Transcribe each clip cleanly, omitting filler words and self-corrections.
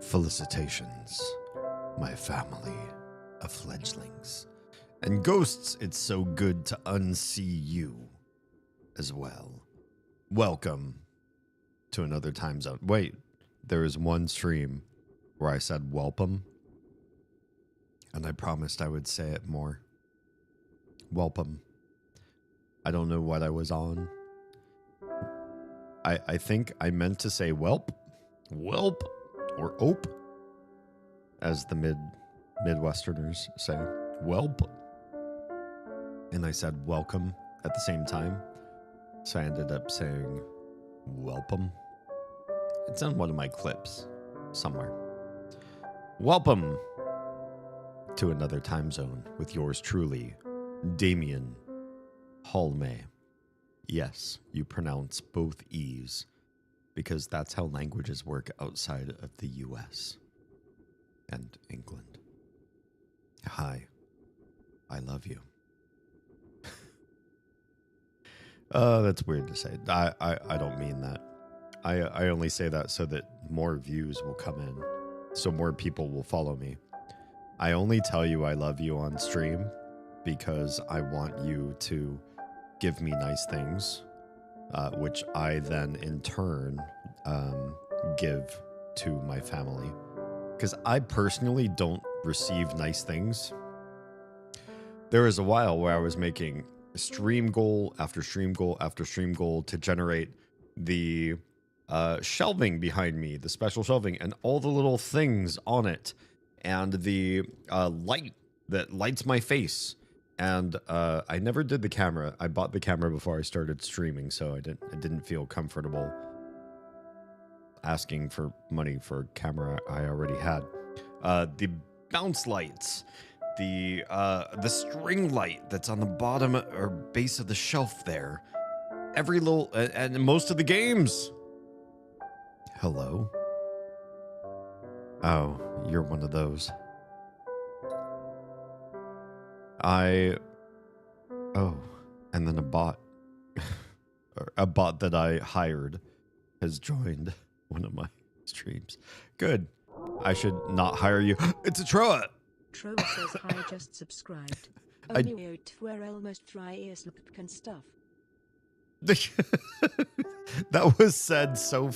Felicitations, my family of fledglings. And ghosts, it's so good to unsee you as well. Welcome to another time zone. Wait, there is one stream where I said welcome, and I promised I would say it more. Welcome. I don't know what I was on. I think I meant to say whelp, or ope, as the Midwesterners say, whelp. And I said welcome at the same time, so I ended up saying welcome. It's on one of my clips somewhere. Welcome to another time zone with yours truly, Damien Halme. Yes, you pronounce both E's because that's how languages work outside of the US and England. Hi, I love you. That's weird to say. I don't mean that. I only say that so that more views will come in, so more people will follow me. I only tell you I love you on stream because I want you to give me nice things, which I then in turn give to my family. Because I personally don't receive nice things. There was a while where I was making stream goal after stream goal after stream goal to generate the shelving behind me, the special shelving, and all the little things on it, and the light that lights my face. And I never did the camera. I bought the camera before I started streaming, so I didn't feel comfortable asking for money for a camera I already had. The bounce lights, the string light that's on the bottom or base of the shelf there, every little and most of the games. Hello. Oh, you're one of those. And then a bot, a bot that I hired has joined one of my streams. Good. I should not hire you. It's a Troa. Troa says I just subscribed. Only out where almost dry ears look and stuff. That was said so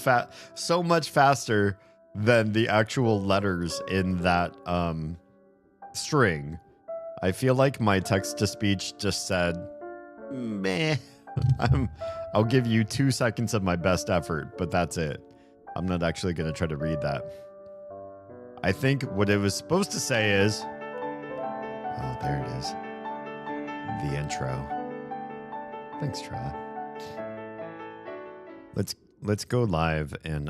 much faster than the actual letters in that string. I feel like my text-to-speech just said, meh. I'll give you 2 seconds of my best effort, but that's it. I'm not actually going to try to read that. I think what it was supposed to say is... Oh, there it is. The intro. Thanks, Tra. Let's go live in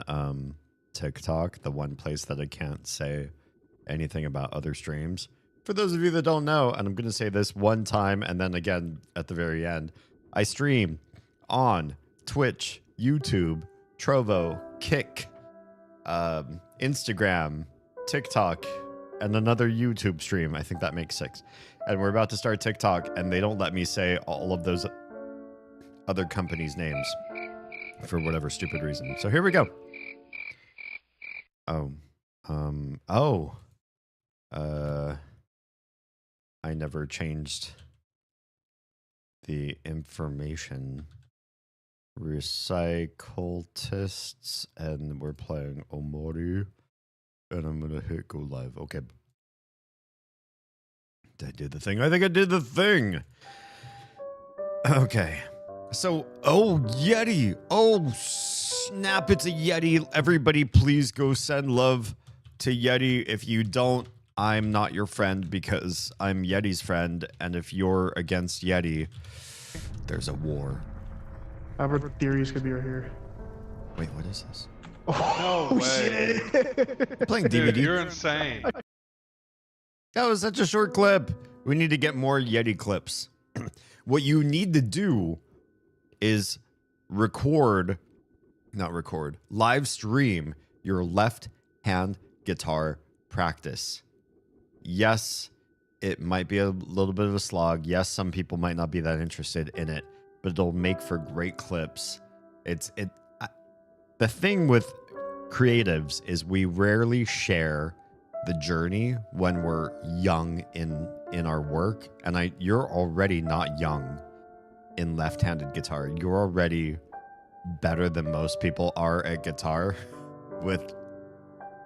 TikTok, the one place that I can't say anything about other streams. For those of you that don't know, and I'm going to say this one time and then again at the very end, I stream on Twitch, YouTube, Trovo, Kick, Instagram, TikTok, and another YouTube stream. I think that makes 6. And we're about to start TikTok, and they don't let me say all of those other companies' names for whatever stupid reason. So here we go. I never changed the information. Recycultists, and we're playing Omori, and I'm gonna hit go live. Okay. Did I do the thing? I think I did the thing. Okay. So, oh, Yeti. Oh, snap, it's a Yeti. Everybody, please go send love to Yeti. If you don't, I'm not your friend because I'm Yeti's friend. And if you're against Yeti, there's a war. Albert theories could be right here. Wait, what is this? Oh, no way. Shit. Playing DVD. Dude, you're insane. That was such a short clip. We need to get more Yeti clips. What you need to do is live stream your left hand guitar practice. Yes, it might be a little bit of a slog. Yes, some people might not be that interested in it, but it'll make for great clips. The thing with creatives is we rarely share the journey when we're young in our work. And you're already not young in left-handed guitar. You're already better than most people are at guitar with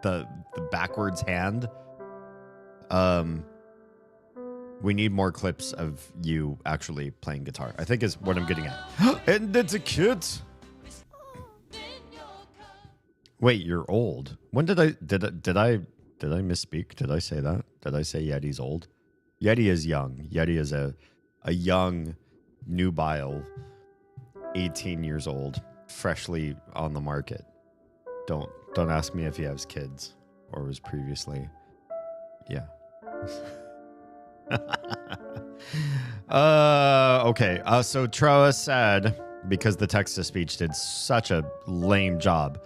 the backwards hand. We need more clips of you actually playing guitar, I think is what I'm getting at. And it's a kit. Wait, you're old. When did I misspeak? Did I say that? Did I say Yeti's old? Yeti is young. Yeti is a young, nubile, 18 years old, freshly on the market. Don't ask me if he has kids or was previously. Yeah. Okay. So Troa said, because the text-to-speech did such a lame job.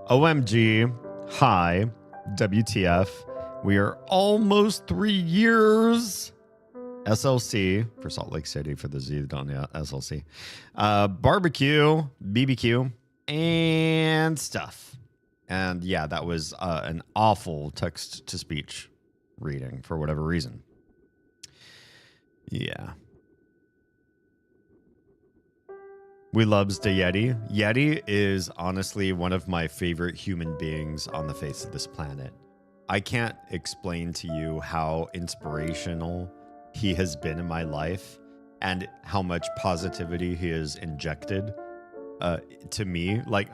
OMG, hi, WTF, we are almost 3 years. SLC, for Salt Lake City, for the Z that don't know SLC. Barbecue, BBQ, and stuff. And yeah, that was an awful text-to-speech reading for whatever reason. Yeah. We loves the Yeti. Yeti is honestly one of my favorite human beings on the face of this planet. I can't explain to you how inspirational he has been in my life and how much positivity he has injected to me. Like,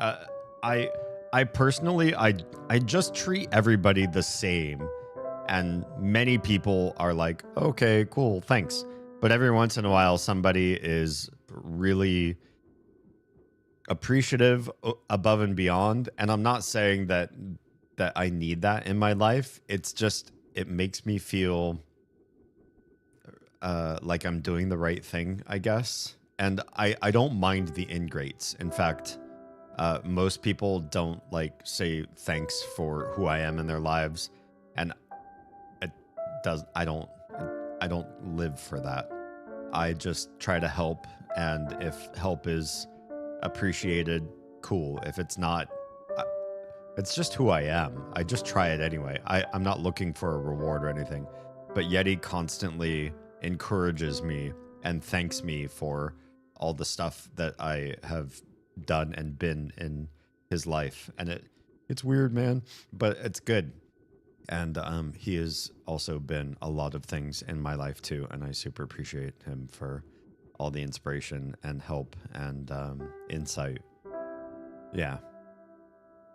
I personally, I just treat everybody the same. And many people are like, okay, cool, thanks. But every once in a while, somebody is really appreciative above and beyond. And I'm not saying that I need that in my life. It's just, it makes me feel like I'm doing the right thing, I guess. And I don't mind the ingrates. In fact, most people don't like say thanks for who I am in their lives. And I don't live for that. I just try to help, and if help is appreciated, cool. If it's not, it's just who I am. I just try it anyway. I'm not looking for a reward or anything, but Yeti constantly encourages me and thanks me for all the stuff that I have done and been in his life. And it's weird, man, but it's good. And he has also been a lot of things in my life too, and I super appreciate him for all the inspiration and help and insight. Yeah,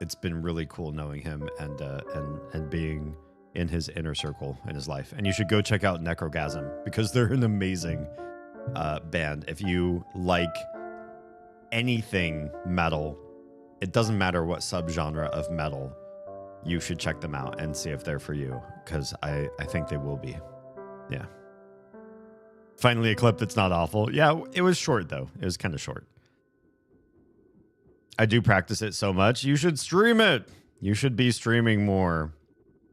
it's been really cool knowing him and being in his inner circle in his life. And you should go check out Necrogasm because they're an amazing band. If you like anything metal, it doesn't matter what subgenre of metal. You should check them out and see if they're for you, because I think they will be. Yeah. Finally, a clip that's not awful. Yeah, it was short, though. It was kind of short. I do practice it so much. You should stream it. You should be streaming more.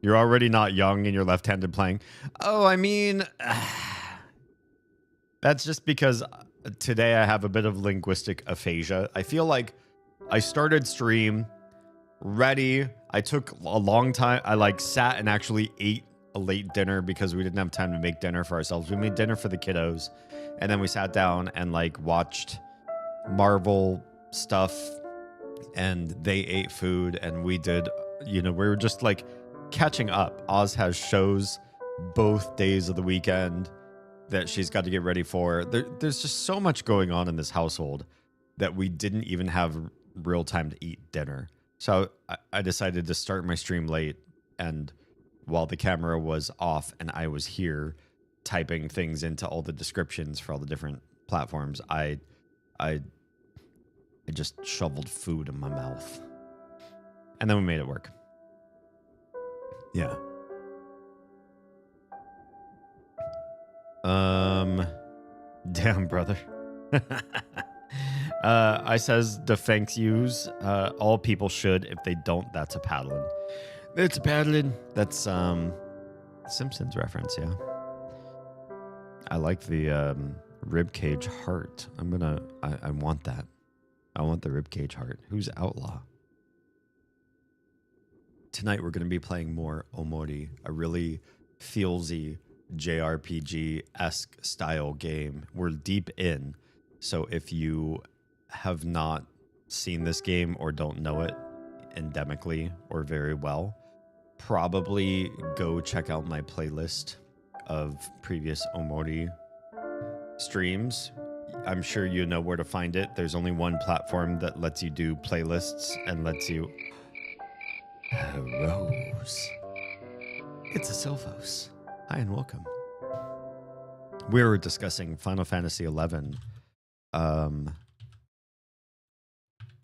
You're already not young and you're left-handed playing. Oh, I mean, that's just because today I have a bit of linguistic aphasia. I feel like I started stream ready. I took a long time. I sat and actually ate a late dinner because we didn't have time to make dinner for ourselves. We made dinner for the kiddos, and then we sat down and watched Marvel stuff, and they ate food, and we did, we were just catching up. Oz has shows both days of the weekend that she's got to get ready for. There's just so much going on in this household that we didn't even have real time to eat dinner. So I decided to start my stream late, and while the camera was off and I was here typing things into all the descriptions for all the different platforms, I just shoveled food in my mouth. And then we made it work. Yeah. Damn, brother. I says the thanks yous. All people should. If they don't, that's a paddling. It's a paddling. That's Simpsons reference, yeah. I like the ribcage heart. I want that. I want the ribcage heart. Who's Outlaw? Tonight we're going to be playing more Omori, a really feelsy JRPG-esque style game. We're deep in, so if you have not seen this game or don't know it endemically or very well, probably go check out my playlist of previous Omori streams. I'm sure you know where to find it. There's only one platform that lets you do playlists and lets you... Rose. It's a Sylphos. Hi and welcome. We were discussing Final Fantasy XI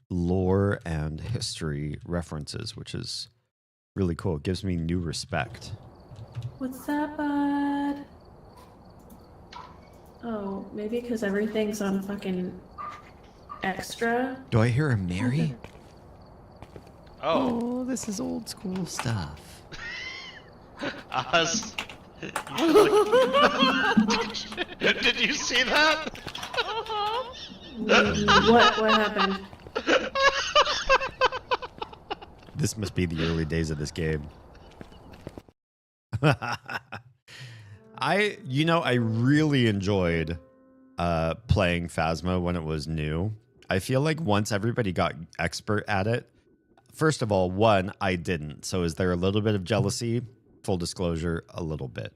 lore and history references, which is really cool. It gives me new respect. What's that, bud? Oh, maybe because everything's on fucking extra. Do I hear a Mary? Oh. This is old school stuff. Us. Did you see that? What happened? This must be the early days of this game. I really enjoyed playing Phasma when it was new. I feel like once everybody got expert at it, first of all, one, I didn't. So is there a little bit of jealousy? Full disclosure, a little bit.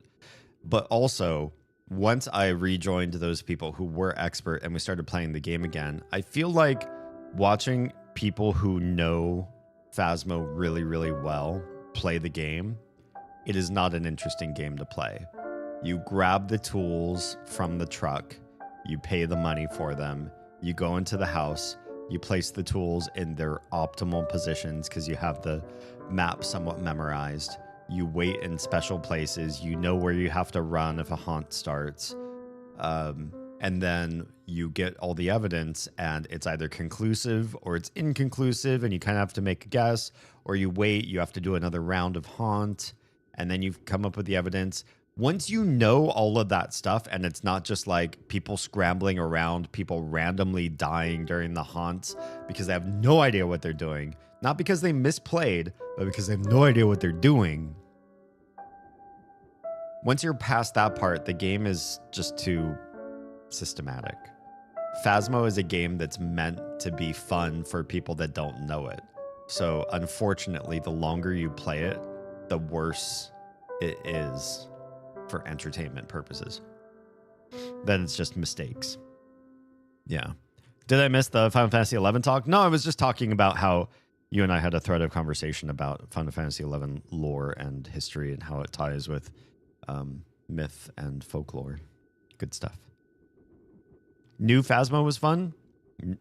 But also, once I rejoined those people who were expert and we started playing the game again, I feel like watching people who know Phasma really, really well play the game, it is not an interesting game to play. You grab the tools from the truck, you pay the money for them, you go into the house, you place the tools in their optimal positions because you have the map somewhat memorized. You wait in special places. You know where you have to run if a haunt starts. And then you get all the evidence and it's either conclusive or it's inconclusive and you kind of have to make a guess, or you wait, you have to do another round of haunt and then you've come up with the evidence. Once you know all of that stuff and it's not just like people scrambling around, people randomly dying during the haunts because they have no idea what they're doing, not because they misplayed, but because they have no idea what they're doing. Once you're past that part, the game is just too systematic. Phasmo is a game that's meant to be fun for people that don't know it. So unfortunately, the longer you play it, the worse it is for entertainment purposes. Then it's just mistakes. Yeah. Did I miss the Final Fantasy XI talk? No, I was just talking about how you and I had a thread of conversation about Final Fantasy XI lore and history and how it ties with myth and folklore. Good stuff. New Phasma was fun?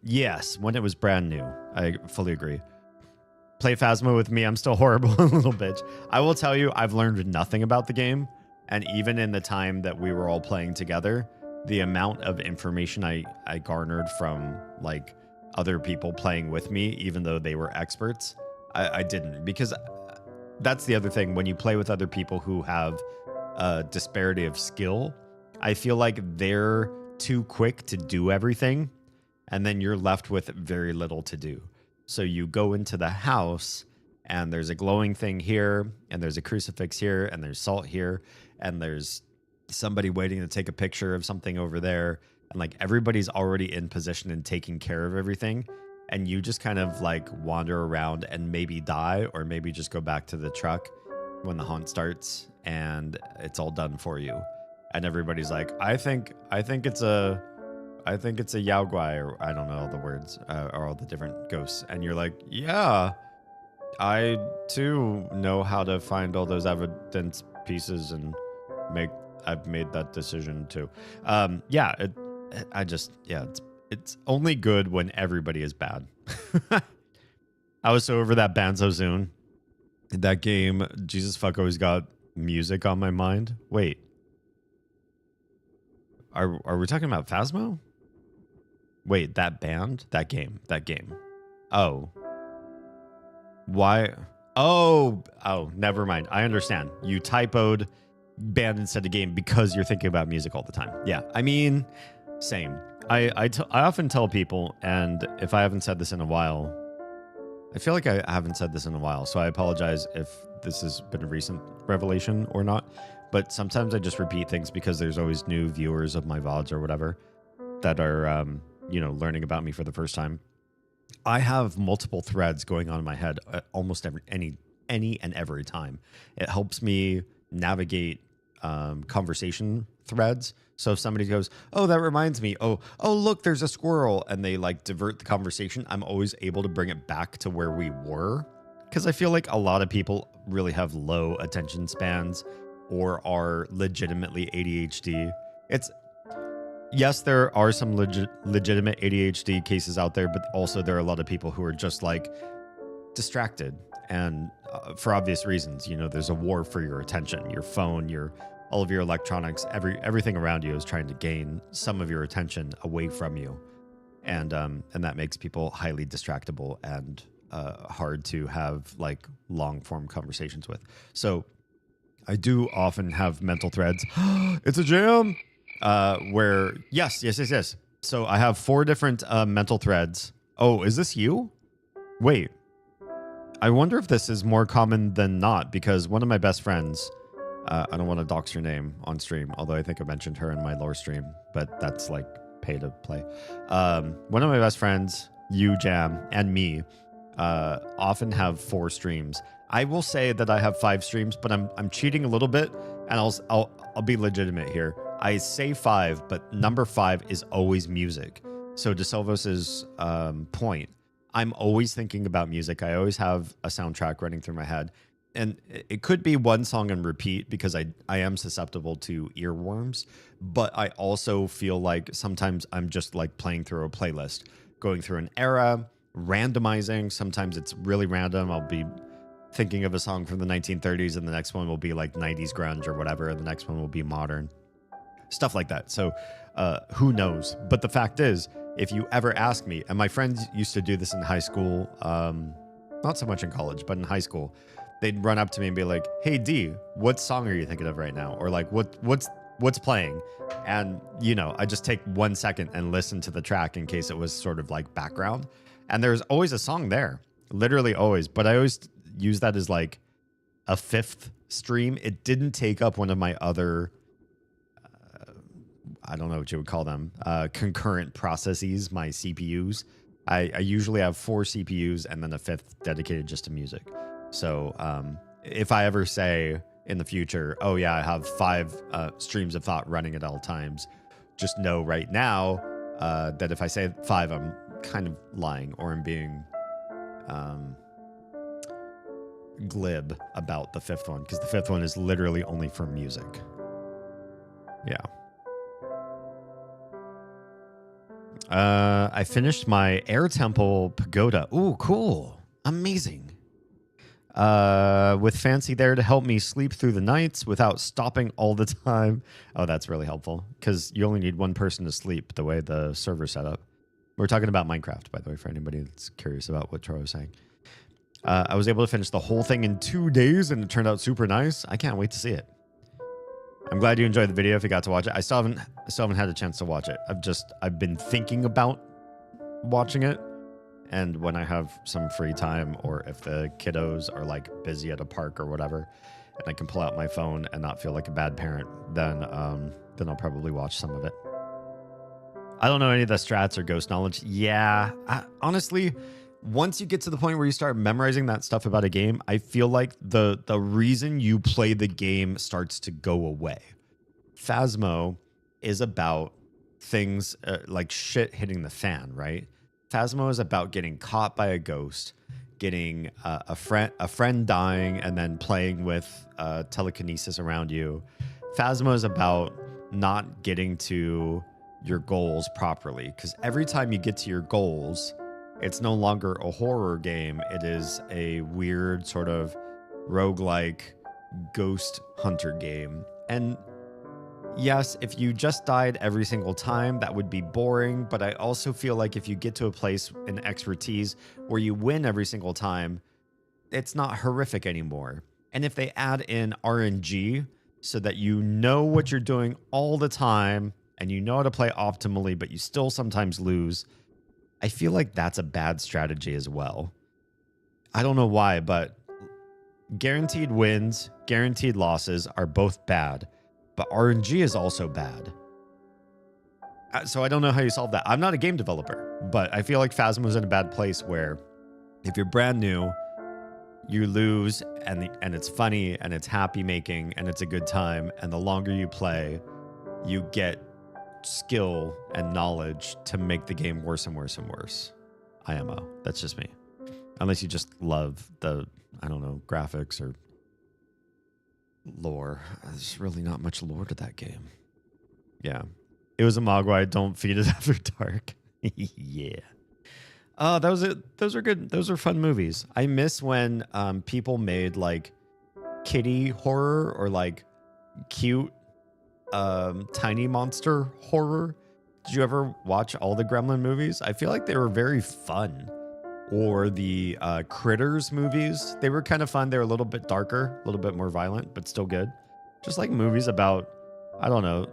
Yes, when it was brand new. I fully agree. Play Phasma with me, I'm still horrible, a little bitch. I will tell you, I've learned nothing about the game. And even in the time that we were all playing together, the amount of information I garnered from like other people playing with me, even though they were experts, I didn't. Because that's the other thing. When you play with other people who have a disparity of skill, I feel like they're too quick to do everything. And then you're left with very little to do. So you go into the house and there's a glowing thing here, and there's a crucifix here, and there's salt here, and there's somebody waiting to take a picture of something over there. And like everybody's already in position and taking care of everything. And you just kind of like wander around and maybe die, or maybe just go back to the truck when the haunt starts and it's all done for you. And everybody's like, I think it's a Yao Guai, or I don't know all the words, or all the different ghosts. And you're like, yeah, I too know how to find all those evidence pieces and I've made that decision too. It's only good when everybody is bad. I was so over that Banzo Zune. That game, Jesus fuck, always got music on my mind. Wait. Are we talking about Phasmo? Wait, that band? That game. Oh. Why? Oh, never mind. I understand. You typoed band instead of game because you're thinking about music all the time. Yeah, I mean, same. I often tell people, and if I haven't said this in a while, I feel like I haven't said this in a while, so I apologize if this has been a recent revelation or not. But sometimes I just repeat things because there's always new viewers of my VODs or whatever that are, learning about me for the first time. I have multiple threads going on in my head almost any and every time. It helps me navigate conversation threads. So if somebody goes, oh, that reminds me, oh, look, there's a squirrel, and they like divert the conversation, I'm always able to bring it back to where we were. Because I feel like a lot of people really have low attention spans or are legitimately ADHD. Yes, there are some legitimate ADHD cases out there, but also there are a lot of people who are just like distracted, and for obvious reasons. There's a war for your attention. Your phone, all of your electronics, everything around you is trying to gain some of your attention away from you, and that makes people highly distractible and hard to have like long form conversations with. So I do often have mental threads. It's a jam. Where yes. So I have 4 different mental threads. Oh, is this you? Wait, I wonder if this is more common than not, because one of my best friends, I don't want to dox your name on stream, although I think I mentioned her in my lore stream, but that's like pay to play. One of my best friends, you, Jam, and me, often have 4 streams. I will say that I have 5 streams, but I'm cheating a little bit, and I'll be legitimate here. I say 5, but number 5 is always music. So to Silvos's point, I'm always thinking about music. I always have a soundtrack running through my head. And it could be one song and repeat because I am susceptible to earworms. But I also feel like sometimes I'm just like playing through a playlist, going through an era, randomizing. Sometimes it's really random. I'll be thinking of a song from the 1930s and the next one will be like 90s grunge or whatever. And the next one will be modern. Stuff like that. So who knows? But the fact is, if you ever ask me, and my friends used to do this in high school, not so much in college, but in high school, they'd run up to me and be like, hey, D, what song are you thinking of right now? Or like, what's playing? And, I just take 1 second and listen to the track in case it was sort of like background. And there's always a song there, literally always. But I always use that as like a 5th stream. It didn't take up one of my other I don't know what you would call them, concurrent processes, my CPUs. I usually have 4 CPUs and then a 5th dedicated just to music. So if I ever say in the future, oh yeah, I have 5 streams of thought running at all times, just know right now that if I say 5, I'm kind of lying, or I'm being glib about the 5th one, because the 5th one is literally only for music. Yeah. I finished my Air Temple Pagoda. Ooh, cool. Amazing. With Fancy there to help me sleep through the nights without stopping all the time. Oh, that's really helpful, because you only need 1 person to sleep the way the server's set up. We're talking about Minecraft, by the way, for anybody that's curious about what Troy was saying. I was able to finish the whole thing in 2 days, and it turned out super nice. I can't wait to see it. I'm glad you enjoyed the video if you got to watch it. I still haven't had a chance to watch it. I've been thinking about watching it, and when I have some free time, or if the kiddos are like busy at a park or whatever, and I can pull out my phone and not feel like a bad parent, then I'll probably watch some of it. I don't know any of the strats or ghost knowledge. Yeah, honestly, once you get to the point where you start memorizing that stuff about a game, I feel like the reason you play the game starts to go away. Phasmo is about things like shit hitting the fan, right? Phasmo is about getting caught by a ghost, getting a friend dying, and then playing with telekinesis around you. Phasmo is about not getting to your goals properly, because every time you get to your goals, it's no longer a horror game. It is a weird sort of roguelike ghost hunter game. And yes, if you just died every single time, that would be boring. But I also feel like if you get to a place in expertise where you win every single time, it's not horrific anymore. And if they add in RNG so that you know what you're doing all the time and you know how to play optimally, but you still sometimes lose, I feel like that's a bad strategy as well. I don't know why, but guaranteed wins, guaranteed losses are both bad, but RNG is also bad. So I don't know how you solve that. I'm not a game developer, but I feel like Phasmo's in a bad place where if you're brand new, you lose and it's funny and it's happy making and it's a good time. And the longer you play, you get skill and knowledge to make the game worse and worse and worse. IMO. That's just me. Unless you just love the, I don't know, graphics or lore. There's really not much lore to that game. Yeah. It was a Mogwai. Don't feed it after dark. Yeah. Oh, that was it. Those are good. Those are fun movies. I miss when people made like kitty horror or like cute tiny monster horror. Did you ever watch all the Gremlin movies? I feel like they were very fun. Or the Critters movies. They were kind of fun. They were a little bit darker, a little bit more violent, but still good. Just like movies about, I don't know,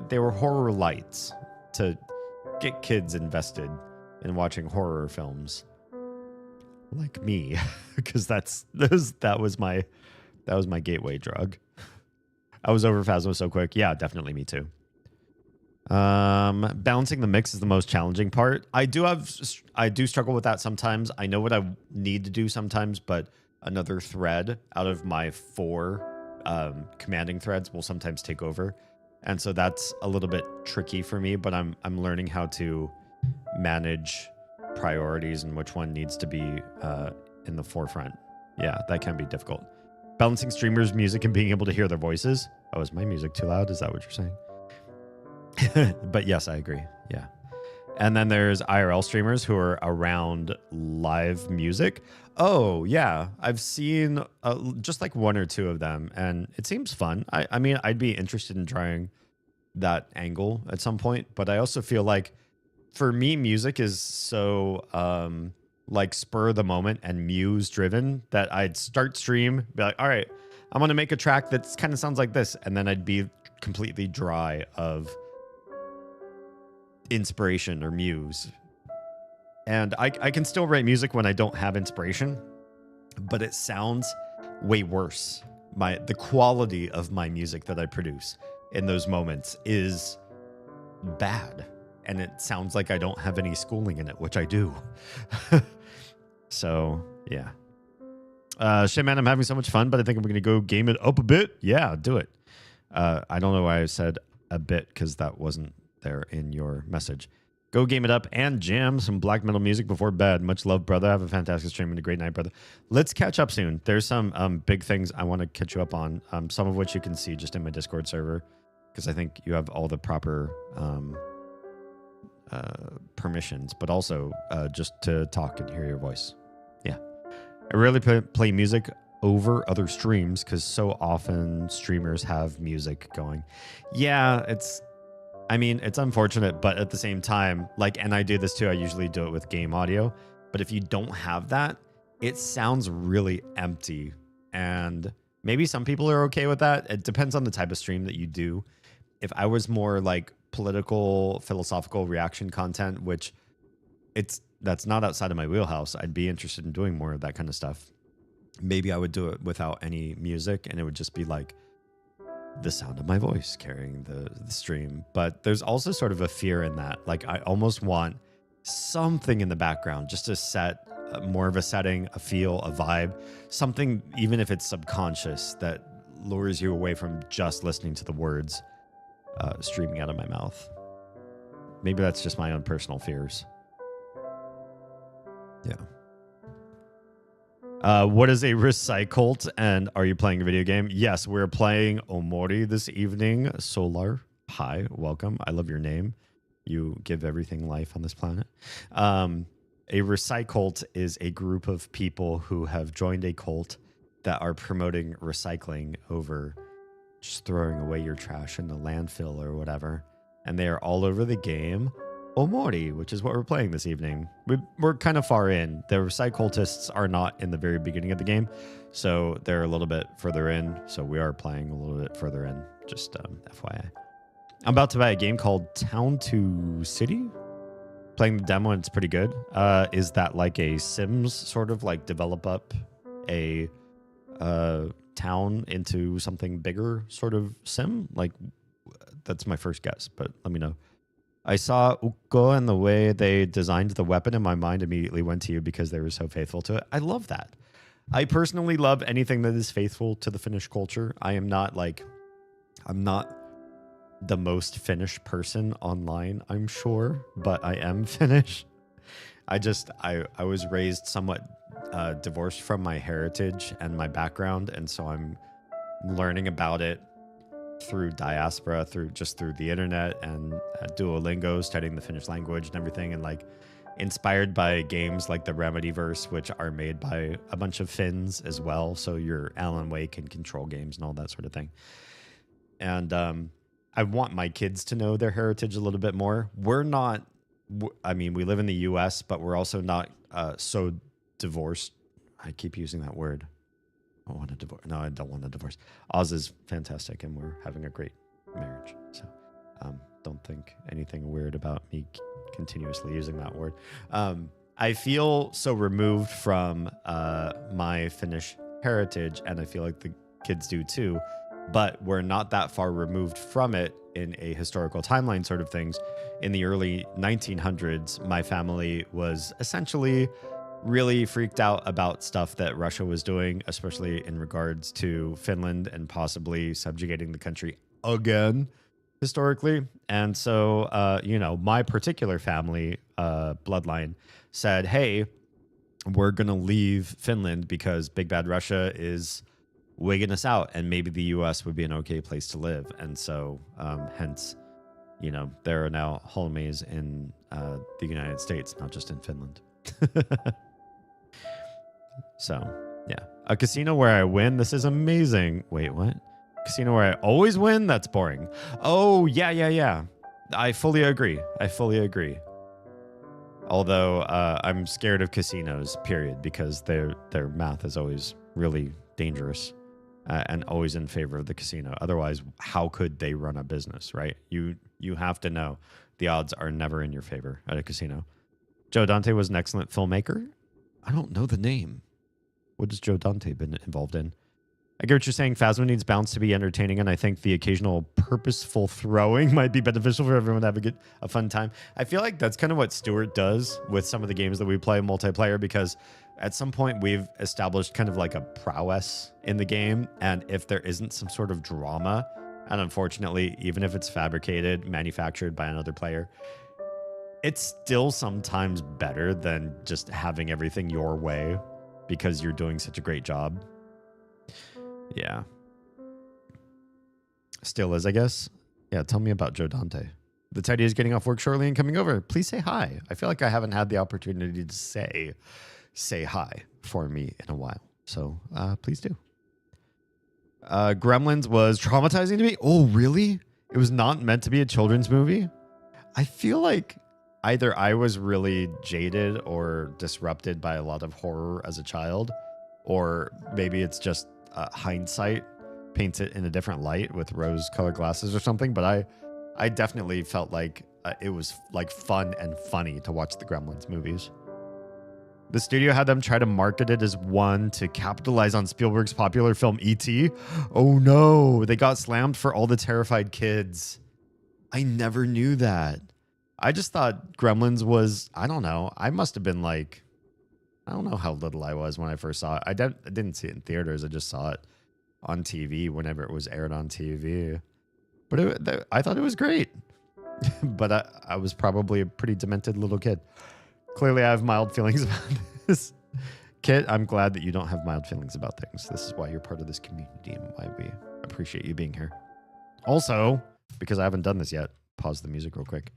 they were horror lights to get kids invested in watching horror films. Like me, because that was my gateway drug. I was over Phasmo so quick. Yeah, definitely me too. Balancing the mix is the most challenging part. I do struggle with that sometimes. I know what I need to do sometimes, but another thread out of my 4 commanding threads will sometimes take over. And so that's a little bit tricky for me, but I'm learning how to manage priorities and which one needs to be in the forefront. Yeah, that can be difficult. Balancing streamers' music and being able to hear their voices. Oh, is my music too loud? Is that what you're saying? But yes, I agree. Yeah. And then there's IRL streamers who are around live music. Oh, yeah. I've seen just like 1 or 2 of them, and it seems fun. I mean, I'd be interested in trying that angle at some point, but I also feel like for me, music is so like spur of the moment and muse driven that I'd start stream, be like, all right, I'm going to make a track that kind of sounds like this. And then I'd be completely dry of inspiration or muse. And I can still write music when I don't have inspiration, but it sounds way worse. The quality of my music that I produce in those moments is bad. And it sounds like I don't have any schooling in it, which I do. So, yeah. Shit, man, I'm having so much fun, but I think I'm going to go game it up a bit. Yeah, do it. I don't know why I said a bit, because that wasn't there in your message. Go game it up and jam some black metal music before bed. Much love, brother. Have a fantastic stream and a great night, brother. Let's catch up soon. There's some big things I want to catch you up on, some of which you can see just in my Discord server, because I think you have all the proper permissions, but also just to talk and hear your voice. Yeah. I rarely play music over other streams because so often streamers have music going. Yeah, it's unfortunate, but at the same time, and I do this too, I usually do it with game audio, but if you don't have that, it sounds really empty. And maybe some people are okay with that. It depends on the type of stream that you do. If I was more like political, philosophical reaction content, which that's not outside of my wheelhouse, I'd be interested in doing more of that kind of stuff. Maybe I would do it without any music, and it would just be like the sound of my voice carrying the stream. But there's also sort of a fear in that. Like, I almost want something in the background just to set more of a setting, a feel, a vibe, something, even if it's subconscious, that lures you away from just listening to the words streaming out of my mouth. Maybe that's just my own personal fears. Yeah. What is a Recycult, and are you playing a video game? Yes, we're playing Omori this evening. Solar, hi, welcome. I love your name. You give everything life on this planet. A Recycult is a group of people who have joined a cult that are promoting recycling over just throwing away your trash in the landfill or whatever. And they are all over the game Omori, which is what we're playing this evening. We're kind of far in. The Recycultists are not in the very beginning of the game, so they're a little bit further in. So we are playing a little bit further in, just FYI. I'm about to buy a game called Town to City. playing the demo and it's pretty good. Is that like a Sims sort of like develop up a town into something bigger sort of sim? Like that's my first guess, but let me know. I saw Ukko and the way they designed the weapon, and my mind immediately went to you because they were so faithful to it. I love that. I personally love anything that is faithful to the Finnish culture. I'm not the most Finnish person online, I'm sure, but I am Finnish. I was raised somewhat divorced from my heritage and my background, and so I'm learning about it through diaspora, through the internet and Duolingo, studying the Finnish language and everything, and like inspired by games like the Remedyverse, which are made by a bunch of Finns as well. So your Alan Wake and Control games and all that sort of thing. And I want my kids to know their heritage a little bit more. We're not, I mean, we live in the US, but we're also not so divorced. I keep using that word. I want a divorce. No, I don't want a divorce. Oz is fantastic, and we're having a great marriage. So don't think anything weird about me continuously using that word. I feel so removed from my Finnish heritage, and I feel like the kids do too, but we're not that far removed from it in a historical timeline sort of things. In the early 1900s, my family was essentially really freaked out about stuff that Russia was doing, especially in regards to Finland and possibly subjugating the country again historically. And so, my particular family bloodline said, hey, we're going to leave Finland because Big Bad Russia is wigging us out, and maybe the US would be an okay place to live. And so, hence, there are now homies in the United States, not just in Finland. So, yeah. A casino where I win? This is amazing. Wait, what? Casino where I always win? That's boring. Oh, yeah. I fully agree. Although I'm scared of casinos, period, because their math is always really dangerous and always in favor of the casino. Otherwise, how could they run a business, right? You have to know the odds are never in your favor at a casino. Joe Dante was an excellent filmmaker. I don't know the name. What has Joe Dante been involved in? I get what you're saying. Phasma needs bounce to be entertaining, and I think the occasional purposeful throwing might be beneficial for everyone to have a fun time. I feel like that's kind of what Stuart does with some of the games that we play multiplayer, because at some point we've established kind of like a prowess in the game, and if there isn't some sort of drama, and unfortunately, even if it's fabricated, manufactured by another player, it's still sometimes better than just having everything your way because you're doing such a great job. Yeah. Still is, I guess. Yeah, tell me about Joe Dante. The Tidy is getting off work shortly and coming over. Please say hi. I feel like I haven't had the opportunity to say hi for me in a while. So please do. Gremlins was traumatizing to me. Oh, really? It was not meant to be a children's movie? I feel like either I was really jaded or disrupted by a lot of horror as a child, or maybe it's just hindsight paints it in a different light with rose-colored glasses or something. But I definitely felt like it was like fun and funny to watch the Gremlins movies. The studio had them try to market it as one to capitalize on Spielberg's popular film E.T. Oh no, they got slammed for all the terrified kids. I never knew that. I just thought Gremlins was, I don't know. I must have been like, I don't know how little I was when I first saw it. I didn't see it in theaters. I just saw it on TV whenever it was aired on TV. But I thought it was great. But I was probably a pretty demented little kid. Clearly, I have mild feelings about this. Kit, I'm glad that you don't have mild feelings about things. This is why you're part of this community and why we appreciate you being here. Also, because I haven't done this yet, pause the music real quick.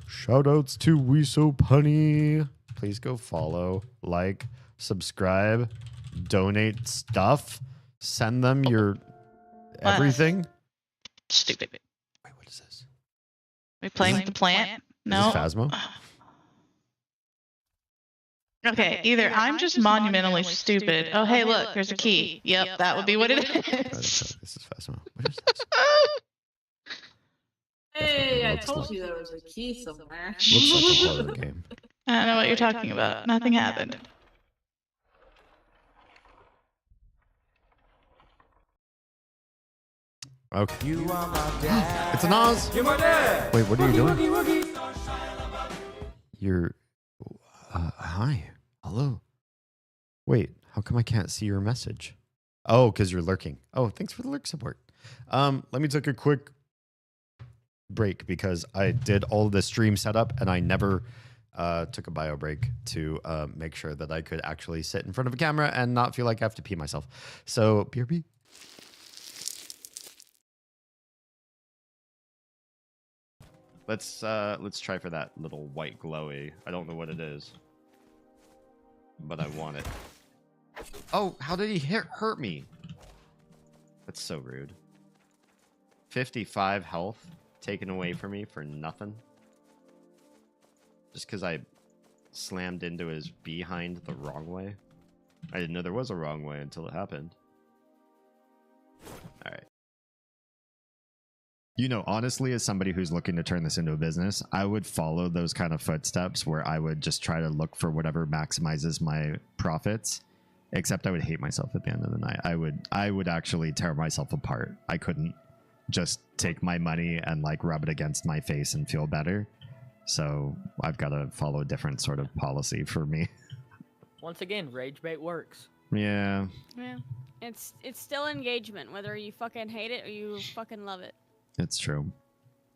Shoutouts to We So Punny. Please go follow, like, subscribe, donate stuff, send them your everything. Stupid. Wait, what is this? We playing with the plant? No. Is this Phasma? Okay, either I'm just monumentally stupid. Oh, hey, look, there's a key. Yep, that would be what it is. This is Phasma. What is this? Hey, I Looks told like- you there was a key somewhere. Looks like a horror game. I don't know what you're talking about. Nothing happened. Okay. It's an Oz. You're my dad. Wait, what are you doing? You're. Hi. Hello. Wait, how come I can't see your message? Oh, because you're lurking. Oh, thanks for the lurk support. Let me take a quick break because I did all the stream setup and I never took a bio break to make sure that I could actually sit in front of a camera and not feel like I have to pee myself. So, BRB. Let's try for that little white glowy. I don't know what it is, but I want it. Oh, how did he hurt me? That's so rude. 55 health taken away from me for nothing. Just because I slammed into his behind the wrong way. I didn't know there was a wrong way until it happened. All right. You know, honestly, as somebody who's looking to turn this into a business, I would follow those kind of footsteps where I would just try to look for whatever maximizes my profits. Except I would hate myself at the end of the night. I would actually tear myself apart. I couldn't just take my money and like rub it against my face and feel better. So I've got to follow a different sort of policy for me. Once again, rage bait works. Yeah. Yeah. It's still engagement, whether you fucking hate it or you fucking love it. It's true.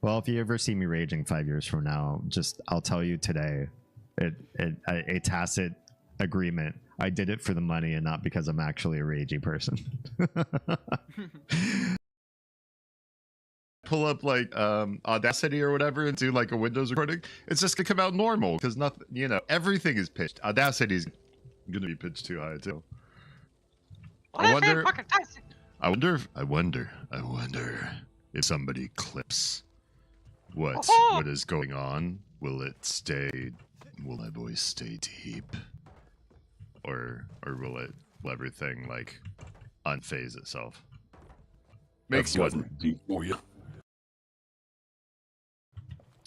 Well, if you ever see me raging 5 years from now, I'll tell you today, a tacit agreement. I did it for the money and not because I'm actually a ragey person. Pull up like Audacity or whatever and do like a Windows recording. It's just gonna come out normal because nothing, you know, everything is pitched. Audacity's gonna be pitched too high too. I wonder if somebody clips what is going on. Will my voice stay deep? Or will everything like unphase itself? Makes one deep for you.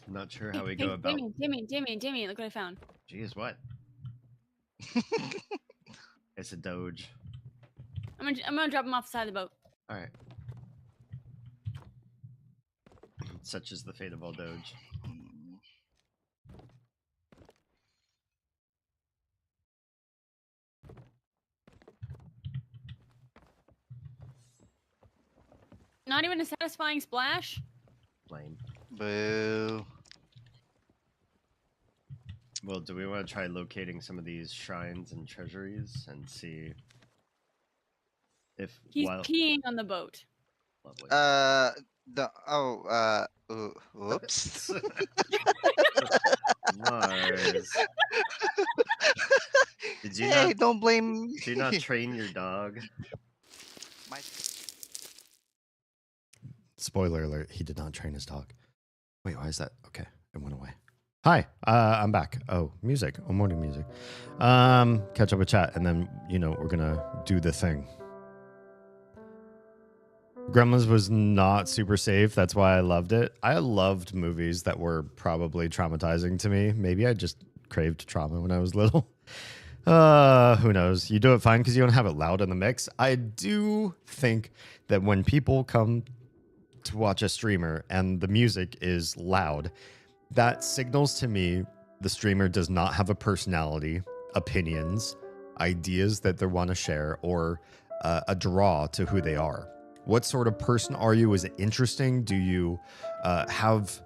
I'm not sure how we go about. Jimmy, look what I found. Jeez, what? It's a Doge. I'm gonna drop him off the side of the boat. All right. Such is the fate of all Doge. Not even a satisfying splash? Lame. Boo. Well, do we want to try locating some of these shrines and treasuries and see if He's peeing on the boat. Lovely. Whoops. Mars. Did you Hey, not, don't blame. did you not train your dog? My... Spoiler alert, he did not train his dog. Wait, why is that? Okay, it went away. Hi, I'm back. Oh, music. Oh, morning music. Catch up with chat, and then, you know, we're gonna do the thing. Gremlins was not super safe. That's why I loved it. I loved movies that were probably traumatizing to me. Maybe I just craved trauma when I was little. Who knows? You do it fine because you don't have it loud in the mix. I do think that when people come to watch a streamer and the music is loud, that signals to me the streamer does not have a personality, opinions, ideas that they want to share, or a draw to who they are. What sort of person are you? Is it interesting? Do you have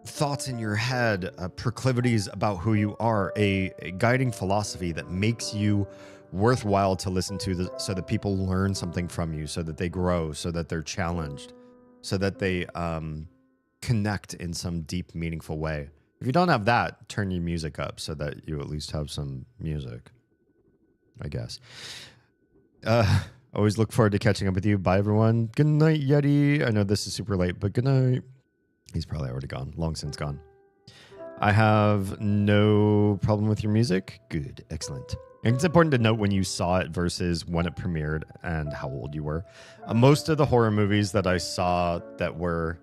thoughts in your head, proclivities about who you are, a guiding philosophy that makes you worthwhile to listen to, so that people learn something from you, so that they grow, so that they're challenged, so that they connect in some deep, meaningful way? If you don't have that, turn your music up so that you at least have some music, I guess. Always look forward to catching up with you. Bye, everyone. Good night, Yeti. I know this is super late, but good night. He's probably already gone. Long since gone. I have no problem with your music. Good. Excellent. And it's important to note when you saw it versus when it premiered and how old you were. Most of the horror movies that I saw that were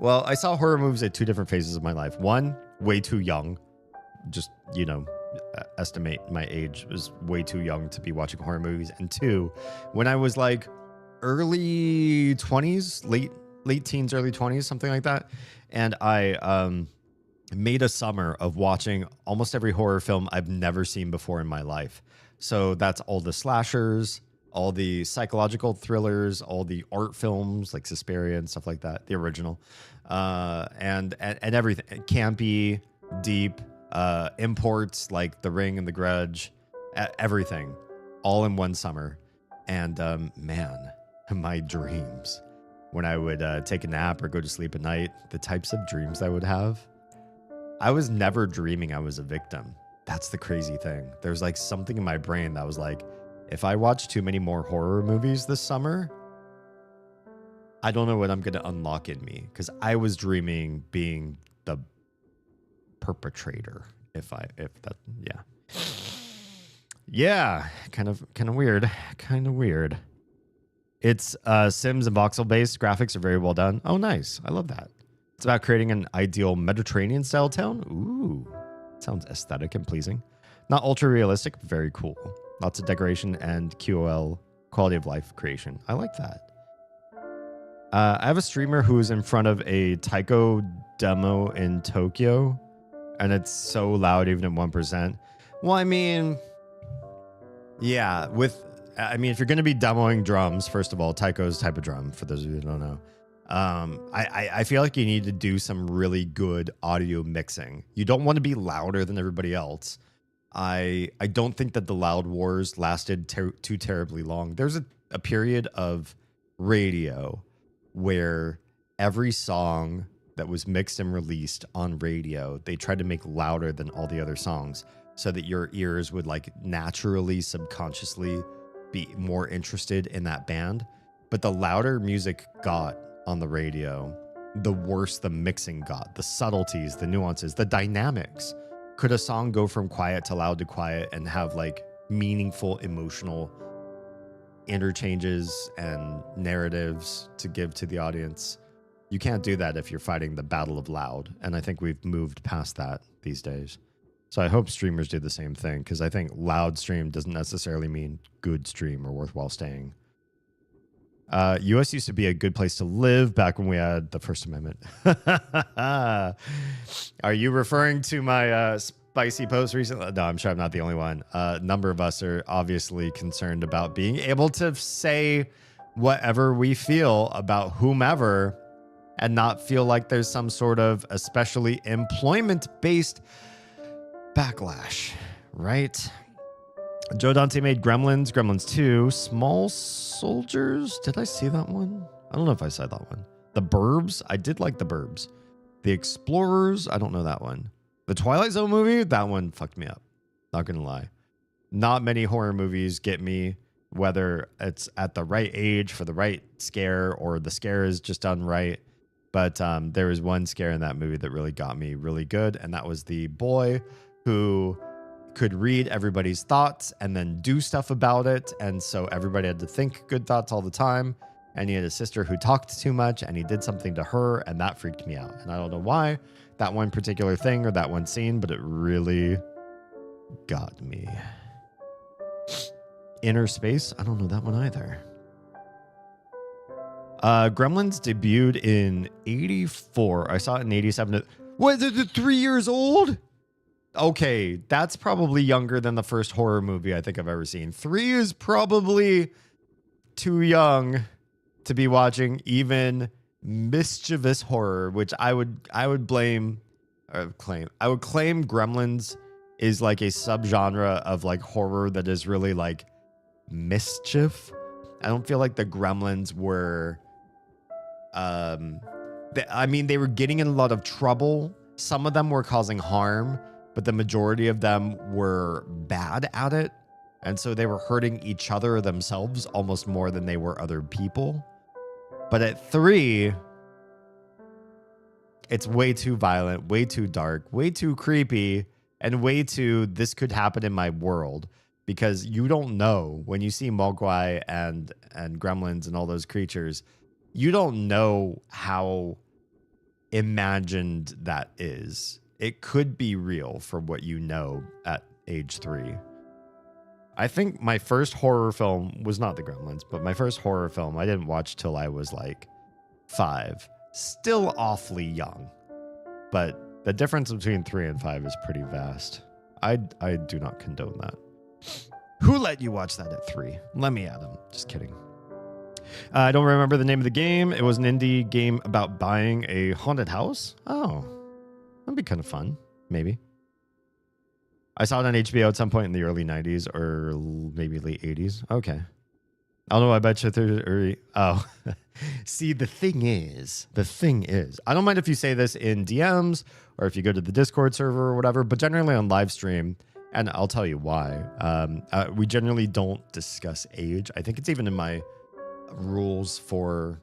Well, I saw horror movies at 2 different phases of my life. One, way too young. Just, estimate my age. Was way too young to be watching horror movies. And 2, when I was like early 20s, late teens, early 20s, something like that. And I made a summer of watching almost every horror film I've never seen before in my life. So that's all the slashers, all the psychological thrillers, all the art films like Suspiria and stuff like that, the original, and everything, campy, deep, imports like The Ring and The Grudge, everything, all in one summer. And man, my dreams when I would take a nap or go to sleep at night, the types of dreams I would have, I was never dreaming I was a victim. That's the crazy thing. There's like something in my brain that was like, if I watch too many more horror movies this summer, I don't know what I'm going to unlock in me, because I was dreaming being the perpetrator. Yeah, kind of weird. It's Sims and voxel based. Graphics are very well done. Oh, nice. I love that. It's about creating an ideal Mediterranean style town. Ooh, sounds aesthetic and pleasing. Not ultra realistic, but very cool. Lots of decoration and QOL, quality of life creation. I like that. I have a streamer who's in front of a Taiko demo in Tokyo, and it's so loud even at 1%. Well, I mean, yeah, if you're going to be demoing drums, first of all, Taiko's type of drum, for those of you who don't know, I feel like you need to do some really good audio mixing. You don't want to be louder than everybody else. I don't think that the loud wars lasted too terribly long. There's a period of radio where every song that was mixed and released on radio, they tried to make louder than all the other songs so that your ears would like naturally, subconsciously be more interested in that band. But the louder music got on the radio, the worse the mixing got, the subtleties, the nuances, the dynamics. Could a song go from quiet to loud to quiet and have like meaningful emotional interchanges and narratives to give to the audience? You can't do that if you're fighting the battle of loud. And I think we've moved past that these days. So I hope streamers do the same thing, because I think loud stream doesn't necessarily mean good stream or worthwhile staying. US used to be a good place to live back when we had the First Amendment. Are you referring to my spicy post recently? No, I'm sure I'm not the only one. A number of us are obviously concerned about being able to say whatever we feel about whomever and not feel like there's some sort of especially employment-based backlash, right? Joe Dante made Gremlins 2, Small Soldiers. Did I see that one? I don't know if I saw that one. The Burbs. I did like The Burbs. The Explorers. I don't know that one. The Twilight Zone movie. That one fucked me up. Not going to lie. Not many horror movies get me, whether it's at the right age for the right scare or the scare is just done right. But there was one scare in that movie that really got me really good. And that was the boy who could read everybody's thoughts and then do stuff about it. And so everybody had to think good thoughts all the time. And he had a sister who talked too much and he did something to her, and that freaked me out. And I don't know why, that one particular thing or that one scene, but it really got me. Inner Space. I don't know that one either. Gremlins debuted in 84. I saw it in 87. Was it 3 years old? Okay, that's probably younger than the first horror movie I think I've ever seen. 3 is probably too young to be watching even mischievous horror, which I would claim Gremlins is like a subgenre of like horror that is really like mischief. I don't feel like the Gremlins were they were getting in a lot of trouble. Some of them were causing harm, but the majority of them were bad at it. And so they were hurting each other or themselves almost more than they were other people. But at 3, it's way too violent, way too dark, way too creepy, and way too, this could happen in my world. Because you don't know, when you see Mogwai and Gremlins and all those creatures, you don't know how imagined that is. It could be real for what you know at age 3. I think my first horror film was not The Gremlins, but my first horror film I didn't watch till I was like 5. Still awfully young. But the difference between 3 and 5 is pretty vast. I do not condone that. Who let you watch that at 3? Let me at him. Just kidding. I don't remember the name of the game. It was an indie game about buying a haunted house. Oh, that'd be kind of fun. Maybe. I saw it on HBO at some point in the early 90s or maybe late 80s. Okay. I don't know. I bet you oh, see, the thing is, I don't mind if you say this in DMs or if you go to the Discord server or whatever, but generally on live stream, and I'll tell you why. We generally don't discuss age. I think it's even in my rules for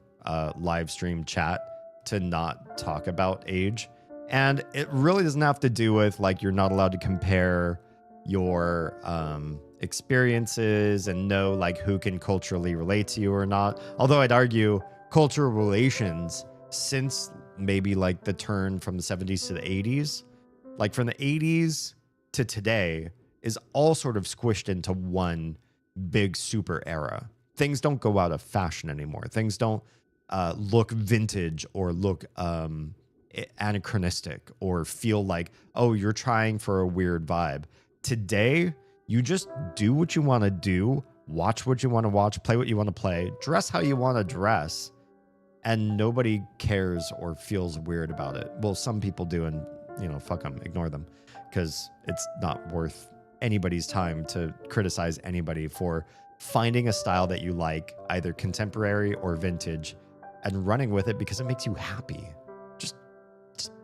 live stream chat to not talk about age. And it really doesn't have to do with like you're not allowed to compare your experiences and know like who can culturally relate to you or not. Although I'd argue cultural relations since maybe like the turn from the 70s to the 80s, like from the 80s to today, is all sort of squished into one big super era. Things don't go out of fashion anymore. Things don't look vintage or look anachronistic or feel like, oh, you're trying for a weird vibe. Today, you just do what you want to do, watch what you want to watch, play what you want to play, dress how you want to dress, and nobody cares or feels weird about it. Well, some people do, and, you know, fuck them, ignore them, because it's not worth anybody's time to criticize anybody for finding a style that you like, either contemporary or vintage, and running with it because it makes you happy. Just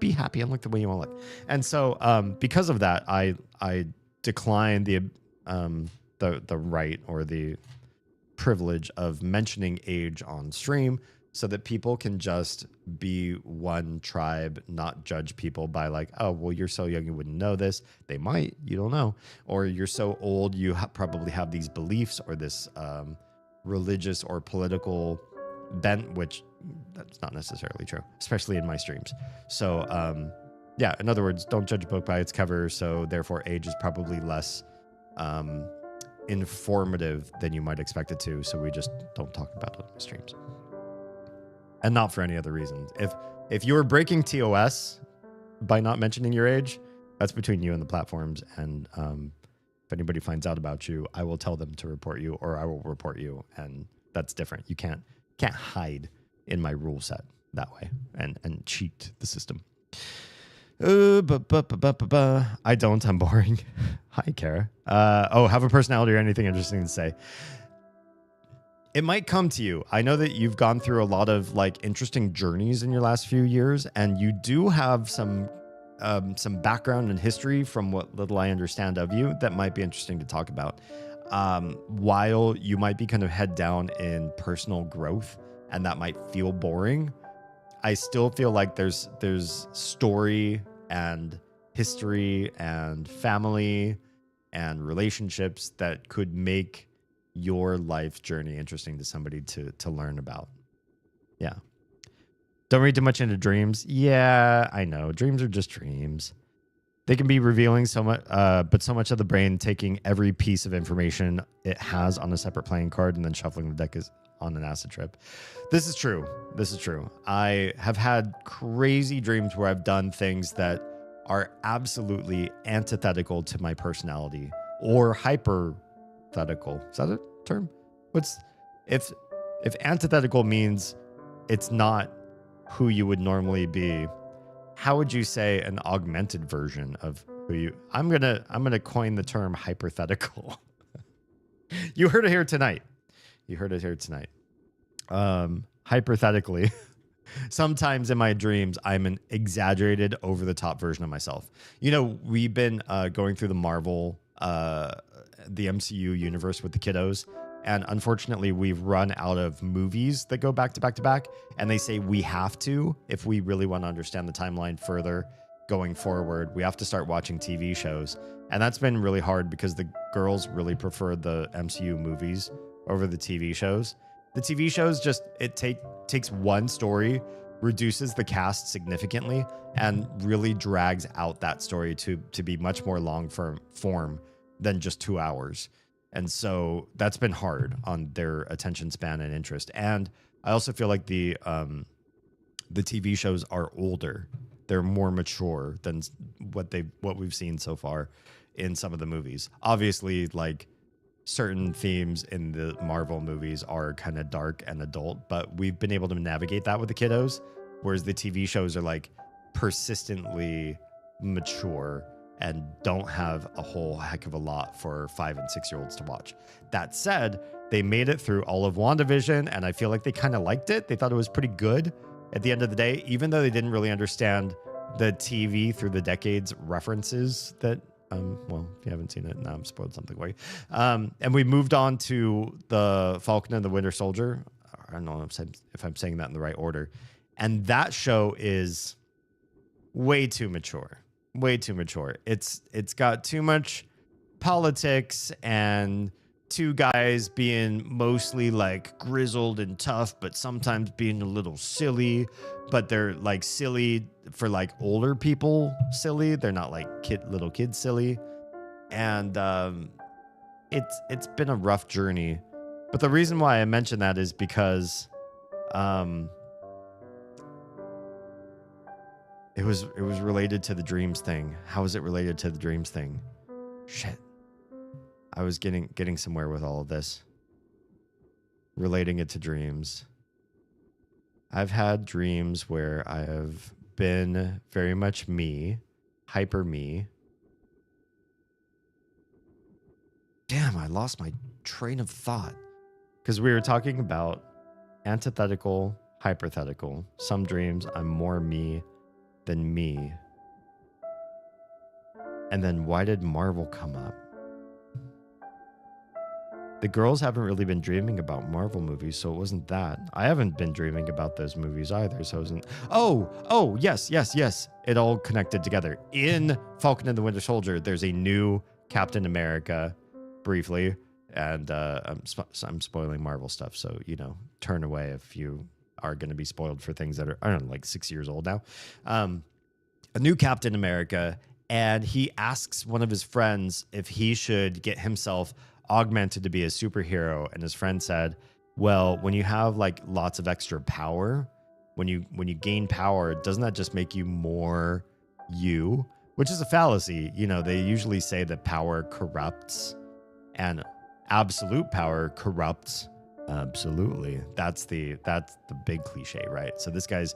be happy and look the way you want to look. And so because of that, I decline the right or the privilege of mentioning age on stream so that people can just be one tribe, not judge people by like, oh, well, you're so young, you wouldn't know this. They might, you don't know. Or you're so old, you probably have these beliefs or this religious or political bent, which that's not necessarily true, especially in my streams. So, yeah, in other words, don't judge a book by its cover. So therefore age is probably less informative than you might expect it to. So we just don't talk about it on the streams. And not for any other reason. If you were breaking TOS by not mentioning your age, that's between you and the platforms. And if anybody finds out about you, I will tell them to report you, or I will report you. And that's different. You can't hide in my rule set that way and cheat the system. I don't. I'm boring. Hi, Kara. Have a personality or anything interesting to say? It might come to you. I know that you've gone through a lot of like interesting journeys in your last few years, and you do have some background and history from what little I understand of you that might be interesting to talk about. While you might be kind of head down in personal growth, and that might feel boring, I still feel like there's story and history and family and relationships that could make your life journey interesting to somebody to learn about. Yeah. Don't read too much into dreams. Yeah, I know. Dreams are just dreams. They can be revealing so much, but so much of the brain taking every piece of information it has on a separate playing card and then shuffling the deck is on an acid trip. This is true. I have had crazy dreams where I've done things that are absolutely antithetical to my personality or hypothetical. Is that a term? If antithetical means it's not who you would normally be, how would you say an augmented version of who you? I'm gonna coin the term hypothetical. You heard it here tonight. Hypothetically, sometimes in my dreams, I'm an exaggerated, over-the-top version of myself. You know, we've been going through the Marvel, the MCU universe with the kiddos, and unfortunately, we've run out of movies that go back to back to back, and they say we have to, if we really want to understand the timeline further going forward, we have to start watching TV shows. And that's been really hard because the girls really prefer the MCU movies over the TV shows. The TV shows just, it takes one story reduces the cast significantly and really drags out that story to be much more long form than just 2 hours. And so that's been hard on their attention span and interest. And I also feel like the TV shows are older. They're more mature than what we've seen so far in some of the movies. Obviously, like certain themes in the Marvel movies are kind of dark and adult, but we've been able to navigate that with the kiddos, whereas the TV shows are like persistently mature and don't have a whole heck of a lot for 5 and 6 year olds to watch. That said, they made it through all of WandaVision, and I feel like they kind of liked it. They thought it was pretty good at the end of the day, even though they didn't really understand the TV through the decades references that, well, if you haven't seen it, now I'm spoiled something for you. And we moved on to the Falcon and the Winter Soldier. I don't know if I'm saying that in the right order. And that show is way too mature. Way too mature. It's got too much politics and two guys being mostly like grizzled and tough, but sometimes being a little silly. But they're like silly for like older people silly. They're not like little kids silly. And it's been a rough journey. But the reason why I mention that is because it was related to the dreams thing. How is it related to the dreams thing? Shit. I was getting somewhere with all of this. Relating it to dreams. I've had dreams where I have been very much me, hyper me. Damn, I lost my train of thought. Because we were talking about antithetical, hypothetical. Some dreams I'm more me than me. And then why did Marvel come up? The girls haven't really been dreaming about Marvel movies, so it wasn't that. I haven't been dreaming about those movies either, so it wasn't. Oh, yes. It all connected together. In Falcon and the Winter Soldier, there's a new Captain America, briefly, and I'm spoiling Marvel stuff, so, turn away if you are going to be spoiled for things that are, I don't know, like 6 years old now. A new Captain America, and he asks one of his friends if he should get himself augmented to be a superhero, and his friend said, well, when you have like lots of extra power, when you gain power, doesn't that just make you more you? Which is a fallacy. They usually say that power corrupts, and absolute power corrupts absolutely. That's the big cliche, right? So this guy's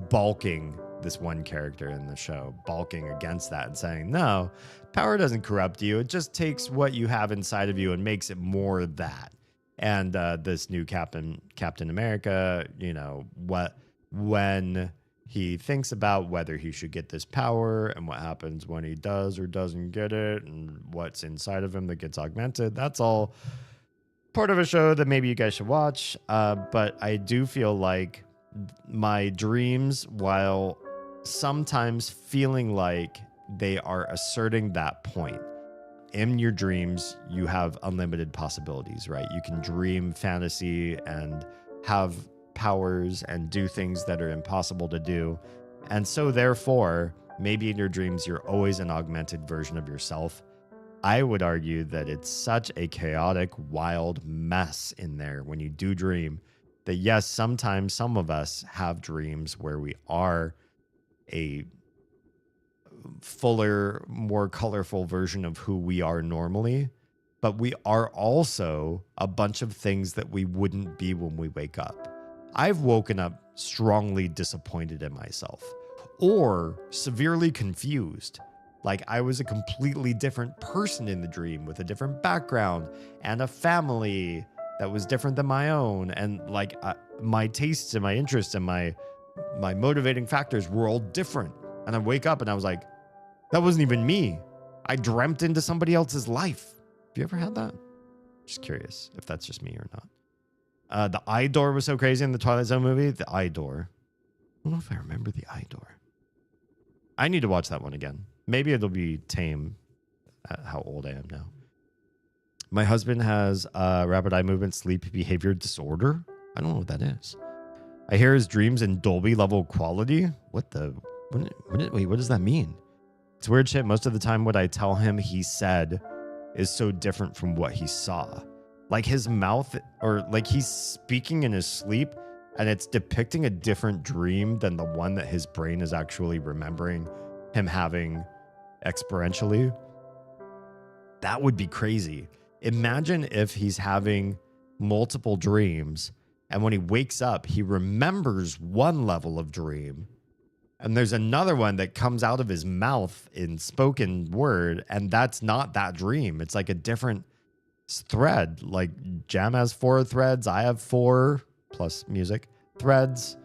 balking, this one character in the show, balking against that and saying, no, power doesn't corrupt you. It just takes what you have inside of you and makes it more that. And this new Captain America, when he thinks about whether he should get this power and what happens when he does or doesn't get it and what's inside of him that gets augmented, that's all part of a show that maybe you guys should watch. But I do feel like my dreams, while sometimes feeling like they are asserting that point, in your dreams, you have unlimited possibilities, right? You can dream fantasy and have powers and do things that are impossible to do. And so therefore, maybe in your dreams, you're always an augmented version of yourself. I would argue that it's such a chaotic, wild mess in there when you do dream that, yes, sometimes some of us have dreams where we are a fuller, more colorful version of who we are normally, but we are also a bunch of things that we wouldn't be when we wake up. I've woken up strongly disappointed in myself or severely confused. Like I was a completely different person in the dream with a different background and a family that was different than my own. And like my tastes and my interests and my motivating factors were all different. And I wake up and I was like, that wasn't even me. I dreamt into somebody else's life. Have you ever had that? Just curious if that's just me or not. The eye door was so crazy in the Twilight Zone movie. The eye door. I don't know if I remember the eye door. I need to watch that one again. Maybe it'll be tame at how old I am now. My husband has rapid eye movement sleep behavior disorder. I don't know what that is. I hear his dreams in Dolby level quality. What does that mean? It's weird shit. Most of the time, what I tell him he said is so different from what he saw. Like his mouth, or like he's speaking in his sleep, and it's depicting a different dream than the one that his brain is actually remembering him having experientially. That would be crazy. Imagine if he's having multiple dreams, and when he wakes up, he remembers one level of dream, and there's another one that comes out of his mouth in spoken word, and that's not that dream. It's like a different thread. Like Jam has 4 threads, I have 4 plus music threads.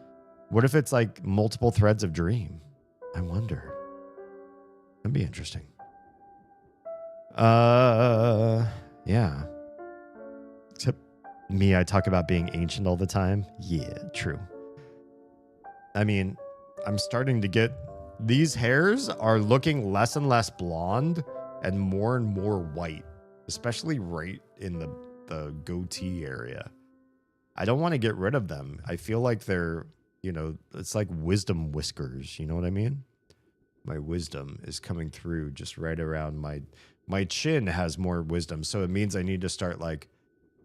What if it's like multiple threads of dream? I wonder. That'd be interesting. Yeah. Except me, I talk about being ancient all the time. Yeah, true. I mean, I'm starting to get, these hairs are looking less and less blonde and more white, especially right in the goatee area. I don't want to get rid of them. I feel like they're, it's like wisdom whiskers. You know what I mean? My wisdom is coming through just right around my chin has more wisdom. So it means I need to start like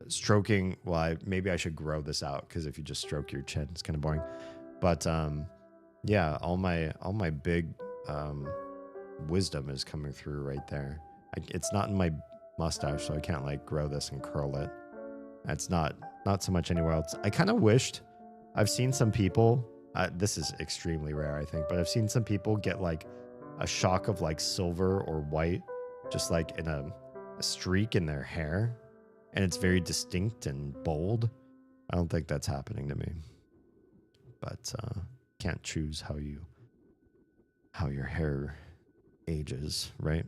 stroking. Well, maybe I should grow this out, because if you just stroke your chin, it's kind of boring. But yeah, all my big wisdom is coming through right there. It's not in my mustache, so I can't like grow this and curl it. It's not so much anywhere else. I kind of wished, I've seen some people, this is extremely rare, I think, but I've seen some people get like a shock of like silver or white, just like in a streak in their hair, and it's very distinct and bold. I don't think that's happening to me, but can't choose how your hair ages, right?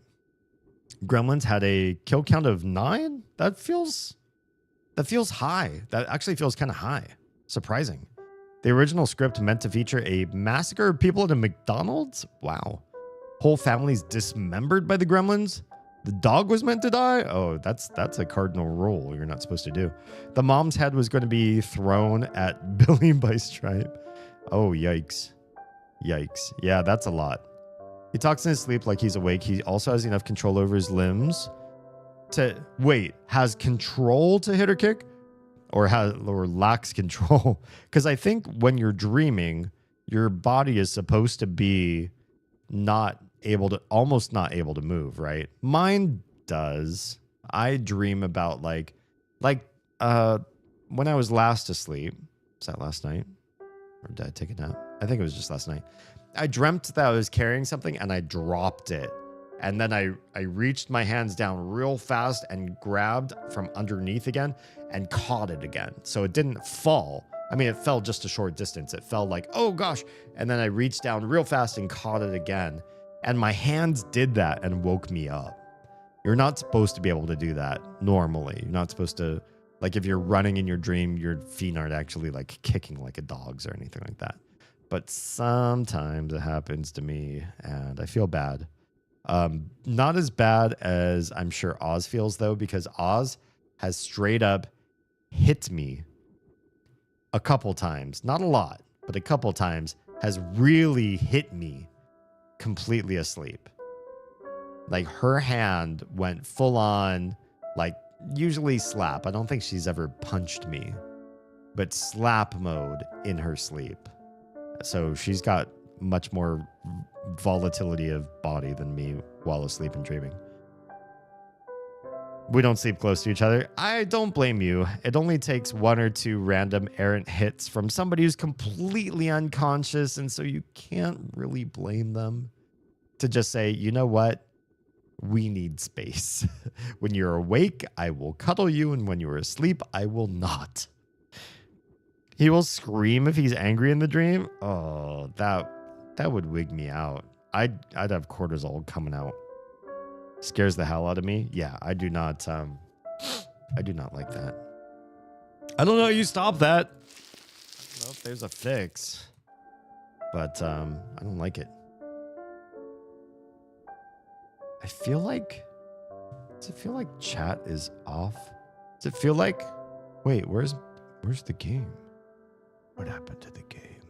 Gremlins had a kill count of 9. That feels high. That actually feels kind of high. Surprising. The original script meant to feature a massacre of people at a McDonald's. Wow. Whole families dismembered by the gremlins. The dog was meant to die. Oh, that's a cardinal rule you're not supposed to do. The mom's head was going to be thrown at Billy by Stripe. Oh, yikes. Yikes. Yeah, that's a lot. He talks in his sleep like he's awake. He also has enough control over his limbs to... Wait, has control to hit or kick? Or lacks control? Because I think when you're dreaming, your body is supposed to be almost not able to move, right? Mine does. I dream about like when I was last asleep. Was that last night? Or did I take a nap? I think it was just last night. I dreamt that I was carrying something and I dropped it. And then I reached my hands down real fast and grabbed from underneath again and caught it again. So it didn't fall. I mean, it fell just a short distance. It fell like, oh gosh. And then I reached down real fast and caught it again. And my hands did that and woke me up. You're not supposed to be able to do that normally. You're not supposed to, like if you're running in your dream, your feet aren't actually like kicking like a dog's or anything like that. But sometimes it happens to me and I feel bad. Not as bad as I'm sure Oz feels though, because Oz has straight up hit me a couple times. Not a lot, but a couple times has really hit me completely asleep. Like her hand went full on, like usually slap. I don't think she's ever punched me, but slap mode in her sleep. So she's got much more volatility of body than me while asleep and dreaming. We don't sleep close to each other. I don't blame you. It only takes 1 or 2 random errant hits from somebody who's completely unconscious, and so you can't really blame them to just say, you know what? We need space. When you're awake, I will cuddle you, and when you're asleep, I will not. He will scream if he's angry in the dream. Oh, that would wig me out. I'd have cortisol coming out. Scares the hell out of me. Yeah, I do not like that. I don't know how you stop that. I don't know if there's a fix. But I don't like it. I feel like, does it feel like chat is off? Does it feel like, wait, where's the game? What happened to the game?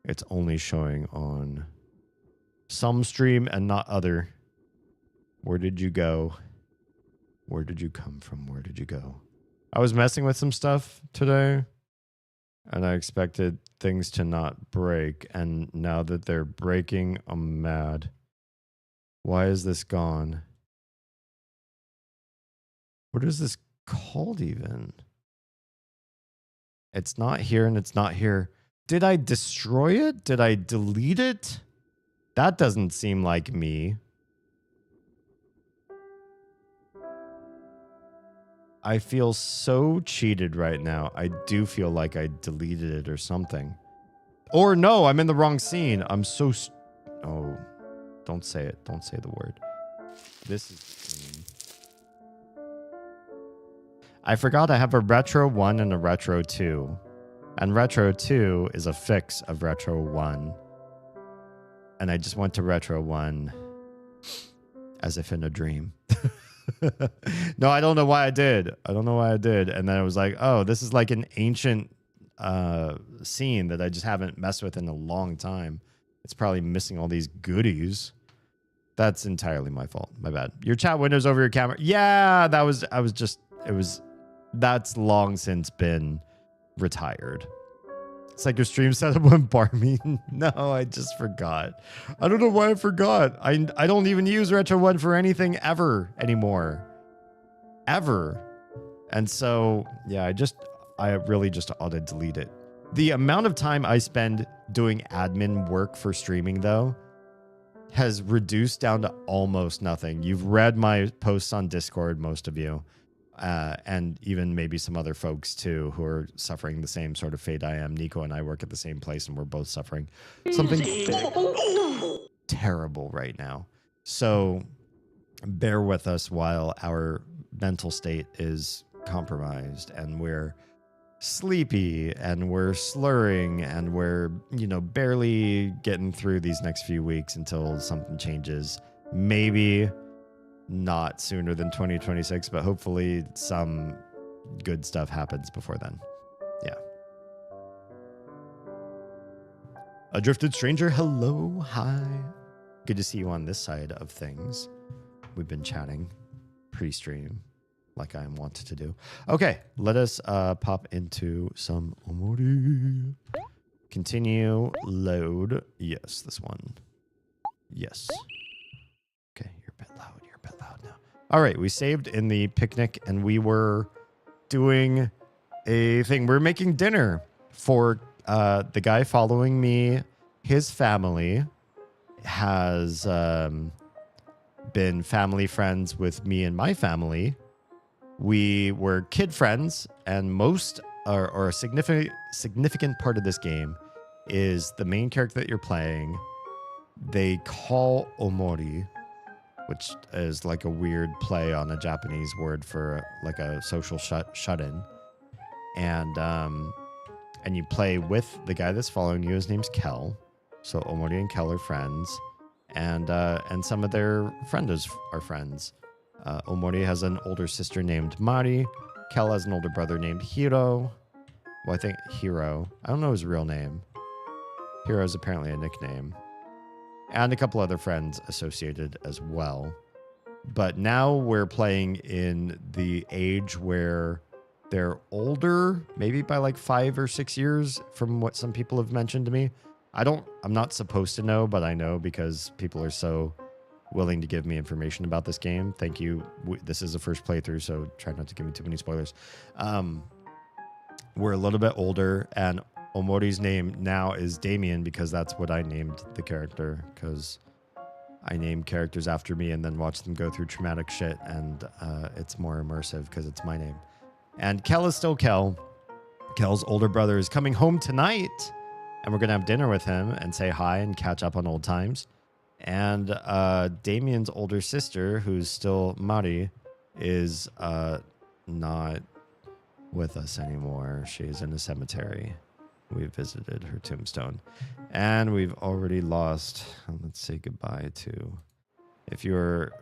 It's only showing on some stream and not other. Where did you go? Where did you come from? Where did you go? I was messing with some stuff today, and I expected things to not break, and now that they're breaking, I'm mad. Why is this gone? What is this called even? It's not here and it's not here. Did I destroy it? Did I delete it? That doesn't seem like me. I feel so cheated right now. I do feel like I deleted it or something. Or no, I'm in the wrong scene. I'm so... Oh, don't say it. Don't say the word. This is the scene. I forgot I have a Retro 1 and a Retro 2. And Retro 2 is a fix of Retro 1. And I just went to Retro 1 as if in a dream. No, I don't know why I did. I don't know why I did. And then I was like, oh, this is like an ancient scene that I just haven't messed with in a long time. It's probably missing all these goodies. That's entirely my fault. My bad. Your chat window's over your camera. Yeah, that's long since been retired. It's like your stream setup went barmy. No, I just forgot. I don't know why I forgot. I don't even use Retro 1 for anything ever anymore. Ever. And so, yeah, I really just ought to delete it. The amount of time I spend doing admin work for streaming, though, has reduced down to almost nothing. You've read my posts on Discord, most of you. And even maybe some other folks too who are suffering the same sort of fate I am. Nico and I work at the same place and we're both suffering something terrible right now. So bear with us while our mental state is compromised and we're sleepy and we're slurring and we're, barely getting through these next few weeks until something changes. Maybe not sooner than 2026, but hopefully some good stuff happens before then. Yeah. Adrifted Stranger, hello, hi. Good to see you on this side of things. We've been chatting pre-stream like I am wanted to do. Okay, let us pop into some Omori. Continue, load. Yes, this one. Yes. Okay, you're a bit loud. Now. All right, we saved in the picnic and we were doing a thing. We're making dinner for the guy following me. His family has been family friends with me and my family. We were kid friends, and most or a significant part of this game is the main character that you're playing. They call Omori, which is like a weird play on a Japanese word for like a social shut-in. And you play with the guy that's following you. His name's Kel. So Omori and Kel are friends. And some of their friends are friends. Omori has an older sister named Mari. Kel has an older brother named Hiro. Well, I think Hiro. I don't know his real name. Hiro is apparently a nickname. And a couple other friends associated as well. But now we're playing in the age where they're older, maybe by like 5 or 6 years from what some people have mentioned to me. I'm not supposed to know, but I know because people are so willing to give me information about this game. Thank you. This is the first playthrough, so try not to give me too many spoilers. We're a little bit older, and Omori's name now is Damien because that's what I named the character, because I name characters after me and then watch them go through traumatic shit, and it's more immersive because it's my name. And Kel is still Kel. Kel's older brother is coming home tonight, and we're going to have dinner with him and say hi and catch up on old times. And Damien's older sister, who's still Mari, is not with us anymore. She's in a cemetery. We visited her tombstone. And we've already lost. Let's say goodbye to... If you're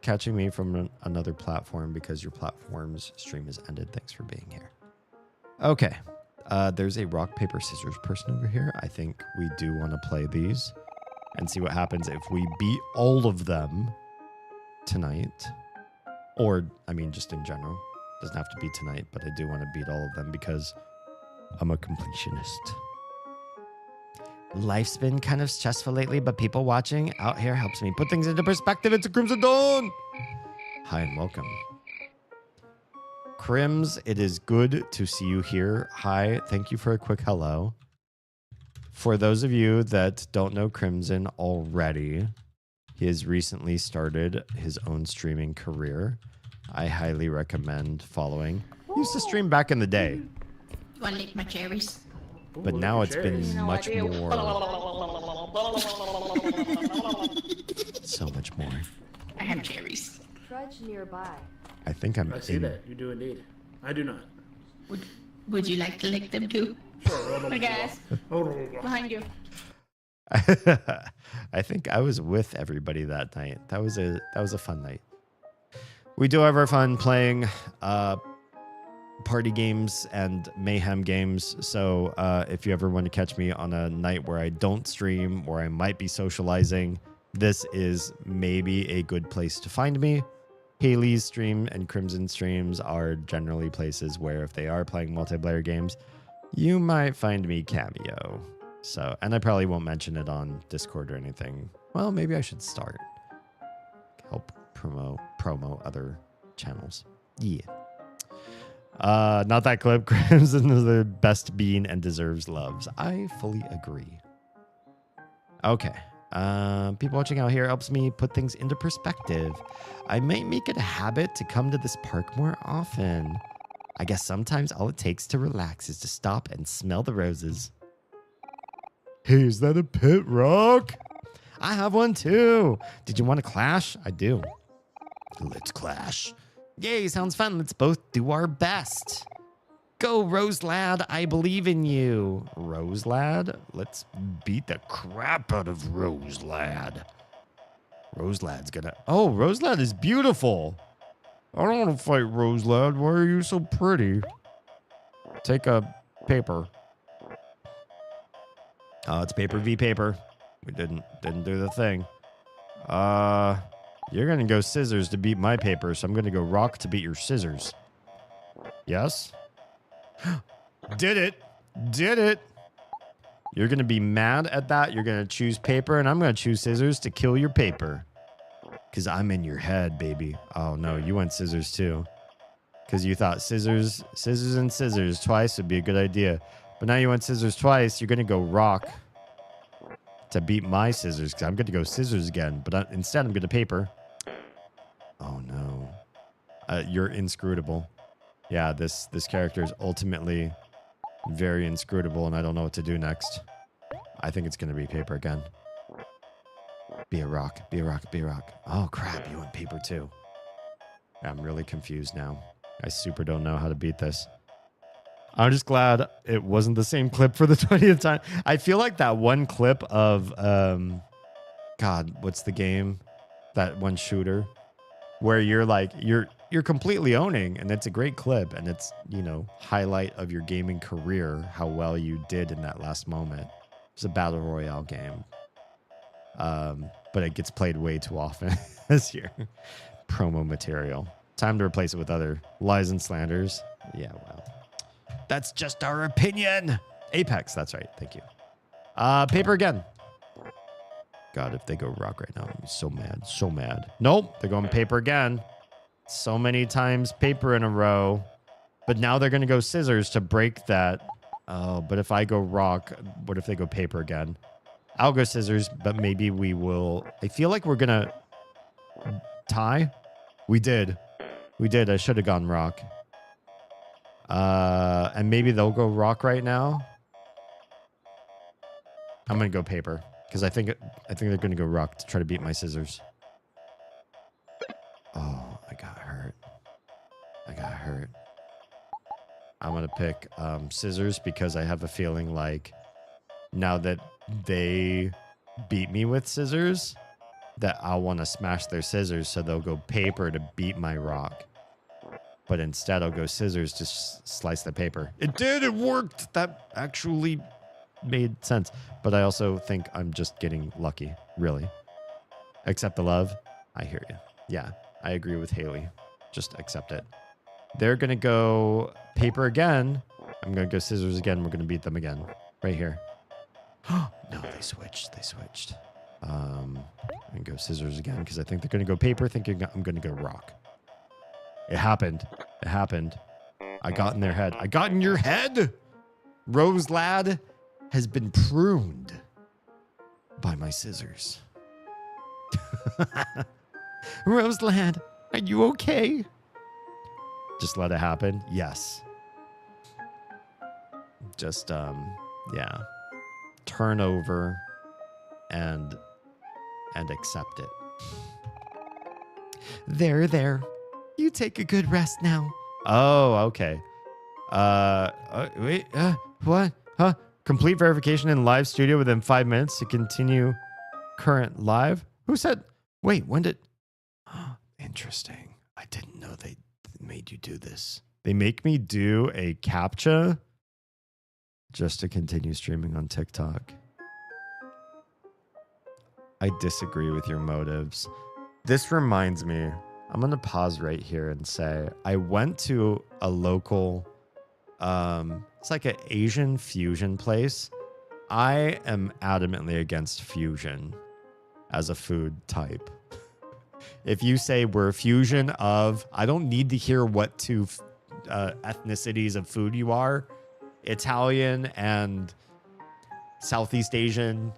catching me from another platform because your platform's stream has ended, thanks for being here. Okay. There's a rock, paper, scissors person over here. I think we do want to play these and see what happens if we beat all of them tonight. Or, I mean, just in general. Doesn't have to be tonight, but I do want to beat all of them because I'm a completionist. Life's been kind of stressful lately, but people watching out here helps me put things into perspective. It's a Crimson Dawn! Hi and welcome. Crims, it is good to see you here. Hi, thank you for a quick hello. For those of you that don't know Crimson already, he has recently started his own streaming career. I highly recommend following. He used to stream back in the day. You want to lick my cherries? But now it's been much more. So much more. I have cherries. Trudge nearby. I think I'm I see in. that. You do indeed. I do not. Would you like to lick them too? Hey guys, behind you. I think I was with everybody that night. That was a fun night. We do have our fun playing party games and mayhem games. So if you ever want to catch me on a night where I don't stream or I might be socializing, this is maybe a good place to find me. Haley's stream and Crimson streams are generally places where if they are playing multiplayer games, you might find me cameo. So, and I probably won't mention it on Discord or anything. Well, maybe I should start. Help promo other channels. Yeah. Not that clip. Crimson is the best bean and deserves loves. I fully agree. Okay. People watching out here helps me put things into perspective. I might make it a habit to come to this park more often. I guess sometimes all it takes to relax is to stop and smell the roses. Hey, is that a pit rock? I have one too. Did you want to clash? I do. Let's clash. Yay, sounds fun. Let's both do our best. Go, Rose Lad. I believe in you. Rose Lad? Let's beat the crap out of Rose Lad. Rose Lad's gonna... Oh, Rose Lad is beautiful. I don't want to fight Rose Lad. Why are you so pretty? Take a paper. Oh, it's paper v paper. We didn't do the thing. You're gonna go scissors to beat my paper, so I'm gonna go rock to beat your scissors. Yes? Did it. Did it. You're going to be mad at that. You're going to choose paper, and I'm going to choose scissors to kill your paper. Because I'm in your head, baby. Oh, no, you went scissors, too. Because you thought scissors and scissors twice would be a good idea. But now you went scissors twice. You're going to go rock to beat my scissors, because I'm going to go scissors again. But instead, I'm going to paper. Oh, no. You're inscrutable. Yeah, this character is ultimately very inscrutable, and I don't know what to do next. I think it's going to be paper again. Be a rock. Be a rock. Be a rock. Oh, crap. You went paper, too. I'm really confused now. I super don't know how to beat this. I'm just glad it wasn't the same clip for the 20th time. I feel like that one clip of, God, what's the game? That one shooter where you're like, you're completely owning, and it's a great clip, and it's, you know, highlight of your gaming career, how well you did in that last moment. It's a battle royale game. But it gets played way too often this year. Promo material. Time to replace it with other lies and slanders. Yeah, well. That's just our opinion. Apex, that's right. Thank you. Paper again. God, if they go rock right now, I'm so mad. So mad. Nope, they're going paper again. So many times paper in a row. But now they're going to go scissors to break that. Oh, but if I go rock, what if they go paper again? I'll go scissors, but maybe we will. I feel like we're going to tie. We did. We did. I should have gone rock. And maybe they'll go rock right now. I'm going to go paper. Because I think they're going to go rock to try to beat my scissors. Oh, I got hurt. I got hurt. I'm going to pick scissors because I have a feeling like now that they beat me with scissors, that I'll want to smash their scissors, so they'll go paper to beat my rock. But instead, I'll go scissors to slice the paper. It did. It worked. That actually made sense. But I also think I'm just getting lucky, really. Accept the love. I hear you. Yeah, I agree with Haley. Just accept it. They're going to go paper again. I'm going to go scissors again. We're going to beat them again. Right here. No, they switched. They switched. I'm going to go scissors again because I think they're going to go paper, thinking I'm going to go rock. It happened. It happened. I got in their head. I got in your head. Rose Lad has been pruned by my scissors. Rose Lad, are you okay? Just let it happen. Yes. Just, yeah. Turn over and accept it. There. You take a good rest now. Oh, okay. Wait, what? Huh? Complete verification in live studio within 5 minutes to continue current live? Who said? Wait, when did? Interesting. I didn't know they made you do this. They make me do a CAPTCHA just to continue streaming on TikTok. I disagree with your motives. This reminds me, I'm going to pause right here and say, I went to a local, it's like an Asian fusion place. I am adamantly against fusion as a food type. If you say we're a fusion of, I don't need to hear what two ethnicities of food you are. Italian and Southeast Asian,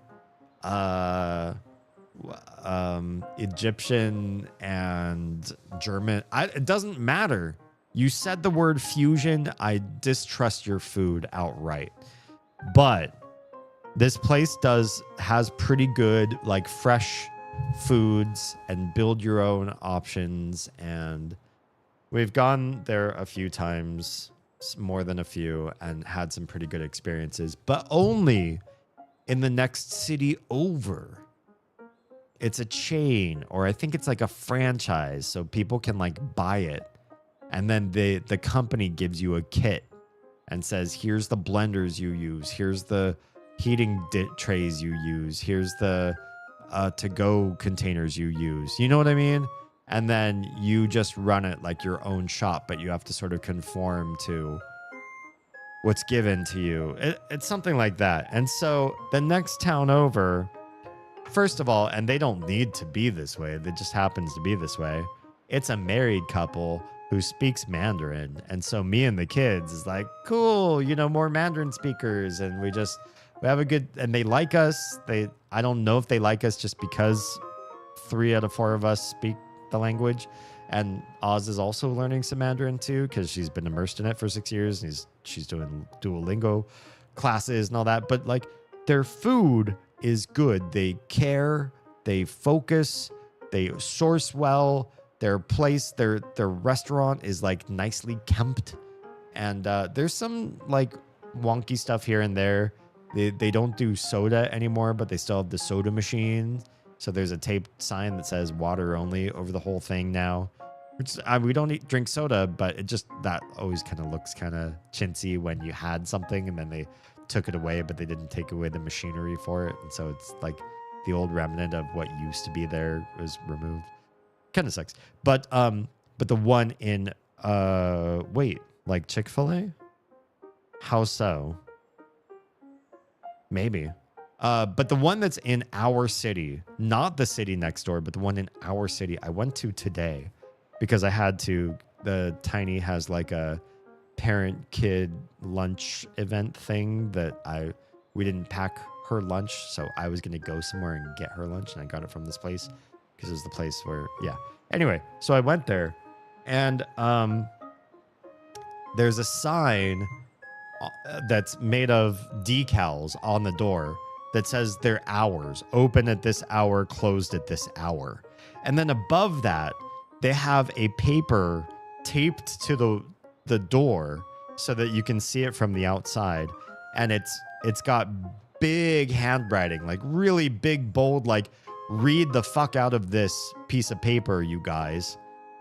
Egyptian and German. It doesn't matter. You said the word fusion. I distrust your food outright. But this place has pretty good like fresh foods and build your own options. And we've gone there a few times, more than a few, and had some pretty good experiences, but only in the next city over. It's a chain, or I think it's like a franchise, so people can like buy it. And then the company gives you a kit and says, here's the blenders you use. Here's the heating trays you use. Here's the to-go containers you use. You know what I mean? And then you just run it like your own shop, but you have to sort of conform to what's given to you. It's something like that. And so the next town over, first of all, and they don't need to be this way, it just happens to be this way, it's a married couple who speaks Mandarin. And so me and the kids is like, cool, more Mandarin speakers. And we have a good, and they like us. I don't know if they like us just because 3 out of 4 of us speak the language. And Oz is also learning some Mandarin too, because she's been immersed in it for 6 years. And she's doing Duolingo classes and all that. But like their food is good. They care, they focus, they source well. Their place, their restaurant is like nicely kept. And there's some like wonky stuff here and there. They don't do soda anymore, but they still have the soda machine. So there's a taped sign that says water only over the whole thing now. Which we don't drink soda, but it just, that always kind of looks kind of chintzy when you had something and then they took it away, but they didn't take away the machinery for it. And so it's like the old remnant of what used to be there was removed. Kind of sucks. But the one in like Chick-fil-A? How so? Maybe. But the one that's in our city, not the city next door, but the one in our city, I went to today because I had to. The Tiny has like a parent-kid lunch event thing that we didn't pack her lunch, so I was gonna go somewhere and get her lunch, and I got it from this place because it's the place where, yeah. Anyway, so I went there, and there's a sign that's made of decals on the door that says their hours, open at this hour, closed at this hour. And then above that, they have a paper taped to the door so that you can see it from the outside. And it's got big handwriting, like really big, bold, like read the fuck out of this piece of paper, you guys.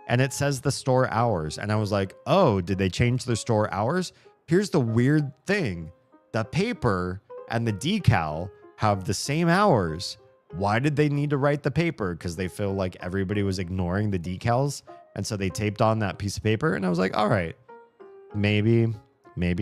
and it says the store hours. And I was like, oh, did they change the store hours? Here's the weird thing. The paper and the decal have the same hours. Why did they need to write the paper? Because they feel like everybody was ignoring the decals. And so they taped on that piece of paper. And I was like, all right, maybe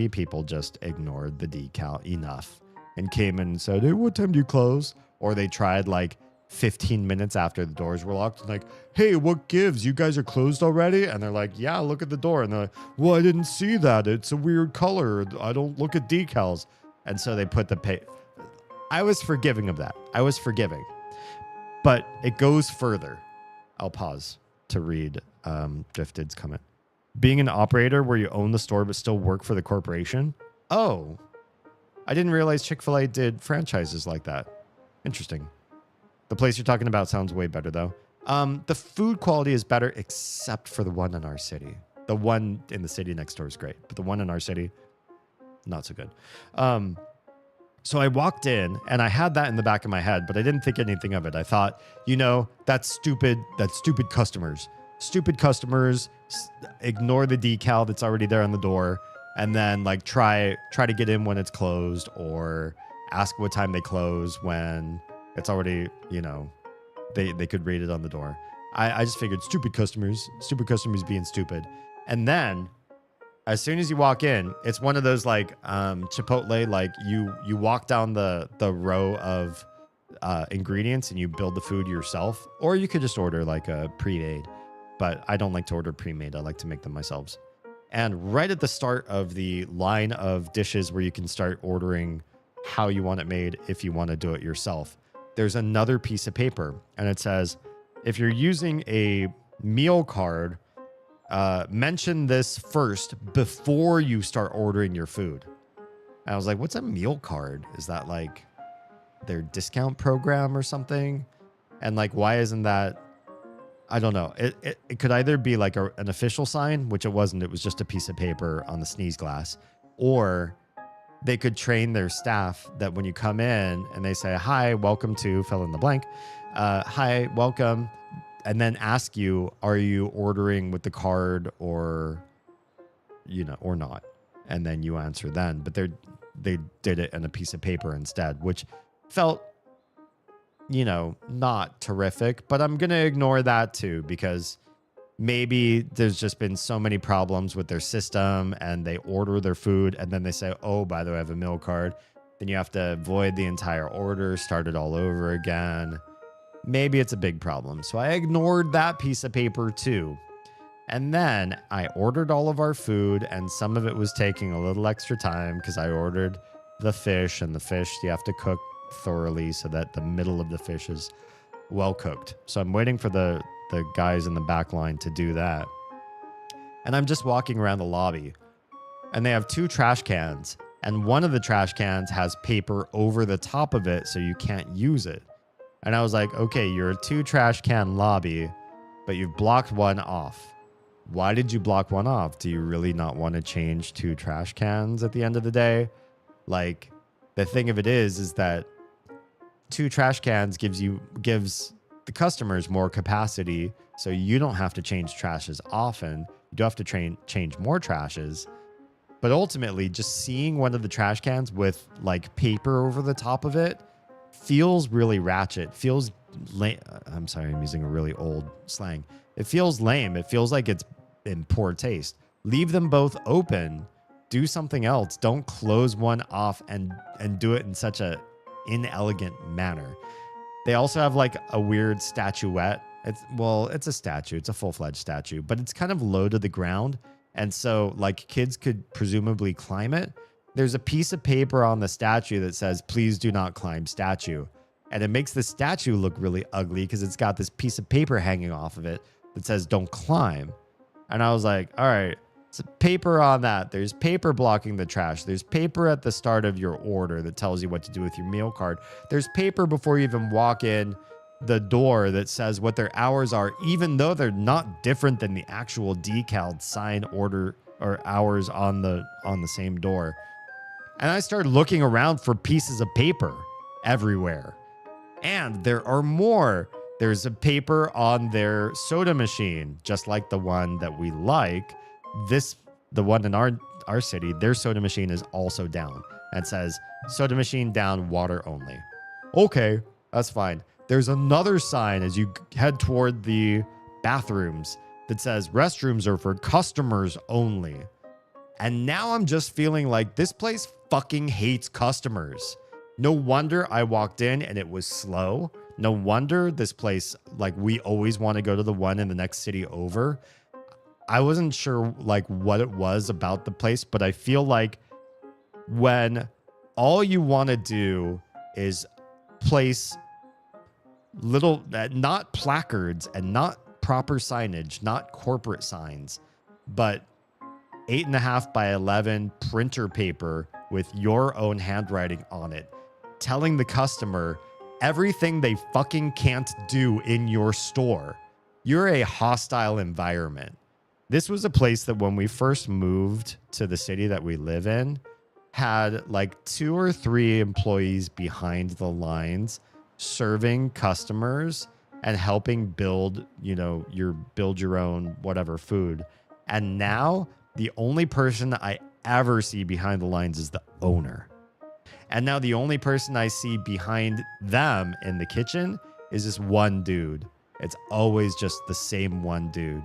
people just ignored the decal enough and came in and said, hey, what time do you close? Or they tried like 15 minutes after the doors were locked and like, hey, what gives? You guys are closed already? And they're like, yeah, look at the door. And they're like, well, I didn't see that. It's a weird color. I don't look at decals. And so they put the I was forgiving of that. I was forgiving. But it goes further. I'll pause to read Drifted's comment. Being an operator where you own the store but still work for the corporation? Oh, I didn't realize Chick-fil-A did franchises like that. Interesting. The place you're talking about sounds way better, though. The food quality is better, except for the one in our city. The one in the city next door is great, but the one in our city, not so good. So I walked in, and I had that in the back of my head, but I didn't think anything of it. I thought, that's stupid customers. Stupid customers ignore the decal that's already there on the door, and then like try to get in when it's closed, or ask what time they close when it's already, they could read it on the door. I just figured stupid customers being stupid. And then as soon as you walk in, it's one of those like Chipotle, like you walk down the row of ingredients and you build the food yourself, or you could just order like a pre-made. But I don't like to order pre-made. I like to make them myself. And right at the start of the line of dishes where you can start ordering how you want it made if you want to do it yourself, there's another piece of paper. And it says, if you're using a meal card, mention this first before you start ordering your food. And I was like, what's a meal card? Is that like their discount program or something? And like, why isn't that? I don't know. It could either be like an official sign, which it wasn't. It was just a piece of paper on the sneeze glass. Or they could train their staff that when you come in and they say, hi, welcome to fill in the blank. Hi, welcome. And then ask you, are you ordering with the card or not? And then you answer then. But they did it in a piece of paper instead, which felt, not terrific. But I'm going to ignore that too, because maybe there's just been so many problems with their system and they order their food and then they say, oh, by the way, I have a meal card. Then you have to void the entire order, start it all over again. Maybe it's a big problem. So I ignored that piece of paper too. And then I ordered all of our food, and some of it was taking a little extra time because I ordered the fish, and the fish you have to cook thoroughly so that the middle of the fish is well cooked. So I'm waiting for the guys in the back line to do that. And I'm just walking around the lobby, and they have 2 trash cans, and one of the trash cans has paper over the top of it so you can't use it. And I was like, okay, you're a 2 trash can lobby, but you've blocked one off. Why did you block one off? Do you really not want to change 2 trash cans at the end of the day? Like, the thing of it is that 2 trash cans gives the customers more capacity, so you don't have to change trash as often. You do have to change more trashes. But ultimately, just seeing one of the trash cans with like paper over the top of it feels really ratchet. Feels lame. I'm sorry, I'm using a really old slang. It feels lame. It feels like it's in poor taste. Leave them both open. Do something else. Don't close one off and do it in such a inelegant manner. They also have like a weird statuette. It's a statue. It's a full-fledged statue, but it's kind of low to the ground. And so like kids could presumably climb it. There's a piece of paper on the statue that says, please do not climb statue. And it makes the statue look really ugly because it's got this piece of paper hanging off of it that says, don't climb. And I was like, all right, it's paper on that. There's paper blocking the trash. There's paper at the start of your order that tells you what to do with your meal card. There's paper before you even walk in the door that says what their hours are, even though they're not different than the actual decaled sign order or hours on the same door. And I started looking around for pieces of paper everywhere. And there are more. There's a paper on their soda machine, just like the one that we like. The one in our city, their soda machine is also down. And it says, soda machine down, water only. Okay, that's fine. There's another sign as you head toward the bathrooms that says restrooms are for customers only. And now I'm just feeling like this place fucking hates customers. No wonder I walked in and it was slow. No wonder this place, like, we always want to go to the one in the next city over. I wasn't sure like what it was about the place, but I feel like when all you want to do is place little, not placards and not proper signage, not corporate signs, but 8.5 by 11 printer paper with your own handwriting on it, telling the customer everything they fucking can't do in your store. You're a hostile environment. This was a place that when we first moved to the city that we live in, had like 2 or 3 employees behind the lines serving customers and helping build, build your own whatever food. And now the only person I ever see behind the lines is the owner. And now the only person I see behind them in the kitchen is this one dude. It's always just the same one dude.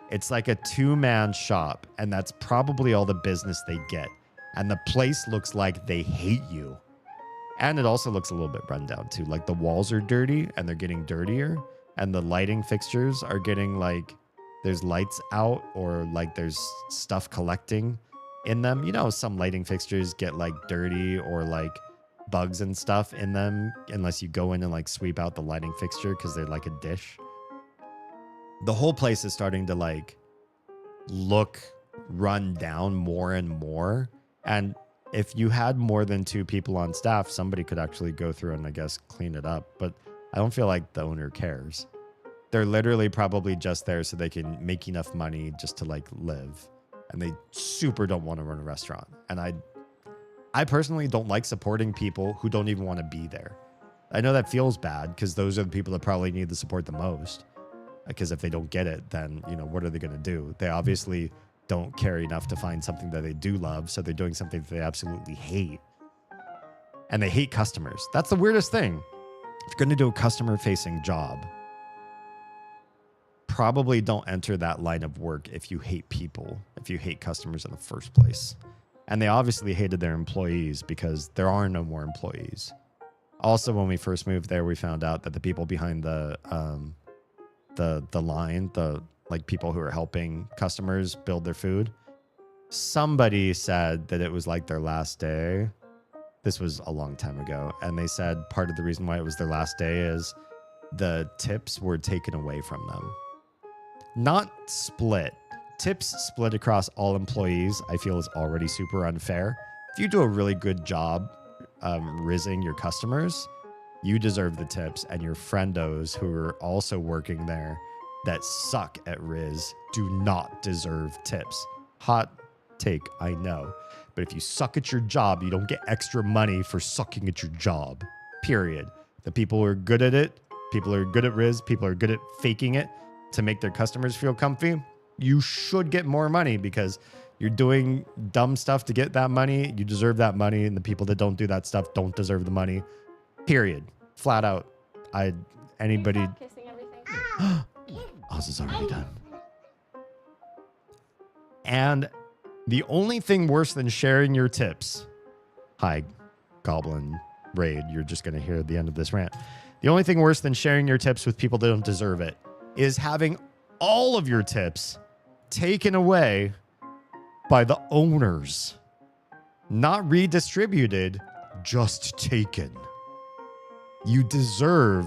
It's like a 2-man shop, and that's probably all the business they get. And the place looks like they hate you. And it also looks a little bit run down too. Like the walls are dirty and they're getting dirtier. And the lighting fixtures are getting like, there's lights out or like there's stuff collecting in them. You know, some lighting fixtures get like dirty or like bugs and stuff in them unless you go in and like sweep out the lighting fixture because they're like a dish. The whole place is starting to like look run down more and more. And if you had more than 2 people on staff, somebody could actually go through and I guess clean it up. But I don't feel like the owner cares. They're literally probably just there so they can make enough money just to like live. And they super don't want to run a restaurant. And I personally don't like supporting people who don't even want to be there. I know that feels bad because those are the people that probably need the support the most. Because if they don't get it, then, what are they going to do? They obviously don't care enough to find something that they do love. So they're doing something that they absolutely hate. And they hate customers. That's the weirdest thing. If you're going to do a customer-facing job, probably don't enter that line of work if you hate people, if you hate customers in the first place. And they obviously hated their employees because there are no more employees. Also, when we first moved there, we found out that the people behind the line, the like people who are helping customers build their food, somebody said that it was like their last day. This was a long time ago. And they said part of the reason why it was their last day is the tips were taken away from them. Not split. Tips split across all employees, I feel is already super unfair. If you do a really good job rizzing your customers, you deserve the tips. And your friendos who are also working there that suck at Riz do not deserve tips. Hot take, I know. But if you suck at your job, you don't get extra money for sucking at your job. Period. The people who are good at it, people who are good at Riz, people who are good at faking it to make their customers feel comfy, you should get more money because you're doing dumb stuff to get that money. You deserve that money. And the people that don't do that stuff don't deserve the money. Period. Flat out. Anybody... Oz is already done. And the only thing worse than sharing your tips... Hi, Goblin Raid. You're just going to hear the end of this rant. The only thing worse than sharing your tips with people that don't deserve it is having all of your tips taken away by the owners. Not redistributed, just taken. You deserve,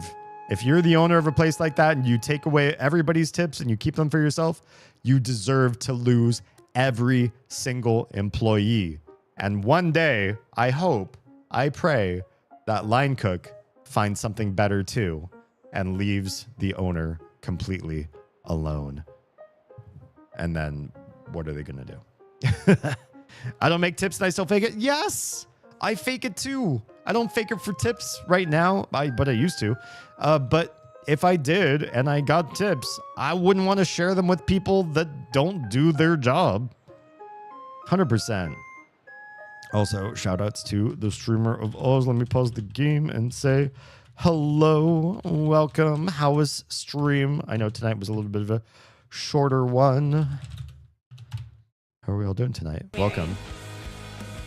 if you're the owner of a place like that and you take away everybody's tips and you keep them for yourself, you deserve to lose every single employee. And one day, I hope, I pray, that line cook finds something better too and leaves the owner completely alone. And then what are they going to do? I don't make tips and I still fake it. Yes, I fake it too. I don't fake it for tips right now, but I used to. But if I did and I got tips, I wouldn't want to share them with people that don't do their job. 100%. Also, shout outs to the streamer of Oz. Let me pause the game and say hello, welcome. How was stream? I know tonight was a little bit of a shorter one. How are we all doing tonight? Welcome.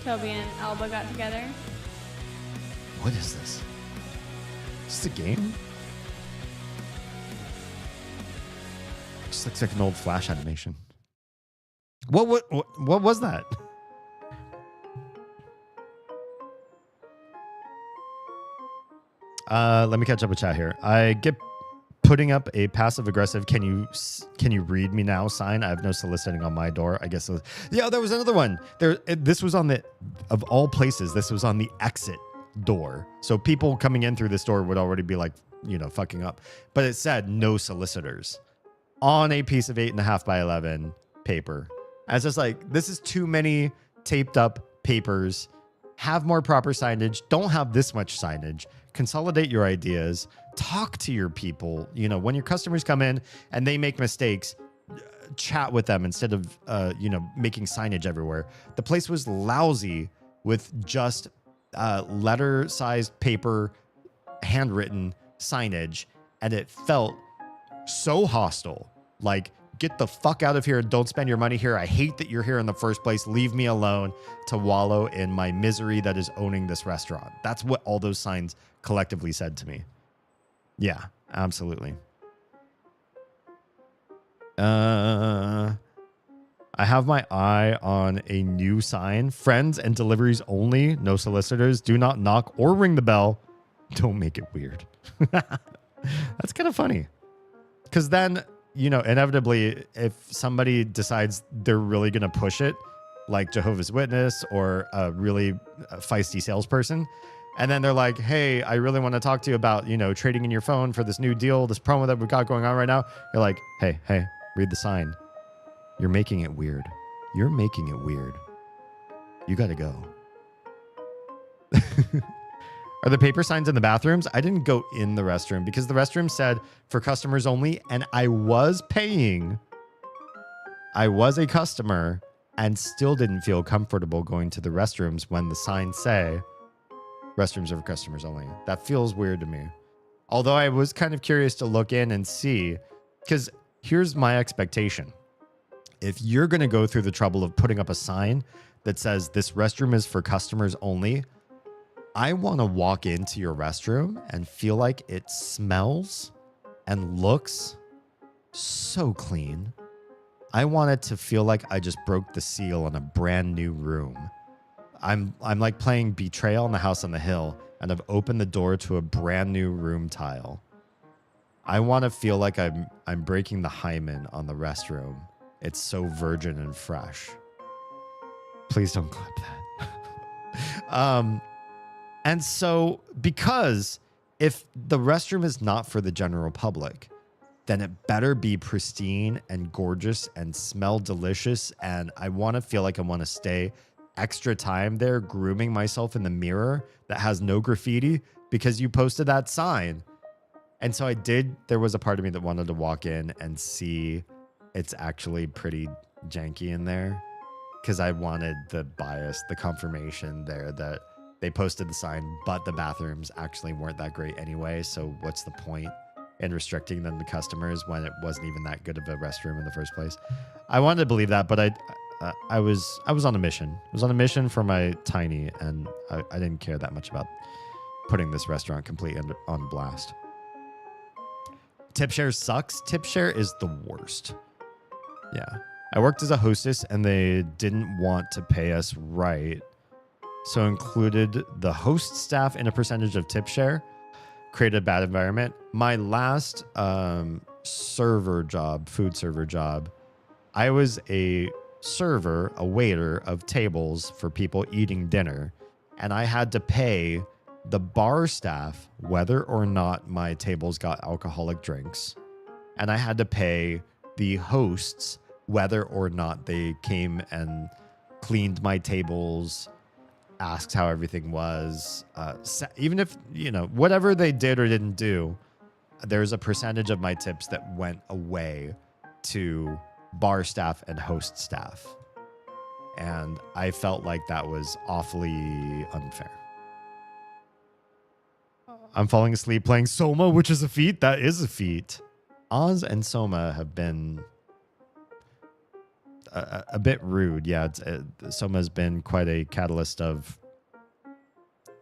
Toby and Alba got together. What is this? Is this a game? Just looks like an old Flash animation. What was that? Let me catch up with chat here. I get putting up a passive aggressive can you read me now sign. I have no soliciting on my door. I guess yeah, there was another one. This was on the, of all places, this was on the exit door. So people coming in through this door would already be like, you know, fucking up. But it said no solicitors on a piece of 8.5 by 11 paper. I was just like, this is too many taped up papers. Have more proper signage. Don't have this much signage. Consolidate your ideas. Talk to your people. You know, when your customers come in and they make mistakes, chat with them instead of, you know, making signage everywhere. The place was lousy with just letter-sized paper, handwritten signage, and it felt so hostile. Like, get the fuck out of here and don't spend your money here. I hate that you're here in the first place. Leave me alone to wallow in my misery that is owning this restaurant. That's what all those signs collectively said to me. Yeah, absolutely. I have my eye on a new sign. Friends and deliveries only. No solicitors. Do not knock or ring the bell. Don't make it weird. That's kind of funny. Because then, you know, inevitably, if somebody decides they're really going to push it, like Jehovah's Witness or a really feisty salesperson, and then they're like, hey, I really want to talk to you about, you know, trading in your phone for this new deal, this promo that we've got going on right now. You're like, hey, read the sign. You're making it weird. You're making it weird. You got to go. Are the paper signs in the bathrooms? I didn't go in the restroom because the restroom said for customers only, and I was paying. I was a customer and still didn't feel comfortable going to the restrooms when the signs say restrooms are for customers only. That feels weird to me. Although I was kind of curious to look in and see, because here's my expectation. If you're going to go through the trouble of putting up a sign that says this restroom is for customers only, I want to walk into your restroom and feel like it smells and looks so clean. I want it to feel like I just broke the seal on a brand new room. I'm like playing Betrayal in the House on the Hill, and I've opened the door to a brand new room tile. I want to feel like I'm breaking the hymen on the restroom. It's so virgin and fresh. Please don't clip that. And so, because if the restroom is not for the general public, then it better be pristine and gorgeous and smell delicious. And I want to feel like I want to stay extra time there grooming myself in the mirror that has no graffiti because you posted that sign. And so I did. There was a part of me that wanted to walk in and see it's actually pretty janky in there because I wanted the bias, the confirmation there that they posted the sign, but the bathrooms actually weren't that great anyway. So what's the point in restricting them to customers when it wasn't even that good of a restroom in the first place? I wanted to believe that, but I was on a mission. I was on a mission for my tiny, and I didn't care that much about putting this restaurant completely on blast. Tip share sucks. Tip share is the worst. Yeah. I worked as a hostess, and they didn't want to pay us right. So included the host staff in a percentage of tip share, created a bad environment. My last server job, food server job, I was a server, a waiter of tables for people eating dinner. And I had to pay the bar staff whether or not my tables got alcoholic drinks. And I had to pay the hosts whether or not they came and cleaned my tables, asked how everything was, even if, you know, whatever they did or didn't do, there's a percentage of my tips that went away to bar staff and host staff. And I felt like that was awfully unfair. I'm falling asleep playing Soma, which is a feat. That is a feat. Oz and Soma have been a bit rude. Yeah, Soma's been quite a catalyst of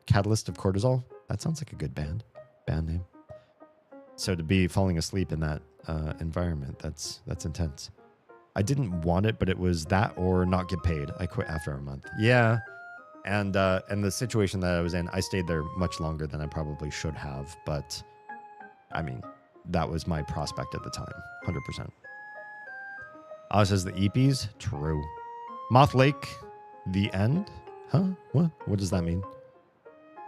cortisol. That sounds like a good band name. So to be falling asleep in that environment, that's intense. I didn't want it, but it was that or not get paid. I quit after a month. Yeah. And the situation that I was in, I stayed there much longer than I probably should have. But, I mean, that was my prospect at the time. 100%. Oz says the EPs? True. Moth Lake, the end? Huh? What does that mean?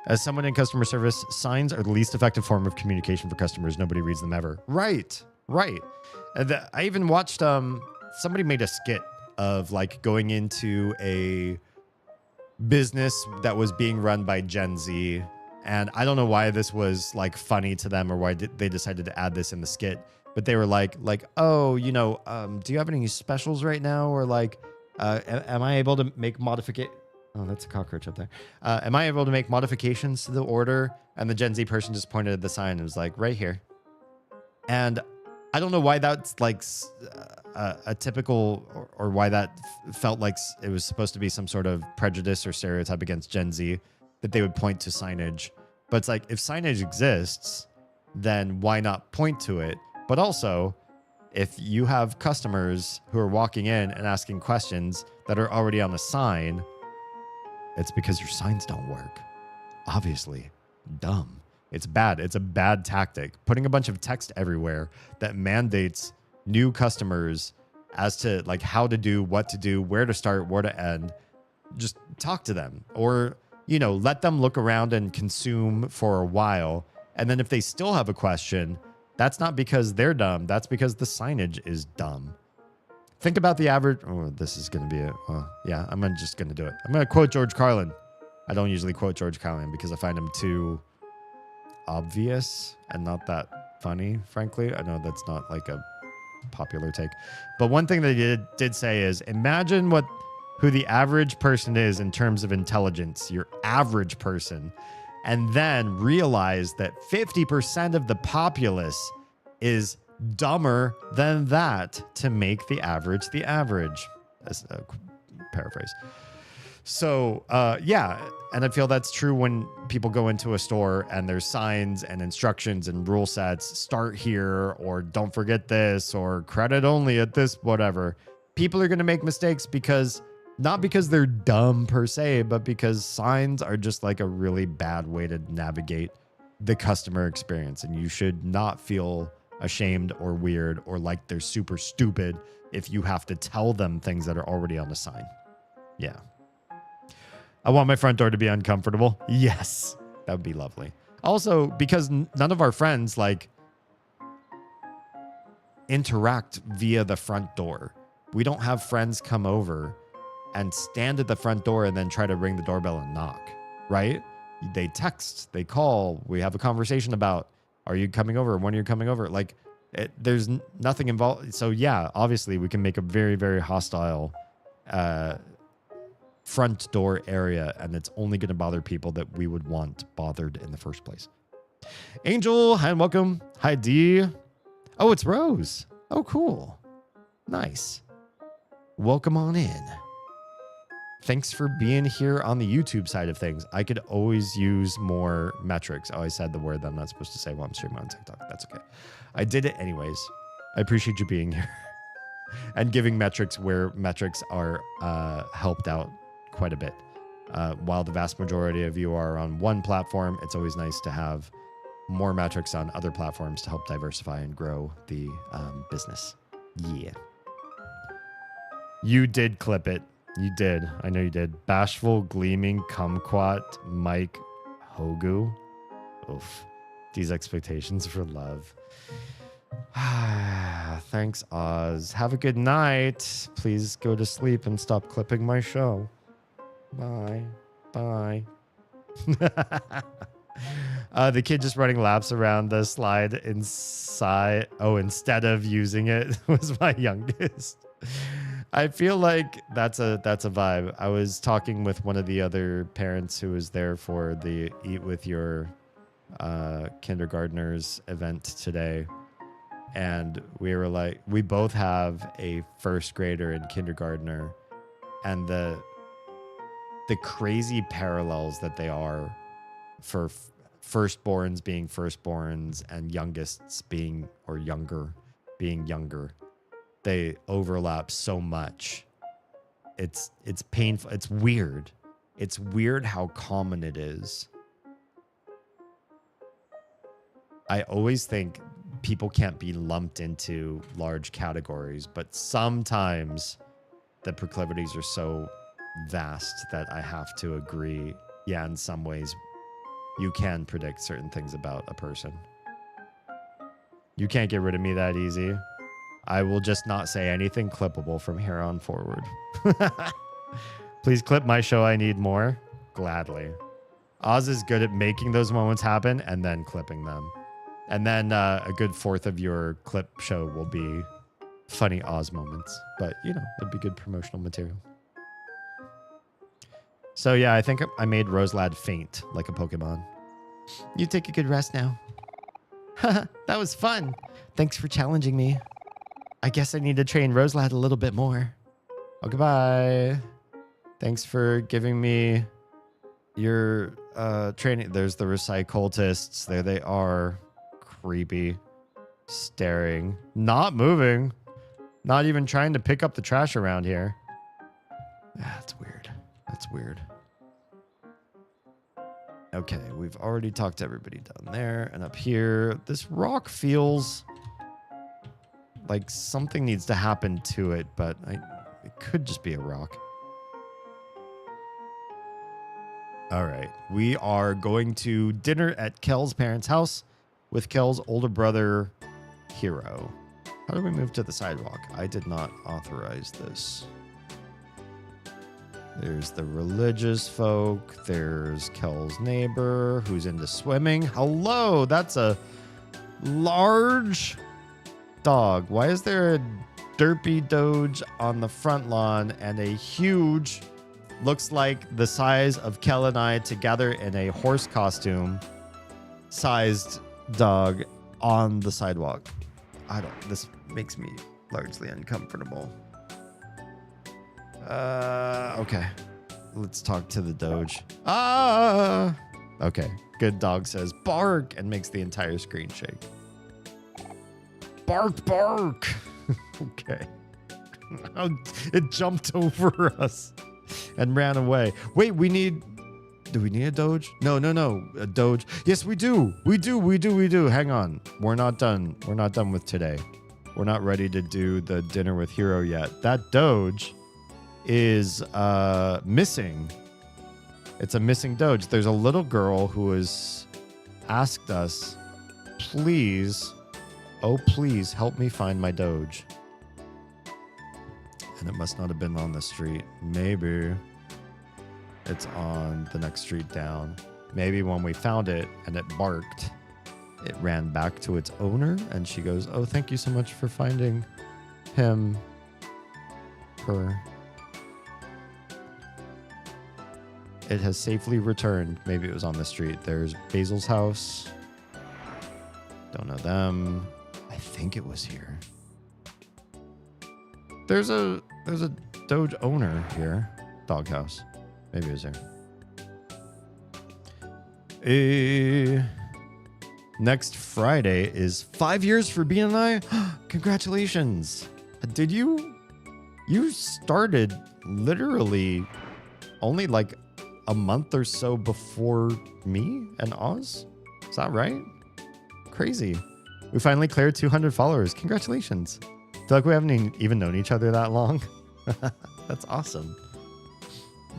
As someone in customer service, signs are the least effective form of communication for customers. Nobody reads them ever. Right. I even watched, somebody made a skit of like going into a business that was being run by Gen Z. And I don't know why this was like funny to them or why they decided to add this in the skit. But they were like, oh, do you have any specials right now? Or like, am I able to make Oh, that's a cockroach up there. Am I able to make modifications to the order? And the Gen Z person just pointed at the sign and was like, right here. And I don't know why that's like a typical or why that felt like it was supposed to be some sort of prejudice or stereotype against Gen Z that they would point to signage. But it's like, if signage exists, then why not point to it? But also, if you have customers who are walking in and asking questions that are already on the sign, it's because your signs don't work. Obviously. Dumb. It's bad. It's a bad tactic. Putting a bunch of text everywhere that mandates new customers as to like how to do, what to do, where to start, where to end. Just talk to them or, let them look around and consume for a while. And then if they still have a question, that's not because they're dumb. That's because the signage is dumb. Think about the average. Oh, this is going to be it. Yeah, I'm just going to do it. I'm going to quote George Carlin. I don't usually quote George Carlin because I find him too obvious and not that funny, frankly. I know that's not like a popular take. But one thing that he did say is, imagine who the average person is in terms of intelligence, your average person, and then realize that 50% of the populace is dumber than that to make the average the average. That's a paraphrase. So, yeah, and I feel that's true when people go into a store and there's signs and instructions and rule sets, start here, or don't forget this, or credit only at this, whatever. People are going to make mistakes not because they're dumb per se, but because signs are just like a really bad way to navigate the customer experience. And you should not feel ashamed or weird or like they're super stupid if you have to tell them things that are already on the sign. Yeah. I want my front door to be uncomfortable. Yes, that would be lovely. Also, because none of our friends like interact via the front door. We don't have friends come over and stand at the front door and then try to ring the doorbell and knock, right? They text, they call, we have a conversation about, are you coming over? When are you coming over? Like, there's nothing involved. So yeah, obviously we can make a very, very hostile front door area, and it's only going to bother people that we would want bothered in the first place. Angel, hi and welcome. Hi, D. Oh, it's Rose. Oh, cool. Nice. Welcome on in. Thanks for being here on the YouTube side of things. I could always use more metrics. Oh, I said the word that I'm not supposed to say while I'm streaming on TikTok. That's okay. I did it anyways. I appreciate you being here and giving metrics where metrics are helped out quite a bit. While the vast majority of you are on one platform, it's always nice to have more metrics on other platforms to help diversify and grow the business. Yeah. You did clip it. You did. I know you did. Bashful, gleaming, kumquat, Mike, Hogu. Oof. These expectations for love. Thanks, Oz. Have a good night. Please go to sleep and stop clipping my show. Bye. Bye. The kid just running laps around the slide inside. Oh, instead of using it was my youngest. I feel like that's a vibe. I was talking with one of the other parents who was there for the Eat With Your kindergartners event today. And we were like, we both have a first grader and kindergartner, and the crazy parallels that they are for firstborns being firstborns and youngest being younger. They overlap so much. It's painful. It's weird. It's weird how common it is. I always think people can't be lumped into large categories, but sometimes the proclivities are so vast that I have to agree. Yeah, in some ways, you can predict certain things about a person. You can't get rid of me that easy. I will just not say anything clippable from here on forward. Please clip my show. I need more. Gladly. Oz is good at making those moments happen and then clipping them. And then a good fourth of your clip show will be funny Oz moments. But, you know, it'd be good promotional material. So, yeah, I think I made Roselad faint like a Pokemon. You take a good rest now. That was fun. Thanks for challenging me. I guess I need to train Roselad a little bit more. Oh, goodbye. Thanks for giving me your training. There's the Recycultists. There they are. Creepy. Staring. Not moving. Not even trying to pick up the trash around here. That's weird. That's weird. Okay, we've already talked to everybody down there and up here. This rock feels like something needs to happen to it, but it could just be a rock. All right, we are going to dinner at Kel's parents' house with Kel's older brother, Hero. How do we move to the sidewalk? I did not authorize this. There's the religious folk. There's Kel's neighbor who's into swimming. Hello, that's a large dog. Why is there a derpy doge on the front lawn and a huge, looks like the size of Kel and I together in a horse costume sized dog on the sidewalk? This makes me largely uncomfortable. Okay. Let's talk to the Doge. Okay. Good dog says bark and makes the entire screen shake. Bark, bark. Okay. It jumped over us and ran away. Wait, do we need a Doge? No. A Doge. Yes, we do. We do. Hang on. We're not done. We're not done with today. We're not ready to do the dinner with Hero yet. That Doge is missing. It's a missing Doge. There's a little girl who has asked us, please help me find my Doge. And it must not have been on the street. Maybe it's on the next street down. Maybe when we found it and it barked, it ran back to its owner and she goes, oh, thank you so much for finding him. Her. It has safely returned. Maybe it was on the street. There's Basil's house. Don't know them. I think it was here. There's a Doge owner here. Doghouse. Maybe it was there. Next Friday is 5 years for Bean and I. Congratulations. Did you started literally only like a month or so before me and Oz? Is that right? Crazy. We finally cleared 200 followers. Congratulations. I feel like we haven't even known each other that long. That's awesome.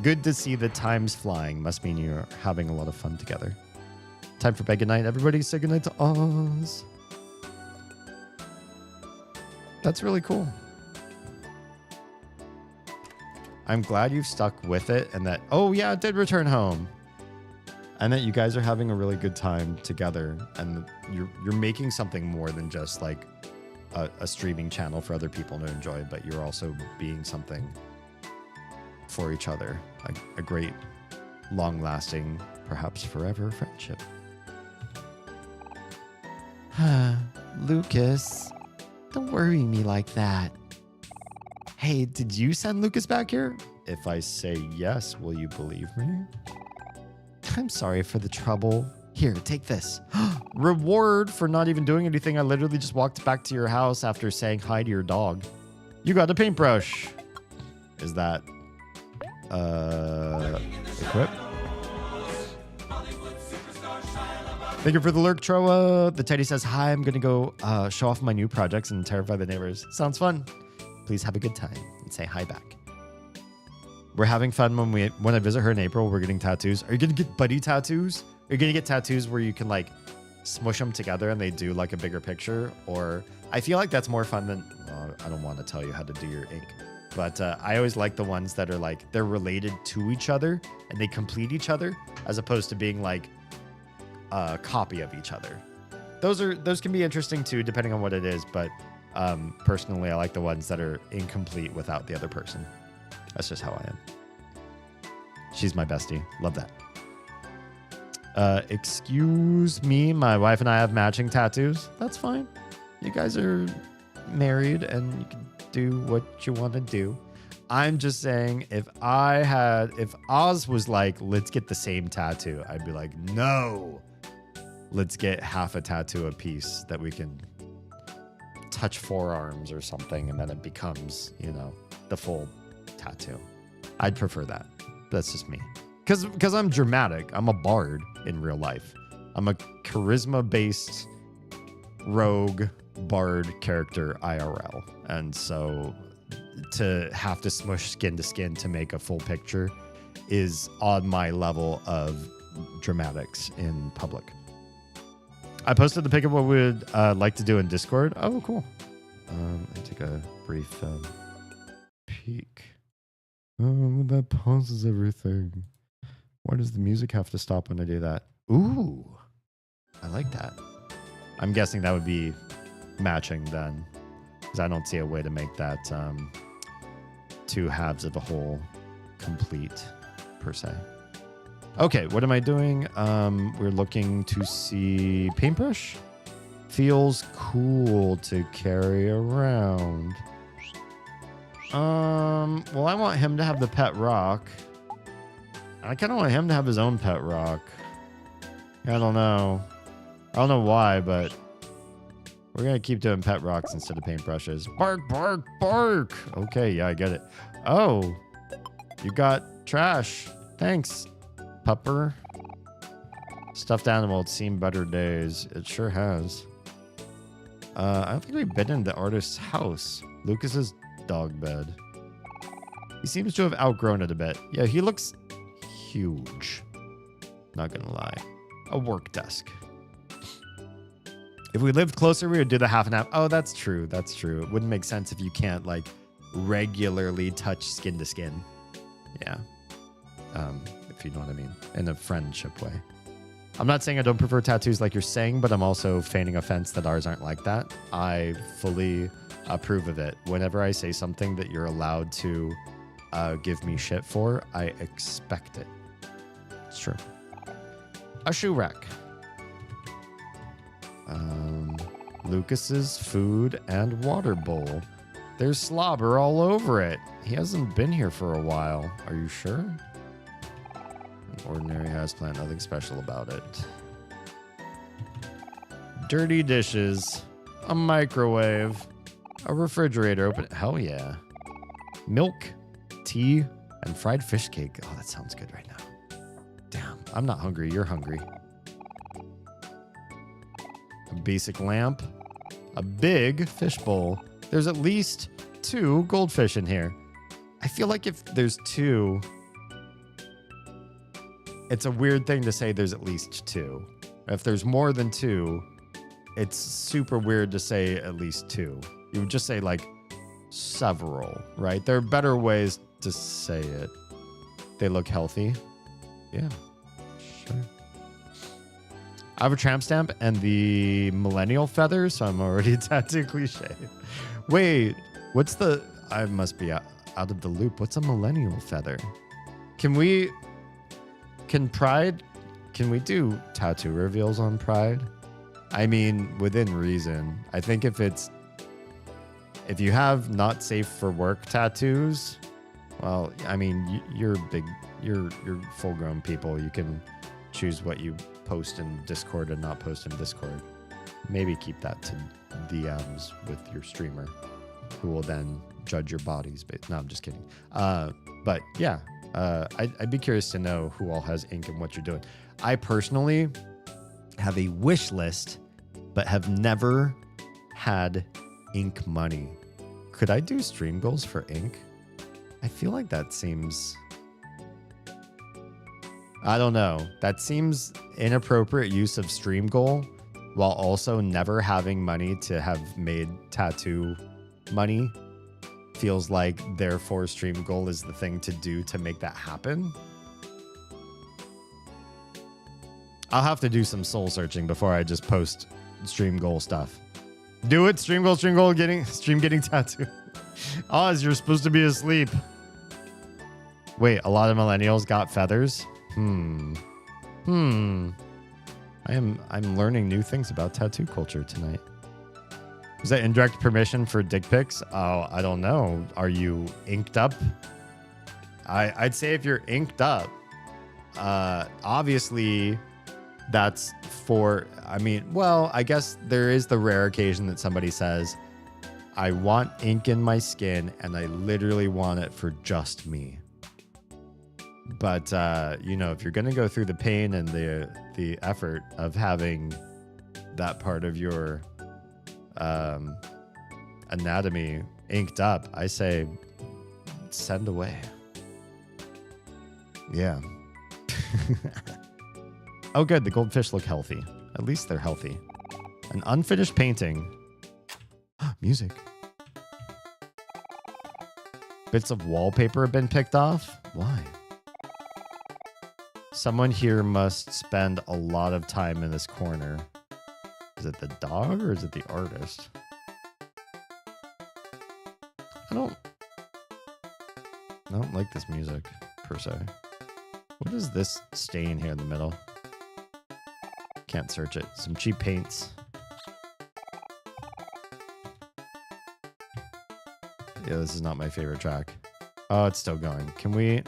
Good to see the time's flying. Must mean you're having a lot of fun together. Time for bed good night. Everybody say good night to Oz. That's really cool. I'm glad you've stuck with it and that, oh yeah, it did return home. and that you guys are having a really good time together, and you're making something more than just like a streaming channel for other people to enjoy, but you're also being something for each other, a great, long-lasting, perhaps forever friendship. Lucas, don't worry me like that. Hey, did you send Lucas back here? If I say yes, will you believe me? I'm sorry for the trouble. Here, take this. Reward for not even doing anything. I literally just walked back to your house after saying hi to your dog. You got a paintbrush. Is that equip? Thank you for the lurk, Troa. The Teddy says, hi, I'm going to go show off my new projects and terrify the neighbors. Sounds fun. Please have a good time and say hi back. We're having fun when I visit her in April. We're getting tattoos. Are you going to get buddy tattoos? Are you going to get tattoos where you can like smush them together and they do like a bigger picture? Or I feel like that's more fun than, well, I don't want to tell you how to do your ink. But I always like the ones that are like, they're related to each other and they complete each other, as opposed to being like a copy of each other. Those can be interesting too, depending on what it is. But personally, I like the ones that are incomplete without the other person. That's just how I am. She's my bestie. Love that. Excuse me, my wife and I have matching tattoos. That's fine. You guys are married and you can do what you want to do. I'm just saying, if Oz was like, let's get the same tattoo, I'd be like, no, let's get half a tattoo apiece that we can touch forearms or something, and then it becomes, the full tattoo. I'd prefer that. That's just me. Because I'm dramatic. I'm a bard in real life. I'm a charisma-based rogue bard character IRL. And so to have to smush skin to skin to make a full picture is on my level of dramatics in public. I posted the pic of what we would like to do in Discord. Oh, cool. I take a brief peek. Oh, that pauses everything. Why does the music have to stop when I do that? Ooh, I like that. I'm guessing that would be matching then, because I don't see a way to make that two halves of a whole complete, per se. Okay, what am I doing? We're looking to see paintbrush. Feels cool to carry around. Well, I want him to have the pet rock. I kind of want him to have his own pet rock. I don't know. I don't know why, but we're going to keep doing pet rocks instead of paintbrushes. Bark, bark, bark. Okay, yeah, I get it. Oh, you got trash. Thanks, pupper. Stuffed animal, it's seen better days. It sure has. I don't think we've been in the artist's house. Lucas's dog bed. He seems to have outgrown it a bit. Yeah, he looks huge. Not gonna lie. A work desk. If we lived closer, we would do the half and half. Oh, that's true. That's true. It wouldn't make sense if you can't like regularly touch skin to skin. Yeah. If you know what I mean. In a friendship way. I'm not saying I don't prefer tattoos like you're saying, but I'm also feigning offense that ours aren't like that. I fully approve of it. Whenever I say something that you're allowed to give me shit for, I expect it. It's true. A shoe rack. Lucas's food and water bowl. There's slobber all over it. He hasn't been here for a while. Are you sure? An ordinary houseplant, nothing special about it. Dirty dishes. A microwave. A refrigerator open. Hell yeah. Milk, tea, and fried fish cake. Oh, that sounds good right now. Damn, I'm not hungry. You're hungry. A basic lamp. A big fish bowl. There's at least 2 goldfish in here. I feel like if there's 2, it's a weird thing to say there's at least 2. If there's more than 2, it's super weird to say at least 2. You would just say like several, right? There are better ways to say it. They look healthy. Yeah, sure. I have a tramp stamp and the millennial feather, so I'm already tattoo cliche. Wait, what's the... I must be out of the loop. What's a millennial feather? Can we do tattoo reveals on Pride? I mean, within reason. I think if you have not safe for work tattoos, well, I mean, you're full grown people. You can choose what you post in Discord and not post in Discord. Maybe keep that to DMs with your streamer, who will then judge your bodies. But no, I'm just kidding. But yeah, I'd be curious to know who all has ink and what you're doing. I personally have a wish list, but have never had ink money. Could I do stream goals for ink? I feel like that seems... I don't know. That seems inappropriate use of stream goal while also never having money to have made tattoo money. Feels like therefore stream goal is the thing to do to make that happen. I'll have to do some soul searching before I just post stream goal stuff. Do it, stream goal, getting tattoo. Oz, you're supposed to be asleep. Wait, a lot of millennials got feathers? I'm learning new things about tattoo culture tonight. Is that indirect permission for dick pics? Oh, I don't know. Are you inked up? I'd say if you're inked up, obviously that's for, I mean, well, I guess there is the rare occasion that somebody says, I want ink in my skin and I literally want it for just me. But, you know, if you're going to go through the pain and the effort of having that part of your anatomy inked up, I say send away. Yeah. Oh, good. The goldfish look healthy. At least they're healthy. An unfinished painting. Music. Bits of wallpaper have been picked off. Why? Someone here must spend a lot of time in this corner. Is it the dog or is it the artist? I don't like this music, per se. What is this stain here in the middle? Can't search it. Some cheap paints. Yeah, this is not my favorite track. Oh, it's still going. Can we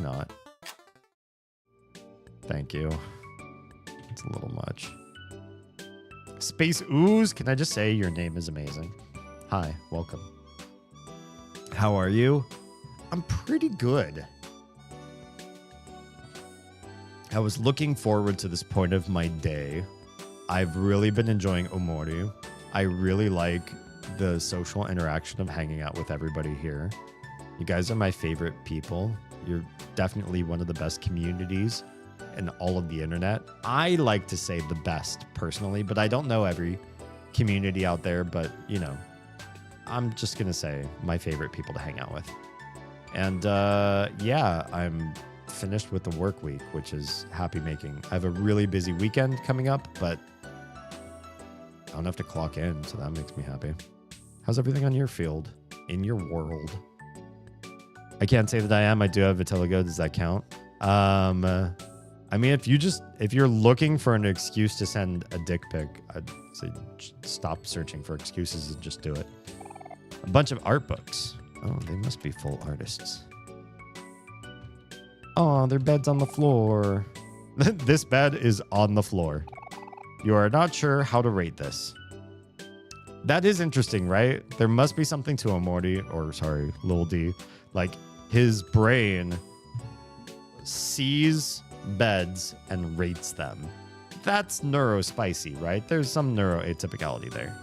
not? Thank you. It's a little much. Space Ooze, can I just say your name is amazing? Hi, welcome. How are you? I'm pretty good. I was looking forward to this point of my day. I've really been enjoying Omori. I really like the social interaction of hanging out with everybody here. You guys are my favorite people. You're definitely one of the best communities in all of the internet. I like to say the best personally, but I don't know every community out there, but you know, I'm just going to say my favorite people to hang out with. And yeah, I'm finished with the work week, which is happy making. I have a really busy weekend coming up, but I don't have to clock in, so that makes me happy. How's everything on your field, in your world? I can't say that I am. I do have vitiligo. Does that count? I mean, if you're looking for an excuse to send a dick pic, I'd say stop searching for excuses and just do it. A bunch of art books. Oh, they must be full artists. Oh, their bed's on the floor. This bed is on the floor. You are not sure how to rate this. That is interesting, right? There must be something to Amorty, or sorry, Lil D. Like, his brain sees beds and rates them. That's neurospicy, right? There's some neuroatypicality there.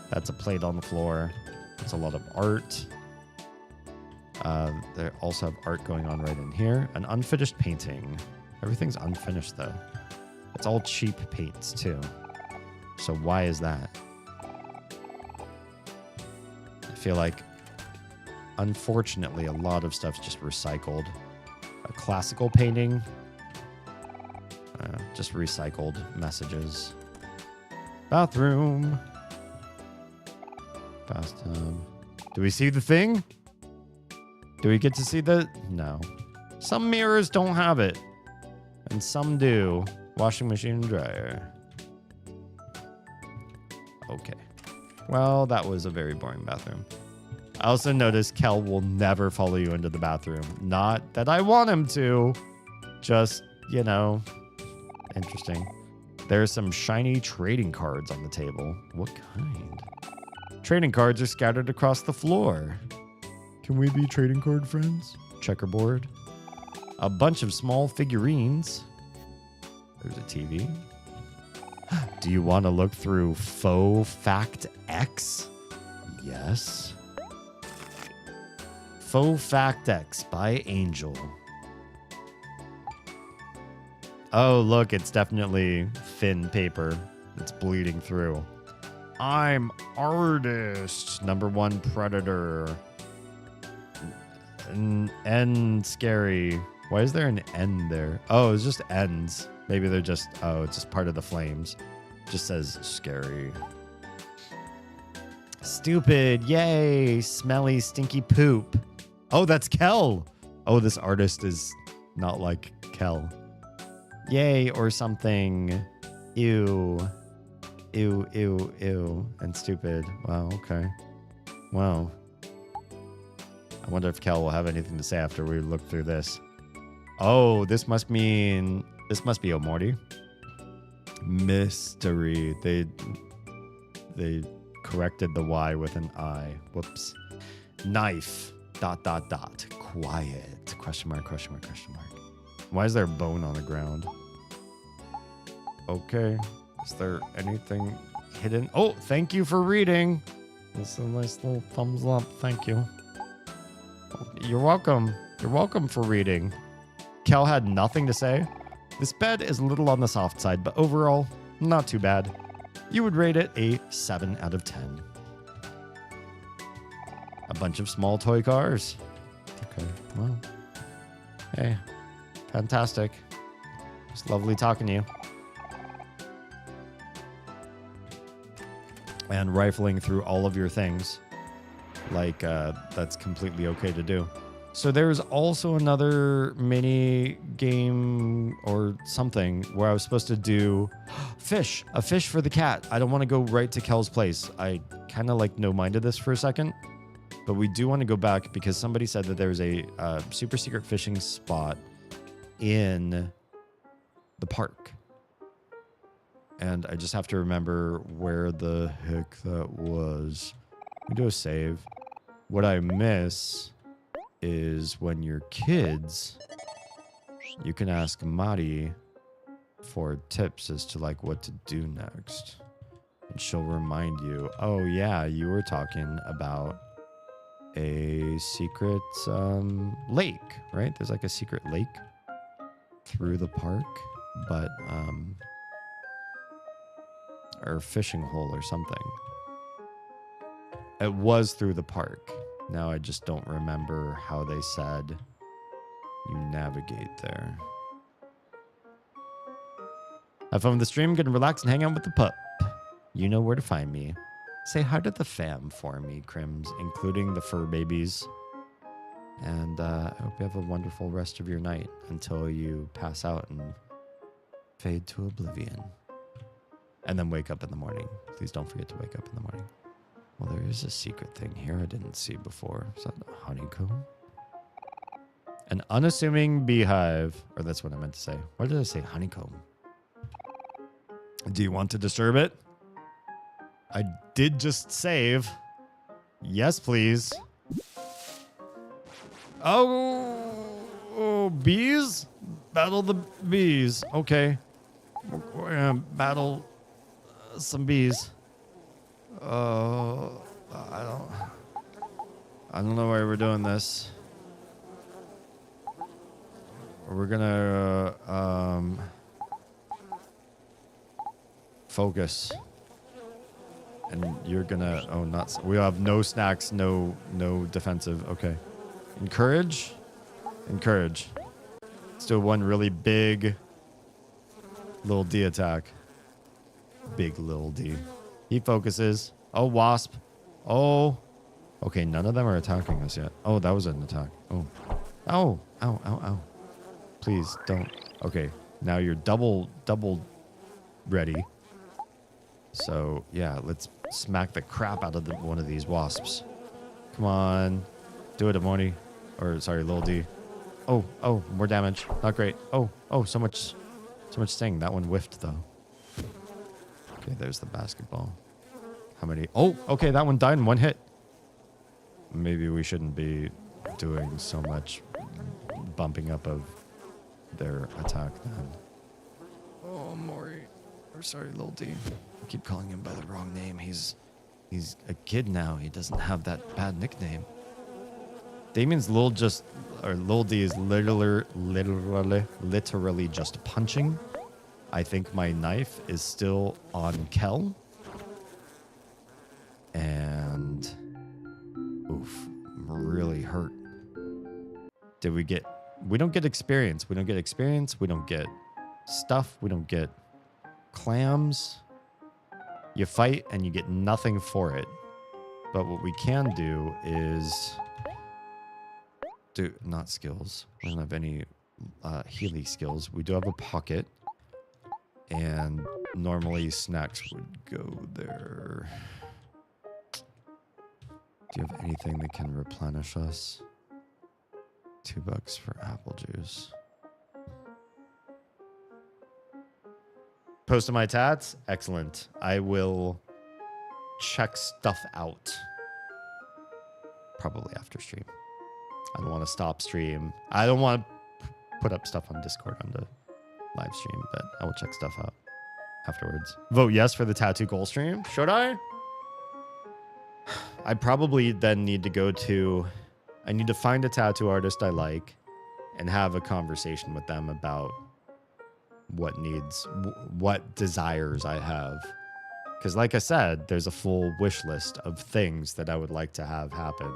That's a plate on the floor. There's a lot of art. They also have art going on right in here. An unfinished painting. Everything's unfinished, though. It's all cheap paints, too. So why is that? I feel like, unfortunately, a lot of stuff's just recycled. A classical painting Just recycled messages. Bathroom. Bathtub. Do we see the thing? Do we get to see the... No. Some mirrors don't have it. And some do. Washing machine and dryer. Okay. Well, that was a very boring bathroom. I also noticed Kel will never follow you into the bathroom. Not that I want him to. Just, you know, interesting. There are some shiny trading cards on the table. What kind? Trading cards are scattered across the floor. Can we be trading card friends? Checkerboard. A bunch of small figurines. There's a TV. Do you want to look through Faux Fact X? Yes. Faux Fact X by Angel. Oh, look, it's definitely thin paper. It's bleeding through. I'm artist. #1 predator. N scary. Why is there an N there? Oh, it's just ends. Maybe they're just, oh, it's just part of the flames. Just says scary. Stupid. Yay. Smelly, stinky poop. Oh, that's Kel. Oh, this artist is not like Kel. Yay or something. Ew. Ew, ew, ew. And stupid. Wow, okay. Wow. I wonder if Kel will have anything to say after we look through this. Oh, this must mean... This must be Morty. Mystery. They corrected the Y with an I. Whoops. Knife. ... Quiet. Question mark, question mark, question mark. Why is there a bone on the ground? Okay. Is there anything hidden? Oh, thank you for reading. That's a nice little thumbs up. Thank you. You're welcome. You're welcome for reading. Kel had nothing to say. This bed is a little on the soft side, but overall, not too bad. You would rate it a 7 out of 10. A bunch of small toy cars. Okay, well. Hey, fantastic. It's lovely talking to you. And rifling through all of your things. Like, that's completely okay to do. So there's also another mini game or something where I was supposed to do a fish for the cat. I don't want to go right to Kel's place. I kind of like no-minded this for a second, but we do want to go back because somebody said that there's a super secret fishing spot in the park. And I just have to remember where the heck that was. We do a save. What I miss is when you're kids, you can ask Mari for tips as to like what to do next. And she'll remind you, oh yeah, you were talking about a secret lake, right? There's like a secret lake through the park, but or fishing hole or something. It was through the park. Now I just don't remember how they said you navigate there. Have fun with the stream, get to relax and hang out with the pup. You know where to find me. Say hi to the fam for me, Crims, including the fur babies. And I hope you have a wonderful rest of your night until you pass out and fade to oblivion. And then wake up in the morning. Please don't forget to wake up in the morning. Well, there is a secret thing here I didn't see before. Is that a honeycomb? An unassuming beehive. Or that's what I meant to say. Why did I say honeycomb? Do you want to disturb it? I did just save. Yes, please. Oh, bees? Battle the bees. Okay. We're gonna battle some bees. I don't know why we're doing this. We're gonna focus. And you're gonna we have no snacks, no defensive. Okay. Encourage. Let's do one really big Little D attack. Big little D. He focuses. Oh, wasp. Oh. Okay, none of them are attacking us yet. Oh, that was an attack. Oh. Oh. Ow, ow, ow. Please don't. Okay, now you're double ready. So, yeah, let's smack the crap out of one of these wasps. Come on. Do it, Amoni. Or, sorry, Lil D. Oh, oh, more damage. Not great. Oh, oh, so much sting. That one whiffed, though. Okay, there's the basketball. How many? Oh, okay, that one died in one hit. Maybe we shouldn't be doing so much bumping up of their attack then. Oh, Maury. Or sorry, Lil D. I keep calling him by the wrong name. He's a kid now. He doesn't have that bad nickname. Damien's Lil D is literally just punching. I think my knife is still on Kel. And oof, I'm really hurt. We don't get experience. We don't get experience. We don't get stuff. We don't get clams. You fight and you get nothing for it. But what we can do is not skills. We don't have any Healy skills. We do have a pocket. And normally snacks would go there. Do you have anything that can replenish us? $2 for apple juice. Posted my tats? Excellent. I will check stuff out. Probably after stream. I don't want to stop stream. I don't want to put up stuff on Discord on the live stream, but I will check stuff out afterwards. Vote yes for the tattoo goal stream. Should I? I probably then need to go to... I need to find a tattoo artist I like and have a conversation with them about what desires I have. Because like I said, there's a full wish list of things that I would like to have happen.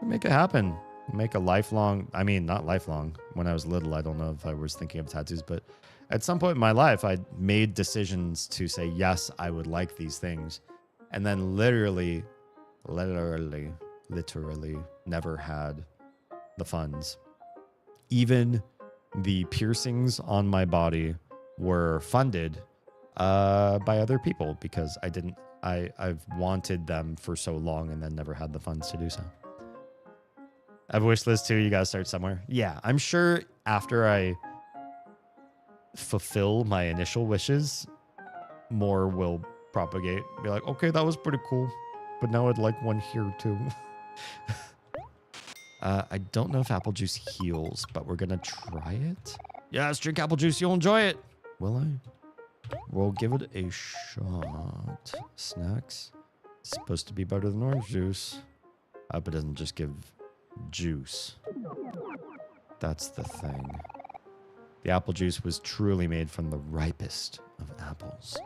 Make it happen. Make a lifelong... I mean, not lifelong. When I was little, I don't know if I was thinking of tattoos, but at some point in my life, I made decisions to say, yes, I would like these things. And then literally never had the funds. Even the piercings on my body were funded by other people because I've wanted them for so long and then never had the funds to do so. I have a wish list too. You gotta start somewhere. Yeah, I'm sure after I fulfill my initial wishes, more will propagate. Be like, okay, that was pretty cool, but now I'd like one here too. I don't know if apple juice heals, but we're gonna try it. Yes, drink apple juice. You'll enjoy it. Will I? We'll give it a shot. Snacks. It's supposed to be better than orange juice. I hope it doesn't just give juice. That's the thing. The apple juice was truly made from the ripest of apples.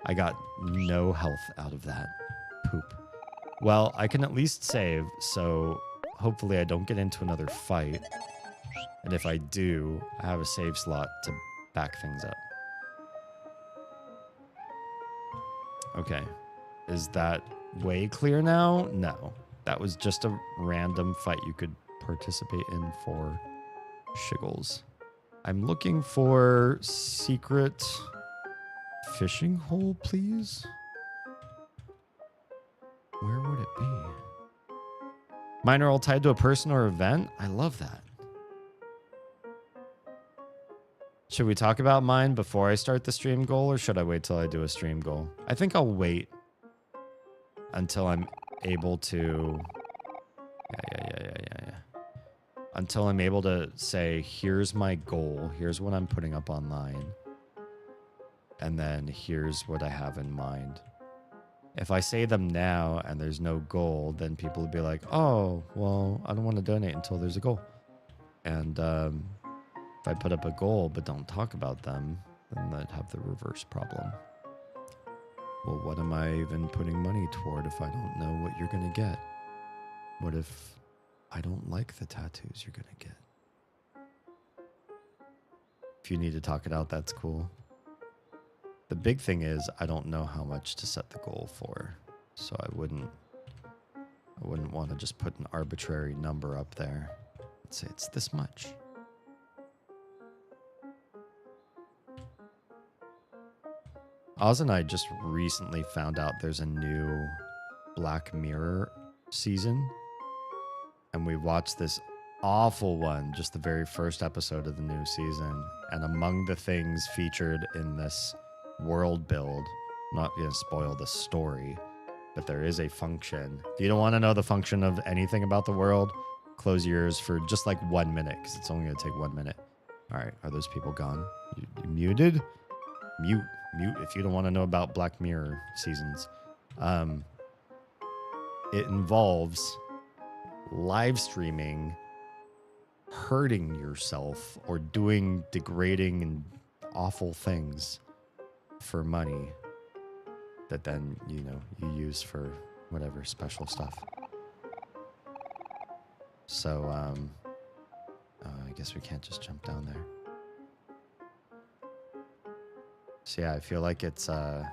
I got no health out of that poop. Well, I can at least save, so hopefully I don't get into another fight. And if I do, I have a save slot to back things up. Okay. Is that way clear now? No. That was just a random fight you could participate in for shiggles. I'm looking for secret fishing hole, please. Where would it be? Mine are all tied to a person or event? I love that. Should we talk about mine before I start the stream goal, or should I wait till I do a stream goal? I think I'll wait until I'm able to... Yeah. Until I'm able to say, here's my goal, here's what I'm putting up online, and then here's what I have in mind. If I say them now and there's no goal, then people will be like, oh, well, I don't want to donate until there's a goal. And if I put up a goal but don't talk about them, then I'd have the reverse problem. Well, what am I even putting money toward if I don't know what you're going to get? What if I don't like the tattoos you're going to get? If you need to talk it out, that's cool. The big thing is I don't know how much to set the goal for. So I wouldn't want to just put an arbitrary number up there. Let's say it's this much. Oz and I just recently found out there's a new Black Mirror season. And we watched this awful one, just the very first episode of the new season. And among the things featured in this world build, I'm not going to spoil the story, but there is a function. If you don't want to know the function of anything about the world, close your ears for just like 1 minute, because it's only going to take 1 minute. All right, are those people gone? You muted? Mute if you don't want to know about Black Mirror seasons. It involves live streaming, hurting yourself, or doing degrading and awful things for money that then, you know, you use for whatever special stuff. So, I guess we can't just jump down there. So yeah, I feel like it's, well,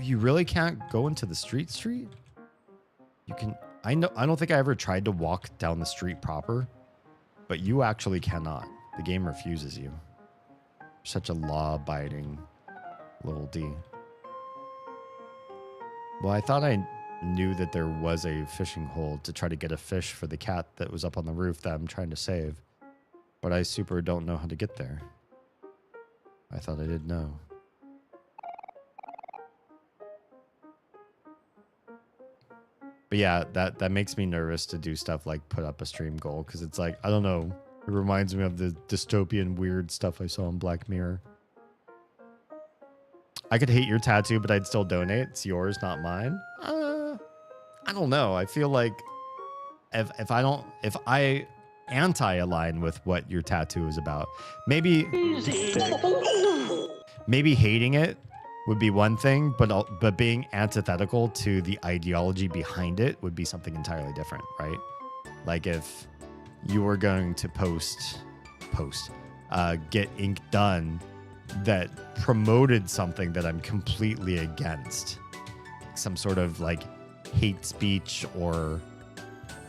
you really can't go into the street? You can, I don't think I ever tried to walk down the street proper, but you actually cannot. The game refuses you. Such a law-abiding little D. Well, I thought I knew that there was a fishing hole to try to get a fish for the cat that was up on the roof that I'm trying to save, but I super don't know how to get there. I thought I did know. But yeah, that makes me nervous to do stuff like put up a stream goal, because it's like, I don't know, it reminds me of the dystopian weird stuff I saw in Black Mirror. I could hate your tattoo, but I'd still donate. It's yours, not mine. I don't know. I feel like if I anti-align with what your tattoo is about, maybe hating it would be one thing, but being antithetical to the ideology behind it would be something entirely different, right? Like if you were going to get ink done that promoted something that I'm completely against, some sort of like hate speech or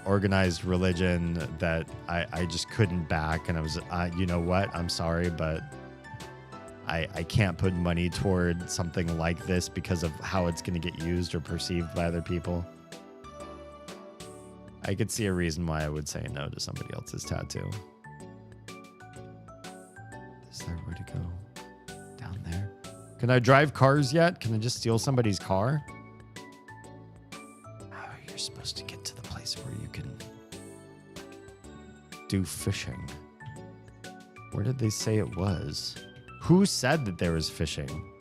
organized religion that I just couldn't back, and I was, you know what, I'm sorry, but I can't put money toward something like this because of how it's going to get used or perceived by other people. I could see a reason why I would say no to somebody else's tattoo. Is there where to go? Down there? Can I drive cars yet? Can I just steal somebody's car? Oh, you're supposed to get to the place where you can do fishing. Where did they say it was? Who said that there was fishing?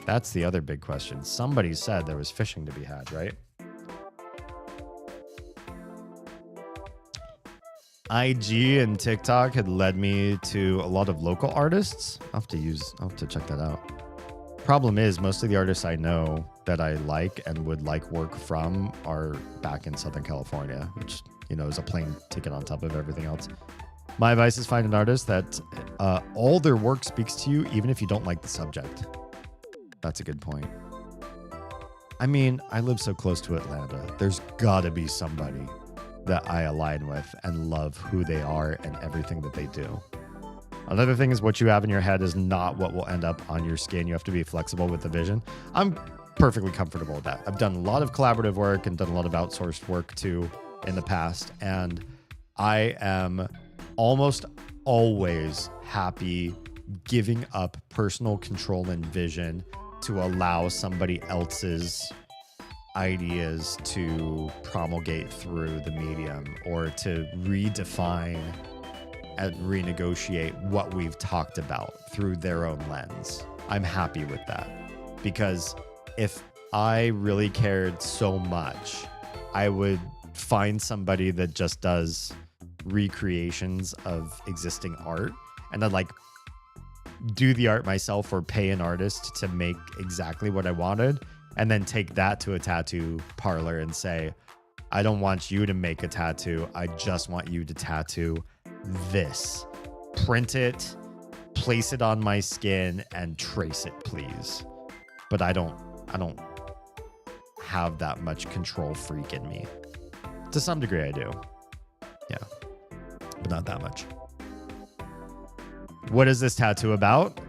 That's the other big question. Somebody said there was fishing to be had, right? IG and TikTok had led me to a lot of local artists. I'll have to check that out. Problem is, most of the artists I know that I like and would like work from are back in Southern California, which, you know, is a plane ticket on top of everything else. My advice is find an artist that all their work speaks to you, even if you don't like the subject. That's a good point. I mean, I live so close to Atlanta. There's gotta be somebody that I align with and love who they are and everything that they do. Another thing is, what you have in your head is not what will end up on your skin. You have to be flexible with the vision. I'm perfectly comfortable with that. I've done a lot of collaborative work and done a lot of outsourced work too in the past, and I am almost always happy giving up personal control and vision to allow somebody else's ideas to promulgate through the medium, or to redefine and renegotiate what we've talked about through their own lens. I'm happy with that, because if I really cared so much, I would find somebody that just does recreations of existing art, and I'd like do the art myself or pay an artist to make exactly what I wanted, and then take that to a tattoo parlor and say, I don't want you to make a tattoo, I just want you to tattoo this. Print it, place it on my skin and trace it, please. But I don't have that much control freak in me. To some degree I do. Yeah. But not that much. What is this tattoo about?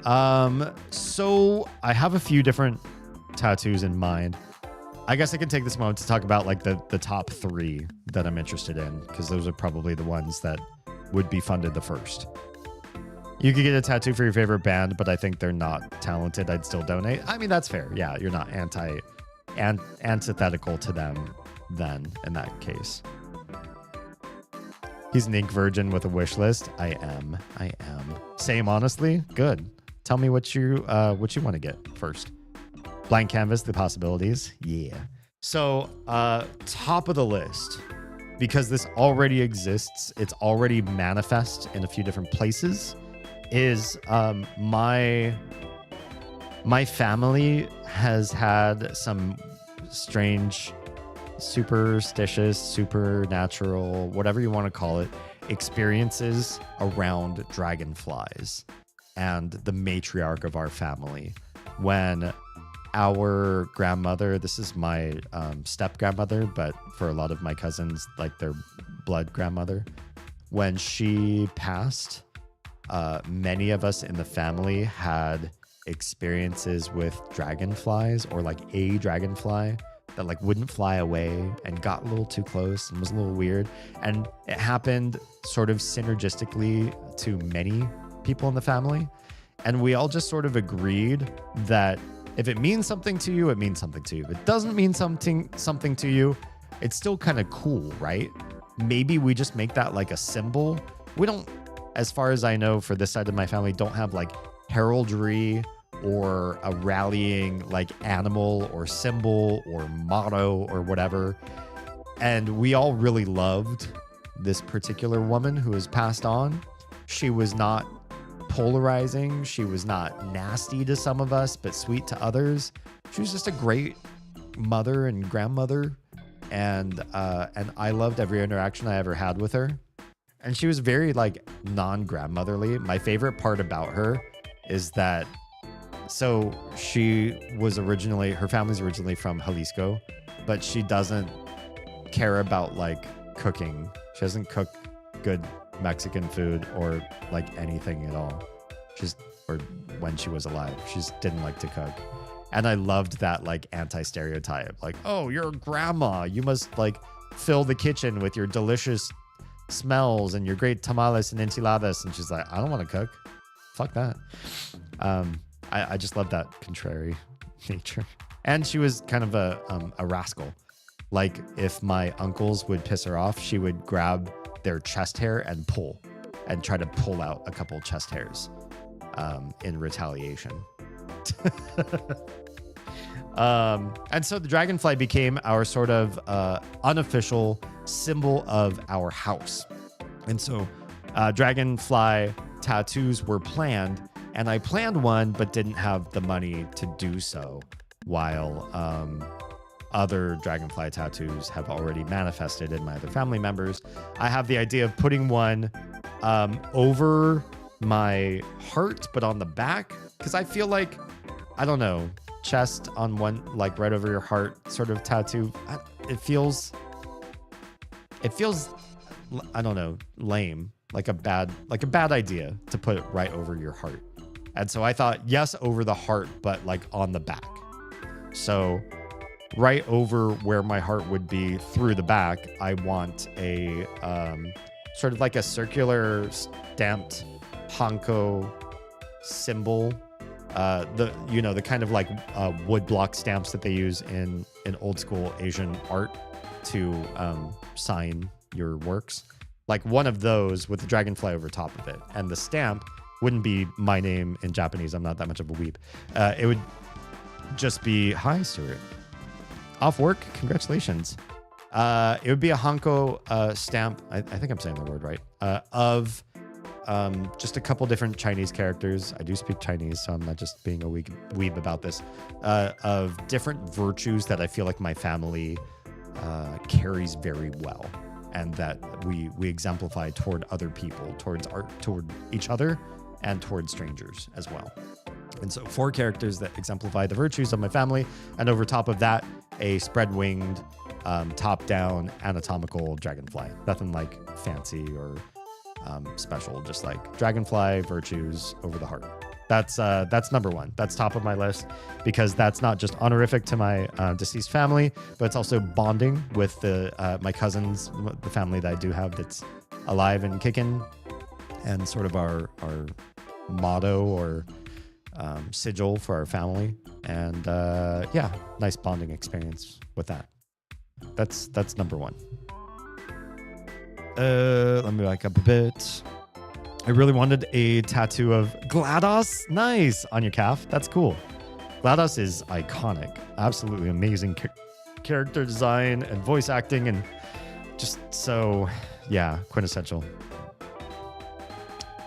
So I have a few different tattoos in mind. I guess I can take this moment to talk about like the top 3 that I'm interested in, because those are probably the ones that would be funded the first. You could get a tattoo for your favorite band, but I think they're not talented. I'd still donate. I mean, that's fair. Yeah, you're not antithetical to them then in that case. He's an ink virgin with a wish list. I am. Same, honestly. Good. Tell me what you want to get first. Blank canvas, the possibilities. Yeah. So, top of the list, because this already exists, it's already manifest in a few different places, is my family has had some strange, superstitious, supernatural, whatever you want to call it, experiences around dragonflies and the matriarch of our family. When our grandmother, this is my step grandmother, but for a lot of my cousins, like their blood grandmother, when she passed, many of us in the family had experiences with dragonflies, or like a dragonfly that like wouldn't fly away and got a little too close and was a little weird. And it happened sort of synergistically to many people in the family. And we all just sort of agreed that if it means something to you, it means something to you. If it doesn't mean something to you, it's still kind of cool, right? Maybe we just make that like a symbol. We don't, as far as I know, for this side of my family, don't have like heraldry or a rallying like animal or symbol or motto or whatever. And we all really loved this particular woman who has passed on. She was not polarizing. She was not nasty to some of us, but sweet to others. She was just a great mother and grandmother. And I loved every interaction I ever had with her. And she was very like non-grandmotherly. My favorite part about her is that, so she was originally, her family's originally from Jalisco, but she doesn't care about like cooking. She doesn't cook good Mexican food or like anything at all. Or when she was alive, she just didn't like to cook. And I loved that like anti-stereotype, like, oh, you're a grandma, you must like fill the kitchen with your delicious smells and your great tamales and enchiladas. And she's like, I don't want to cook. Fuck that. I just love that contrary nature. And she was kind of a rascal. Like if my uncles would piss her off, she would grab their chest hair and try to pull out a couple chest hairs in retaliation. And so the dragonfly became our sort of unofficial symbol of our house. And so dragonfly tattoos were planned, and I planned one but didn't have the money to do so, while other dragonfly tattoos have already manifested in my other family members. I have the idea of putting one over my heart, but on the back, because I feel like, I don't know, chest on one, like right over your heart sort of tattoo. It feels, I don't know, lame, like a bad idea to put it right over your heart. And so I thought, yes, over the heart, but like on the back. So right over where my heart would be through the back, I want a sort of like a circular stamped Hanko symbol. The kind of like wood block stamps that they use in old school Asian art to sign your works. Like one of those with the dragonfly over top of it. And the stamp wouldn't be my name in Japanese. I'm not that much of a weeb. It would just be, hi, Stuart. Off work? Congratulations. It would be a Hanko stamp. I think I'm saying the word right. Of just a couple different Chinese characters. I do speak Chinese, so I'm not just being a weeb about this. Of different virtues that I feel like my family carries very well, and that we exemplify toward other people, toward each other, and towards strangers as well. And so 4 characters that exemplify the virtues of my family. And over top of that, a spread-winged, top-down anatomical dragonfly. Nothing like fancy or special, just like dragonfly virtues over the heart. That's number 1. That's top of my list because that's not just honorific to my deceased family, but it's also bonding with my cousins, the family that I do have that's alive and kicking, and sort of our motto or sigil for our family. And yeah, nice bonding experience with that. That's number 1. Let me back up a bit. I really wanted a tattoo of GLaDOS. Nice. On your calf. That's cool. GLaDOS is iconic. Absolutely amazing character design and voice acting and just so, yeah, quintessential.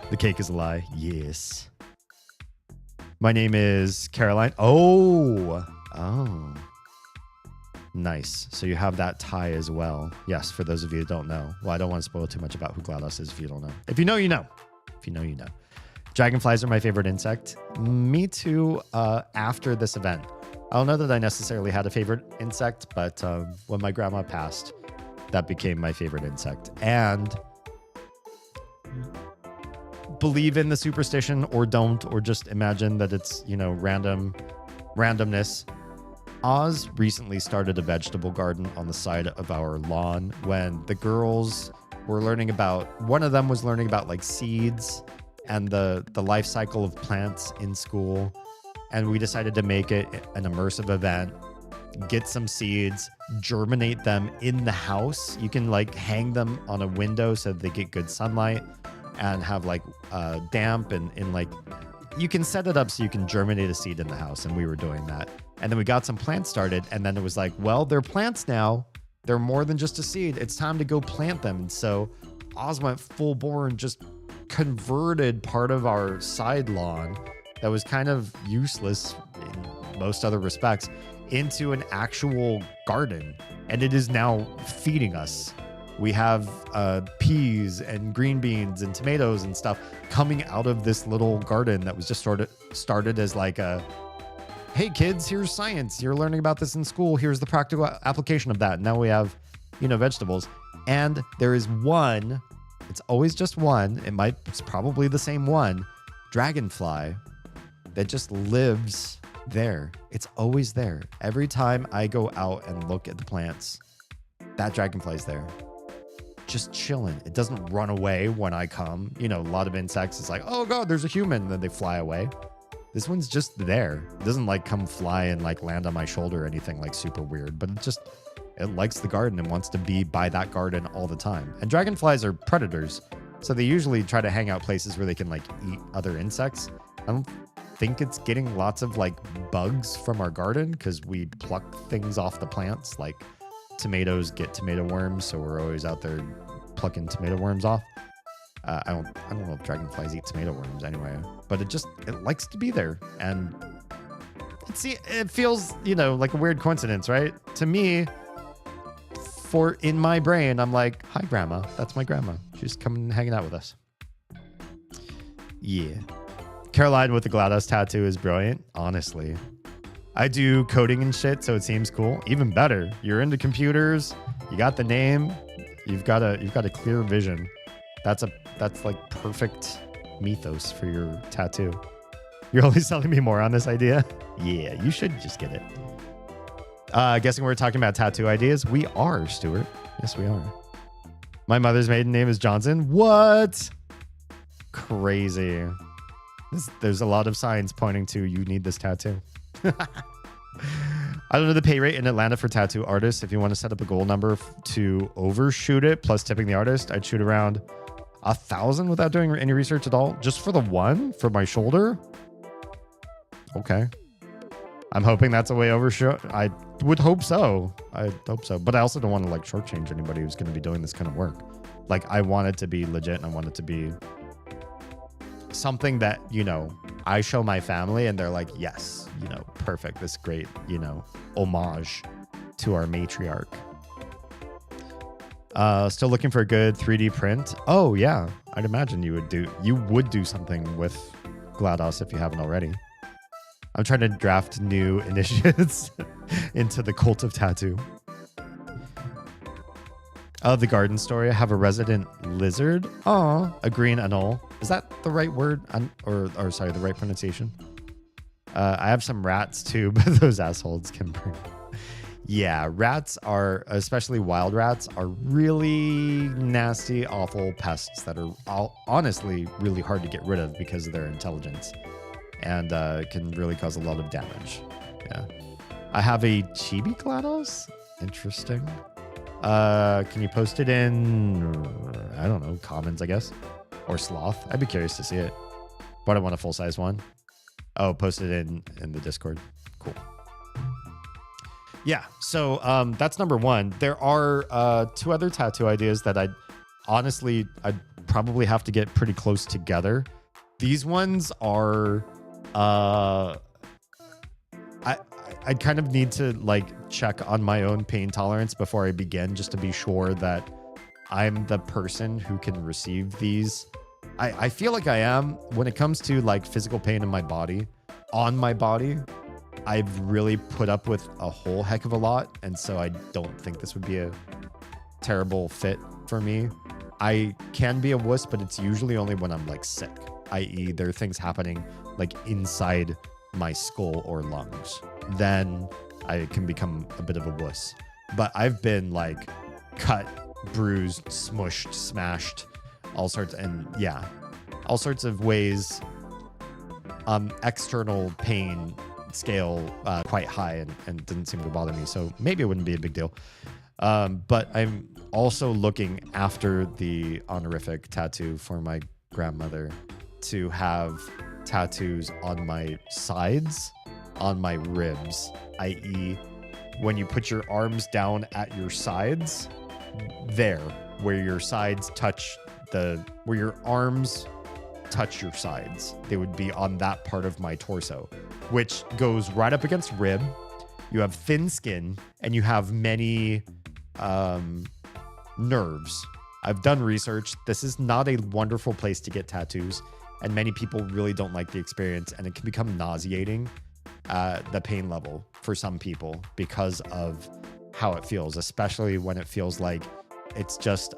The cake is a lie. Yes. My name is Caroline. Oh. Nice. So you have that tie as well. Yes, for those of you who don't know. Well, I don't want to spoil too much about who GLaDOS is if you don't know. If you know, you know. If you know, you know. Dragonflies are my favorite insect. Me too, after this event. I don't know that I necessarily had a favorite insect, but when my grandma passed, that became my favorite insect. And believe in the superstition or don't, or just imagine that it's, randomness. Oz recently started a vegetable garden on the side of our lawn when the girls were learning about, one of them was learning about like seeds and the life cycle of plants in school. And we decided to make it an immersive event, get some seeds, germinate them in the house. You can like hang them on a window so that they get good sunlight and have like damp and like, you can set it up so you can germinate a seed in the house. And we were doing that. And then we got some plants started. And then it was like, well, they're plants now. They're more than just a seed. It's time to go plant them. And so Oz went full bore and just converted part of our side lawn that was kind of useless in most other respects into an actual garden. And it is now feeding us. We have peas and green beans and tomatoes and stuff coming out of this little garden that was just sort of started as like a, hey kids, here's science. You're learning about this in school. Here's the practical application of that. Now we have, vegetables. And there is one, it's always just one. It's probably the same one, dragonfly that just lives there. It's always there. Every time I go out and look at the plants, that dragonfly's there. Just chilling. It doesn't run away when I come. A lot of insects, it's like, oh God, there's a human. And then they fly away. This one's just there. It doesn't like come fly and like land on my shoulder or anything like super weird, but it likes the garden and wants to be by that garden all the time. And dragonflies are predators. So they usually try to hang out places where they can like eat other insects. I don't think it's getting lots of like bugs from our garden because we pluck things off the plants. Like tomatoes get tomato worms. So we're always out there plucking tomato worms off. I don't know if dragonflies eat tomato worms anyway, but it likes to be there. And it feels, like a weird coincidence, right? To me, in my brain, I'm like, hi grandma. That's my grandma. She's coming and hanging out with us. Yeah. Caroline with the GLaDOS tattoo is brilliant. Honestly, I do coding and shit. So it seems cool. Even better. You're into computers. You got the name. You've got a clear vision. That's like perfect mythos for your tattoo. You're only selling me more on this idea? Yeah, you should just get it. Guessing we're talking about tattoo ideas? We are, Stuart. Yes, we are. My mother's maiden name is Johnson. What? Crazy. There's a lot of signs pointing to you need this tattoo. I don't know the pay rate in Atlanta for tattoo artists. If you want to set up a goal number to overshoot it, plus tipping the artist, I'd shoot around 1,000 without doing any research at all. Just for the one for my shoulder. Okay. I'm hoping that's a way overshoot. I would hope so. But I also don't want to like shortchange anybody who's going to be doing this kind of work. Like I want it to be legit and I want it to be something that, I show my family and they're like, yes, perfect. This great, homage to our matriarch. Still looking for a good 3D print. Oh yeah. I'd imagine you would do something with GLaDOS if you haven't already. I'm trying to draft new initiates into the cult of tattoo. The garden story. I have a resident lizard. Aw, a green anole. Is that the right word? Or sorry, the right pronunciation? I have some rats too, but those assholes can burn. Yeah, rats are, especially wild rats, are really nasty, awful pests that are honestly really hard to get rid of because of their intelligence and can really cause a lot of damage. Yeah. I have a chibi GLaDOS. Interesting. Can you post it in, I don't know, comments, I guess? Or sloth? I'd be curious to see it. But I want a full-size one. Oh, post it in the Discord. Cool. Yeah, so that's number one. There are 2 other tattoo ideas that I'd probably have to get pretty close together. These ones are I'd kind of need to like check on my own pain tolerance before I begin, just to be sure that I'm the person who can receive these. I feel like I am when it comes to like physical pain in my body, on my body. I've really put up with a whole heck of a lot, and so I don't think this would be a terrible fit for me. I can be a wuss, but it's usually only when I'm like sick, i.e. there are things happening like inside my skull or lungs. Then I can become a bit of a wuss. But I've been like cut, bruised, smushed, smashed, all sorts of ways. External pain scale quite high and didn't seem to bother me, so maybe it wouldn't be a big deal. But I'm also looking after the honorific tattoo for my grandmother to have tattoos on my sides, on my ribs, i.e. when you put your arms down at your sides, there where your sides touch where your arms touch your sides, they would be on that part of my torso, which goes right up against rib. You have thin skin and you have many nerves. I've done research. This is not a wonderful place to get tattoos, and many people really don't like the experience, and it can become nauseating, the pain level for some people because of how it feels, especially when it feels like it's just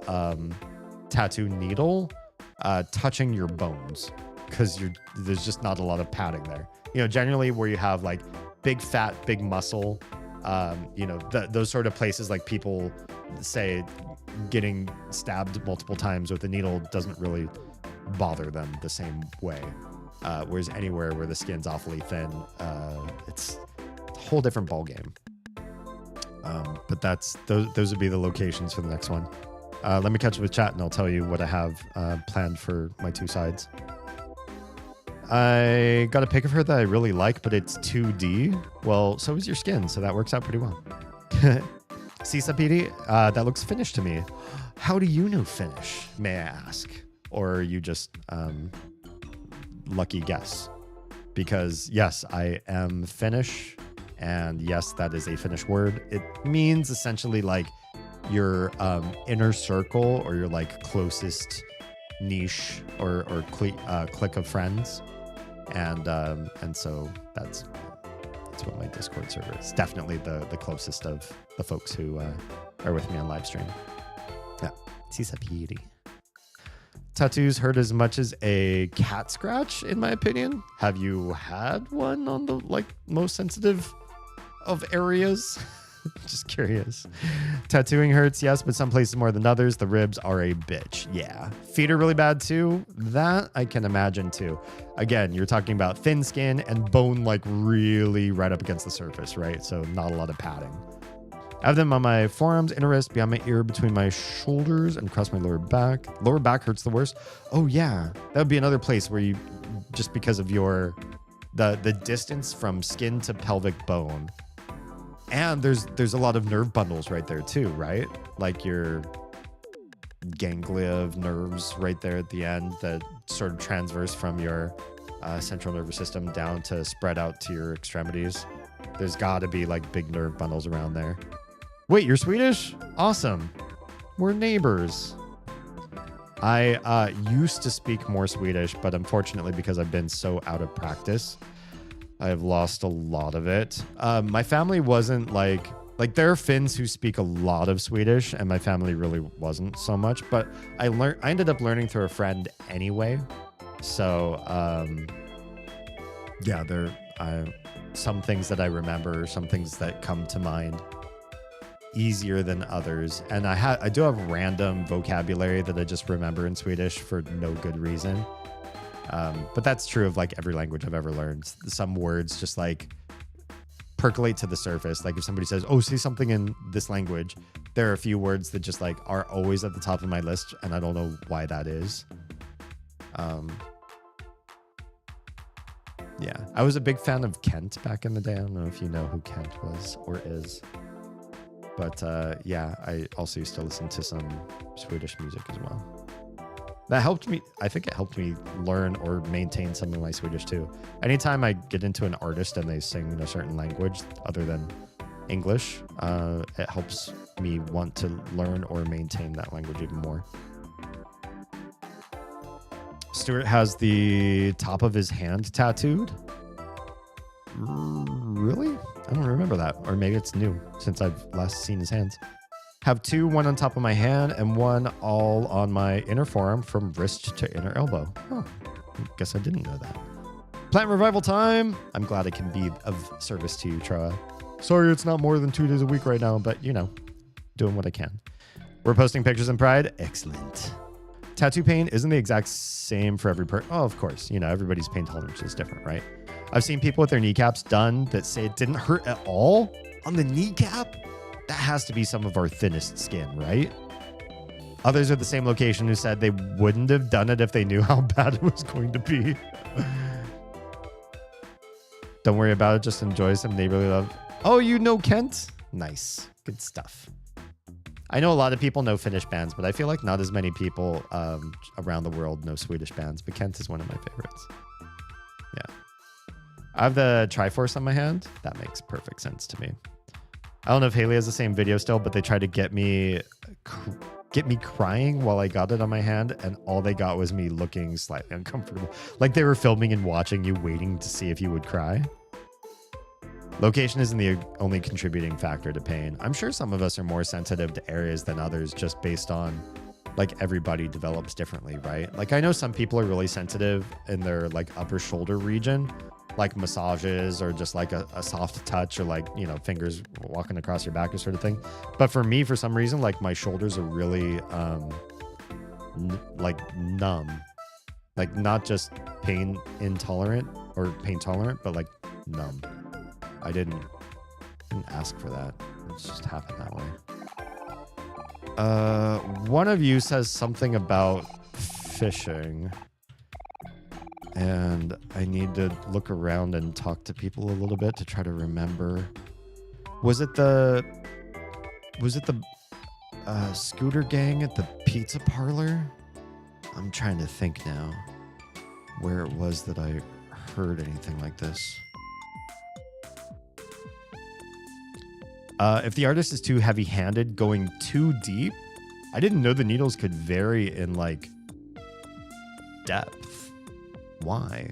tattoo needle touching your bones, because there's just not a lot of padding there. You know, generally where you have like big fat, big muscle, those sort of places, like people say getting stabbed multiple times with a needle doesn't really bother them the same way. Whereas anywhere where the skin's awfully thin, it's a whole different ballgame. But those would be the locations for the next one. Let me catch up with chat and I'll tell you what I have planned for my 2 sides. I got a pic of her that I really like, but it's 2D. Well, so is your skin, so that works out pretty well. Sisa PD, that looks Finnish to me. How do you know Finnish, may I ask? Or are you just lucky guess? Because yes, I am Finnish, and yes, that is a Finnish word. It means essentially like your inner circle or your like closest niche or clique of friends, and so that's what my Discord server is. Definitely the closest of the folks who are with me on live stream. Yeah, Sisapiri. Tattoos hurt as much as a cat scratch, in my opinion. Have you had one on the like most sensitive of areas? Just curious. Tattooing hurts, yes, but some places more than others. The ribs are a bitch. Yeah. Feet are really bad too. That I can imagine too. Again, you're talking about thin skin and bone like really right up against the surface, right? So not a lot of padding. I have them on my forearms, inner wrist, behind my ear, between my shoulders, and across my lower back. Lower back hurts the worst. Oh yeah. That would be another place where you, just because of the distance from skin to pelvic bone. And there's a lot of nerve bundles right there too, right? Like your ganglia of nerves right there at the end that sort of transverse from your central nervous system down to spread out to your extremities. There's got to be like big nerve bundles around there. Wait, you're Swedish? Awesome. We're neighbors. I used to speak more Swedish, but unfortunately, because I've been so out of practice, I've lost a lot of it. My family wasn't like there are Finns who speak a lot of Swedish, and my family really wasn't so much. But I ended up learning through a friend anyway. So yeah, there are some things that I remember, some things that come to mind easier than others, and I do have random vocabulary that I just remember in Swedish for no good reason. But that's true of like every language I've ever learned. Some words just like percolate to the surface. Like if somebody says, "Oh, say something in this language," there are a few words that just like are always at the top of my list, and I don't know why that is. Yeah, I was a big fan of Kent back in the day. I don't know if you know who Kent was or is. But yeah, I also used to listen to some Swedish music as well. That helped me. I think it helped me learn or maintain some of my Swedish too. Anytime I get into an artist and they sing in a certain language other than English, it helps me want to learn or maintain that language even more. Stuart has the top of his hand tattooed. Really? I don't remember that. Or maybe it's new since I've last seen his hands. Have two, one on top of my hand and one all on my inner forearm from wrist to inner elbow. Oh, I guess I didn't know that. Plant revival time. I'm glad I can be of service to you, Troa. Sorry it's not more than 2 days a week right now, but you know, doing what I can. We're posting pictures in Pride. Excellent. Tattoo pain isn't the exact same for every person. Oh, of course. You know, everybody's pain tolerance is different, right? I've seen people with their kneecaps done that say it didn't hurt at all on the kneecap. That has to be some of our thinnest skin, right? Others at the same location who said they wouldn't have done it if they knew how bad it was going to be. Don't worry about it. Just enjoy some neighborly love. Oh, you know Kent? Nice. Good stuff. I know a lot of people know Finnish bands, but I feel like not as many people around the world know Swedish bands, but Kent is one of my favorites. Yeah. I have the Triforce on my hand. That makes perfect sense to me. I don't know if Haley has the same video still, but they tried to get me crying while I got it on my hand, and all they got was me looking slightly uncomfortable. Like they were filming and watching you, waiting to see if you would cry. Location isn't the only contributing factor to pain. I'm sure some of us are more sensitive to areas than others just based on like everybody develops differently, right? Like I know some people are really sensitive in their like upper shoulder region, like massages or just like a soft touch or like, you know, fingers walking across your back or sort of thing. But for me, for some reason, like my shoulders are really like numb, like not just pain intolerant or pain tolerant, but like numb. I didn't ask for that. It just happened that way. One of you says something about fishing, and I need to look around and talk to people a little bit to try to remember. Was it the scooter gang at the pizza parlor? I'm trying to think now where it was that I heard anything like this. If the artist is too heavy-handed, going too deep, I didn't know the needles could vary in like depth. Why?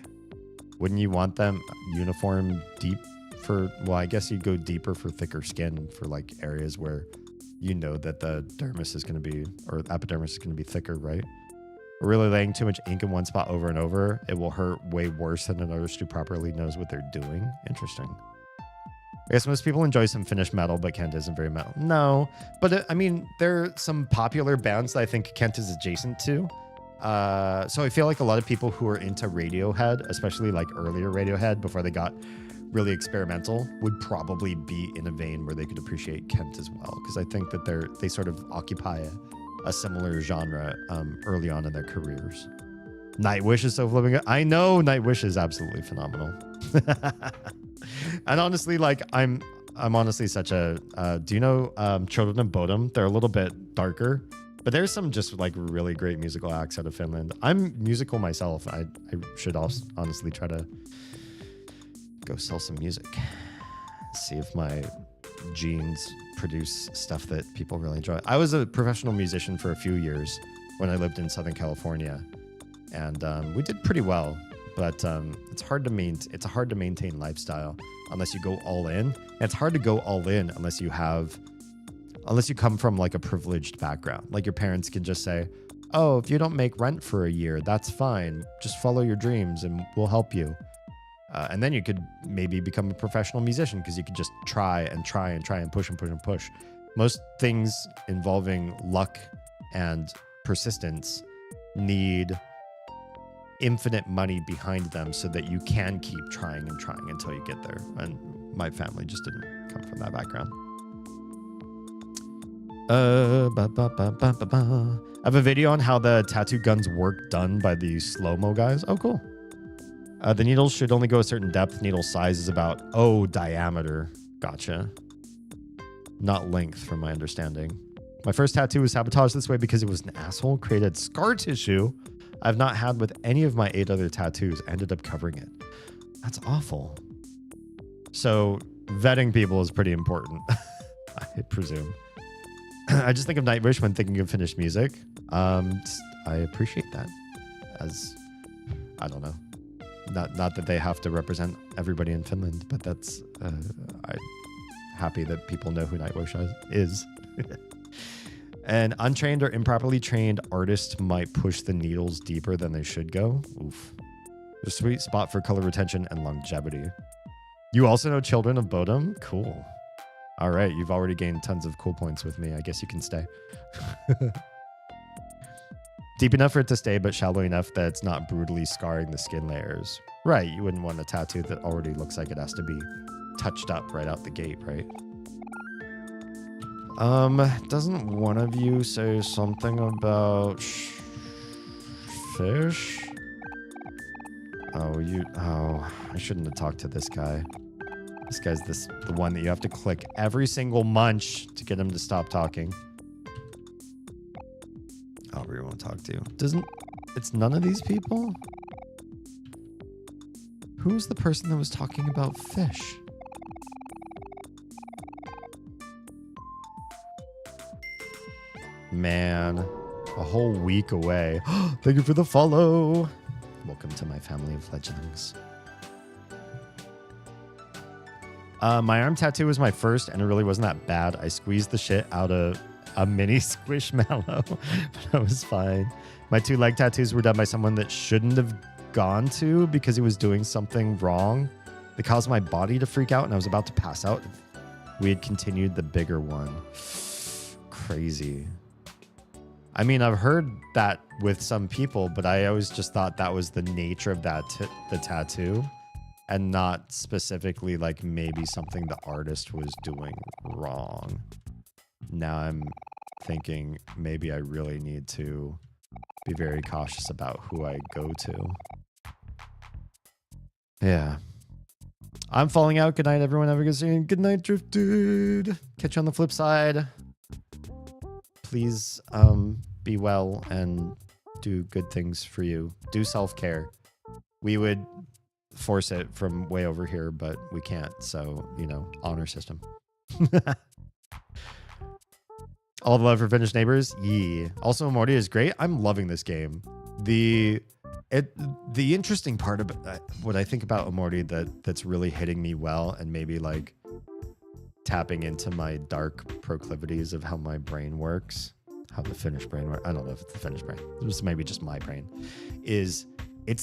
Wouldn't you want them uniform deep for, well, I guess you'd go deeper for thicker skin for like areas where you know that the dermis is going to be, or epidermis is going to be thicker, right? Or really laying too much ink in one spot over and over, it will hurt way worse than an artist who properly knows what they're doing. Interesting. I guess most people enjoy some Finnish metal, but Kent isn't very metal. No, but I mean, there are some popular bands that I think Kent is adjacent to. So I feel like a lot of people who are into Radiohead, especially like earlier Radiohead before they got really experimental, would probably be in a vein where they could appreciate Kent as well. Because I think that they sort of occupy a similar genre early on in their careers. Nightwish is so flipping. I know Nightwish is absolutely phenomenal. And honestly, like I'm honestly such a do you know Children of Bodom? They're a little bit darker, but there's some just like really great musical acts out of Finland. I'm musical myself. I should also honestly try to go sell some music, see if my genes produce stuff that people really enjoy. I was a professional musician for a few years when I lived in Southern California, and we did pretty well. But it's a hard to maintain lifestyle unless you go all in. And it's hard to go all in unless you come from like a privileged background. Like your parents can just say, "Oh, if you don't make rent for a year, that's fine. Just follow your dreams, and we'll help you." And then you could maybe become a professional musician because you could just try and push and push and push. Most things involving luck and persistence need infinite money behind them so that you can keep trying and trying until you get there. And my family just didn't come from that background. I have a video on how the tattoo guns work done by the slow-mo guys. Oh, cool. The needles should only go a certain depth. Needle size is about, diameter. Gotcha. Not length, from my understanding. My first tattoo was sabotaged this way because it was an asshole. Created scar tissue I've not had with any of my 8 other tattoos. Ended up covering it. That's awful. So vetting people is pretty important, I presume. I just think of Nightwish when thinking of finished music. I appreciate that. As, I don't know. Not that they have to represent everybody in Finland, but that's I'm happy that people know who Nightwish is. An untrained or improperly trained artist might push the needles deeper than they should go. Oof. A sweet spot for color retention and longevity. You also know Children of Bodom? Cool. All right, you've already gained tons of cool points with me. I guess you can stay. Deep enough for it to stay, but shallow enough that it's not brutally scarring the skin layers. Right, you wouldn't want a tattoo that already looks like it has to be touched up right out the gate, right? Doesn't one of you say something about fish? I shouldn't have talked to this guy. This guy's the one that you have to click every single munch to get him to stop talking. I don't really want to talk to you. It's none of these people? Who's the person that was talking about fish? Man, a whole week away. Thank you for the follow. Welcome to my family of fledglings. My arm tattoo was my first, and it really wasn't that bad. I squeezed the shit out of a mini squishmallow, but I was fine. My 2 leg tattoos were done by someone that shouldn't have gone to because he was doing something wrong that caused my body to freak out, and I was about to pass out. We had continued the bigger one. Crazy. I mean, I've heard that with some people, but I always just thought that was the nature of the tattoo, and not specifically like maybe something the artist was doing wrong. Now I'm thinking maybe I really need to be very cautious about who I go to. Yeah. I'm falling out. Good night, everyone. Have a good day. Good night, Drifted. Catch you on the flip side. Please be well and do good things for you. Do self-care. We would force it from way over here, but we can't. So, honor system. All the love for Finnish neighbors. Yeah. Also, Morty is great. I'm loving this game. The interesting part of what I think about Amorti that's really hitting me well, and maybe like tapping into my dark proclivities of how my brain works, how the Finnish brain works. I don't know if it's the Finnish brain. It was maybe just my brain. It's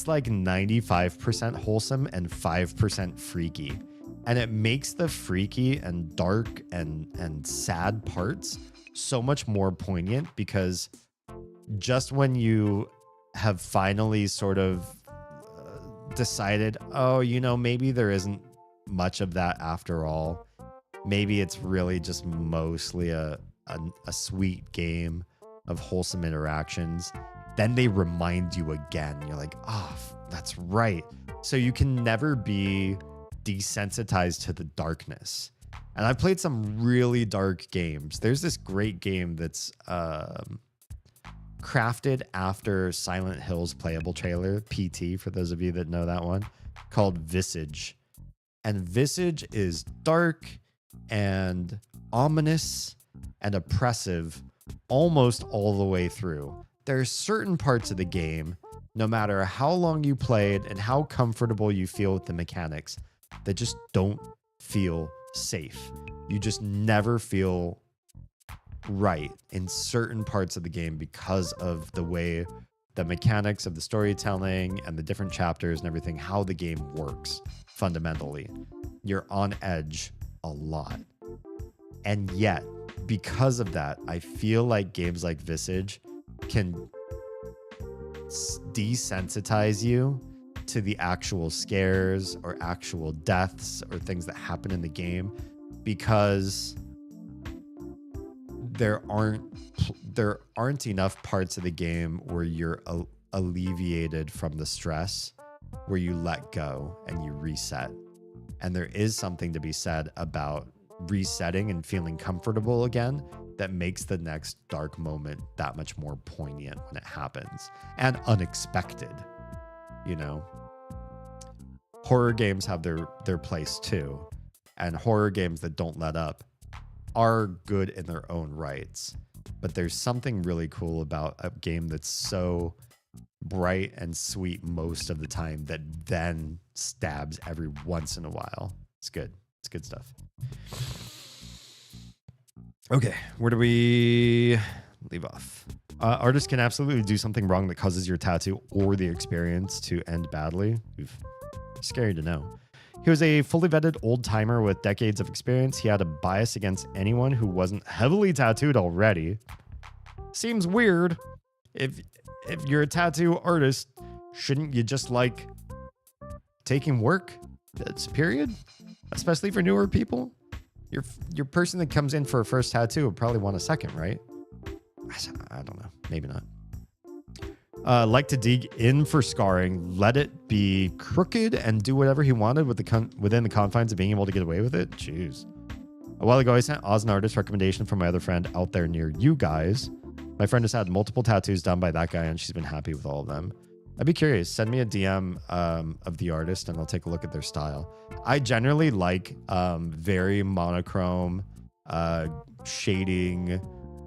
like 95% wholesome and 5% freaky. And it makes the freaky and dark and sad parts so much more poignant, because just when you have finally sort of decided, maybe there isn't much of that after all. Maybe it's really just mostly a sweet game of wholesome interactions. Then they remind you again. You're like, that's right. So you can never be desensitized to the darkness. And I've played some really dark games. There's this great game that's crafted after Silent Hill's playable trailer, PT, for those of you that know that one, called Visage. And Visage is dark and ominous and oppressive almost all the way through. there are certain parts of the game, no matter how long you played and how comfortable you feel with the mechanics, that just don't feel safe. You just never feel right in certain parts of the game because of the way the mechanics of the storytelling and the different chapters and everything, how the game works fundamentally. You're on edge a lot. And yet, because of that, I feel like games like Visage can desensitize you to the actual scares or actual deaths or things that happen in the game, because there aren't enough parts of the game where you're alleviated from the stress, where you let go and you reset. And there is something to be said about resetting and feeling comfortable again that makes the next dark moment that much more poignant when it happens and unexpected. You know, horror games have their place too, and horror games that don't let up are good in their own rights. But there's something really cool about a game that's so bright and sweet most of the time that then stabs every once in a while. It's good. It's good stuff. Okay, where do we leave off? Artists can absolutely do something wrong that causes your tattoo or the experience to end badly. Scary to know. He was a fully vetted old timer with decades of experience. He had a bias against anyone who wasn't heavily tattooed already. Seems weird. If you're a tattoo artist, shouldn't you just like taking work? That's period. Especially for newer people. Your person that comes in for a first tattoo would probably want a second, right? I don't know. Maybe not. Like to dig in for scarring, let it be crooked, and do whatever he wanted within the confines of being able to get away with it. Jeez. A while ago, I sent Oz an artist recommendation from my other friend out there near you guys. My friend has had multiple tattoos done by that guy, and she's been happy with all of them. I'd be curious. Send me a DM of the artist, and I'll take a look at their style. I generally like very monochrome, shading,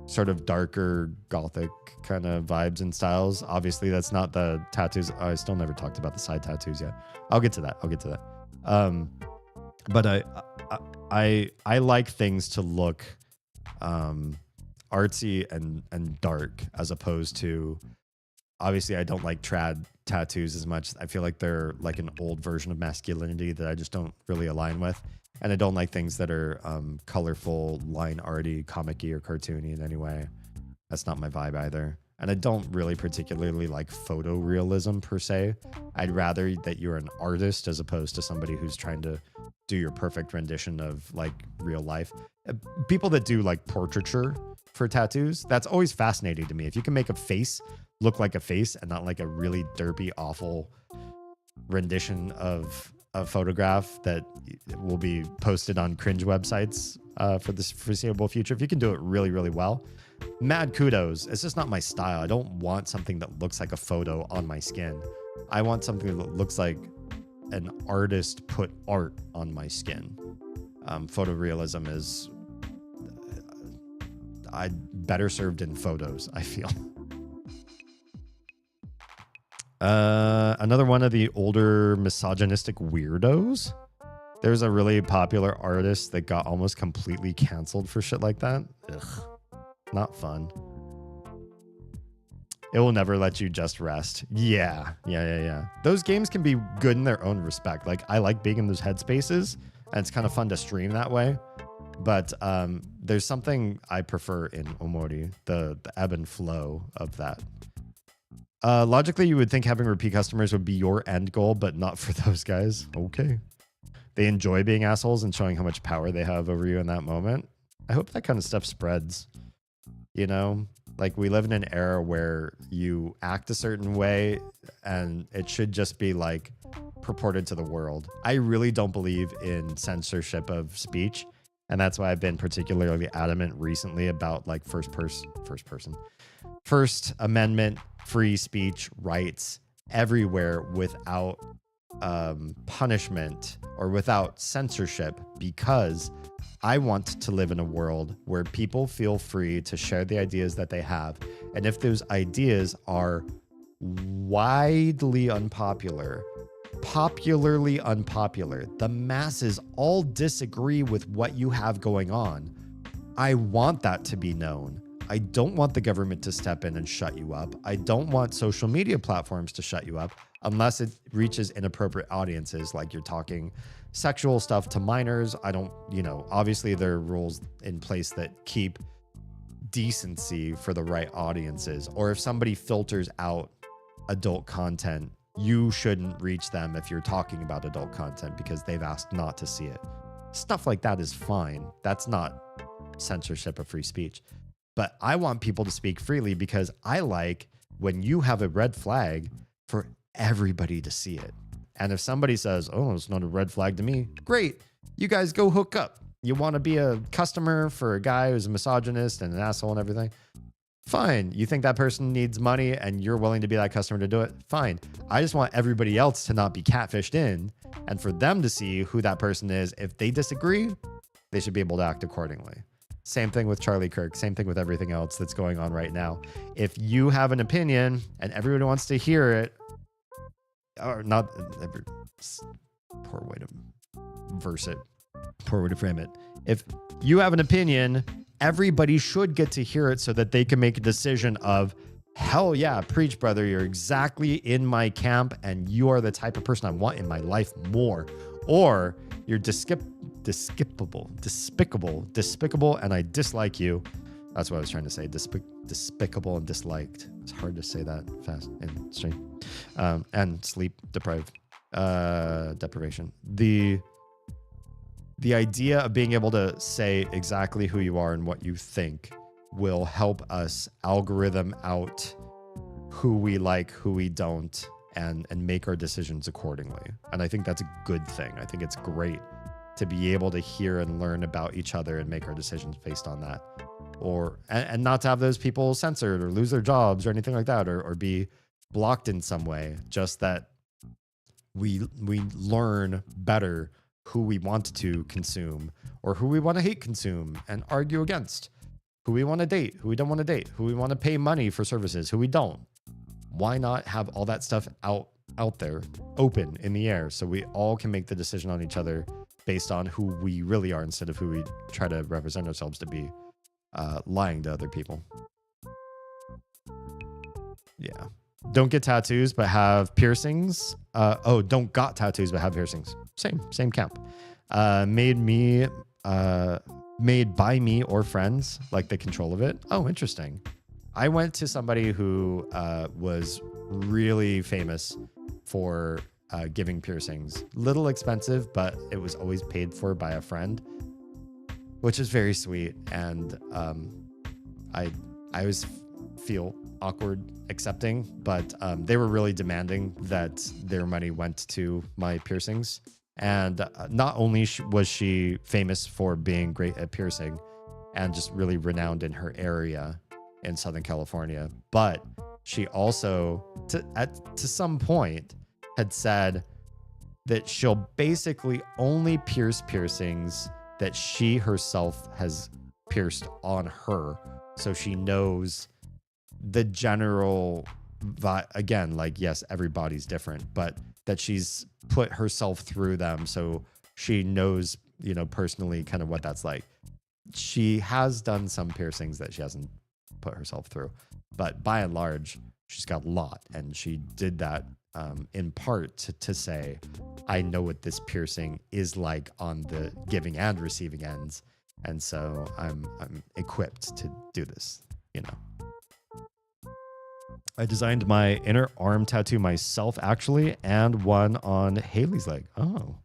sort of darker gothic kind of vibes and styles. Obviously, that's not the tattoos. I still never talked about the side tattoos yet. I'll get to that. But I like things to look artsy and dark, as opposed to, obviously I don't like trad tattoos as much. I feel like they're like an old version of masculinity that I just don't really align with. And I don't like things that are colorful, line arty, comic-y, or cartoony in any way. That's not my vibe either. And I don't really particularly like photorealism per se. I'd rather that you're an artist as opposed to somebody who's trying to do your perfect rendition of like real life. People that do like portraiture for tattoos, that's always fascinating to me. If you can make a face look like a face and not like a really derpy, awful rendition of a photograph that will be posted on cringe websites for the foreseeable future. If you can do it really, really well, mad kudos. It's just not my style. I don't want something that looks like a photo on my skin. I want something that looks like an artist put art on my skin. Photorealism is better served in photos, I feel. Another one of the older misogynistic weirdos. There's a really popular artist that got almost completely canceled for shit like that. Ugh, not fun. It will never let you just rest. Yeah. Those games can be good in their own respect. Like, I like being in those headspaces, and it's kind of fun to stream that way. But there's something I prefer in Omori, the ebb and flow of that. Logically, you would think having repeat customers would be your end goal, but not for those guys. Okay. They enjoy being assholes and showing how much power they have over you in that moment. I hope that kind of stuff spreads. You know, like, we live in an era where you act a certain way and it should just be like purported to the world. I really don't believe in censorship of speech. And that's why I've been particularly adamant recently about like First Amendment, free speech rights everywhere without punishment or without censorship, because I want to live in a world where people feel free to share the ideas that they have. And if those ideas are widely unpopular, popularly unpopular, the masses all disagree with what you have going on, I want that to be known. I don't want the government to step in and shut you up. I don't want social media platforms to shut you up unless it reaches inappropriate audiences, like you're talking sexual stuff to minors. I don't, obviously there are rules in place that keep decency for the right audiences. Or if somebody filters out adult content, you shouldn't reach them if you're talking about adult content because they've asked not to see it. Stuff like that is fine. That's not censorship of free speech. But I want people to speak freely because I like when you have a red flag for everybody to see it. And if somebody says, oh, it's not a red flag to me, great. You guys go hook up. You want to be a customer for a guy who's a misogynist and an asshole and everything? Fine. You think that person needs money and you're willing to be that customer to do it? Fine. I just want everybody else to not be catfished in and for them to see who that person is. If they disagree, they should be able to act accordingly. Same thing with Charlie Kirk. Same thing with everything else that's going on right now. If you have an opinion and everybody wants to hear it, or not, poor way to verse it, poor way to frame it. If you have an opinion, everybody should get to hear it so that they can make a decision of, hell yeah, preach, brother. You're exactly in my camp and you are the type of person I want in my life more. Or you're despicable, and I dislike you. That's what I was trying to say. Despicable and disliked. It's hard to say that fast and straight. And sleep deprivation. The idea of being able to say exactly who you are and what you think will help us algorithm out who we like, who we don't, and make our decisions accordingly. And I think that's a good thing. I think it's great to be able to hear and learn about each other and make our decisions based on that. And not to have those people censored or lose their jobs or anything like that, or be blocked in some way. Just that we learn better who we want to consume or who we want to hate consume and argue against, who we want to date, who we don't want to date, who we want to pay money for services, who we don't. Why not have all that stuff out there, open in the air, so we all can make the decision on each other based on who we really are instead of who we try to represent ourselves to be, lying to other people. Yeah. Don't get tattoos, but have piercings. Don't got tattoos, but have piercings. Same camp. Made by me or friends, like the control of it. Oh, interesting. I went to somebody who was really famous for giving piercings. Little expensive, but it was always paid for by a friend, which is very sweet. And I always feel awkward accepting, but they were really demanding that their money went to my piercings. And not only was she famous for being great at piercing and just really renowned in her area in Southern California, but she also, to some point, had said that she'll basically only pierce piercings that she herself has pierced on her, so she knows the general again, like, yes, everybody's different, but that she's put herself through them, so she knows, personally kind of what that's like. She has done some piercings that she hasn't put herself through, but by and large, she's got a lot, and she did that in part to say, I know what this piercing is like on the giving and receiving ends, and so I'm equipped to do this, I designed my inner arm tattoo myself, actually, and one on Haley's leg. Oh,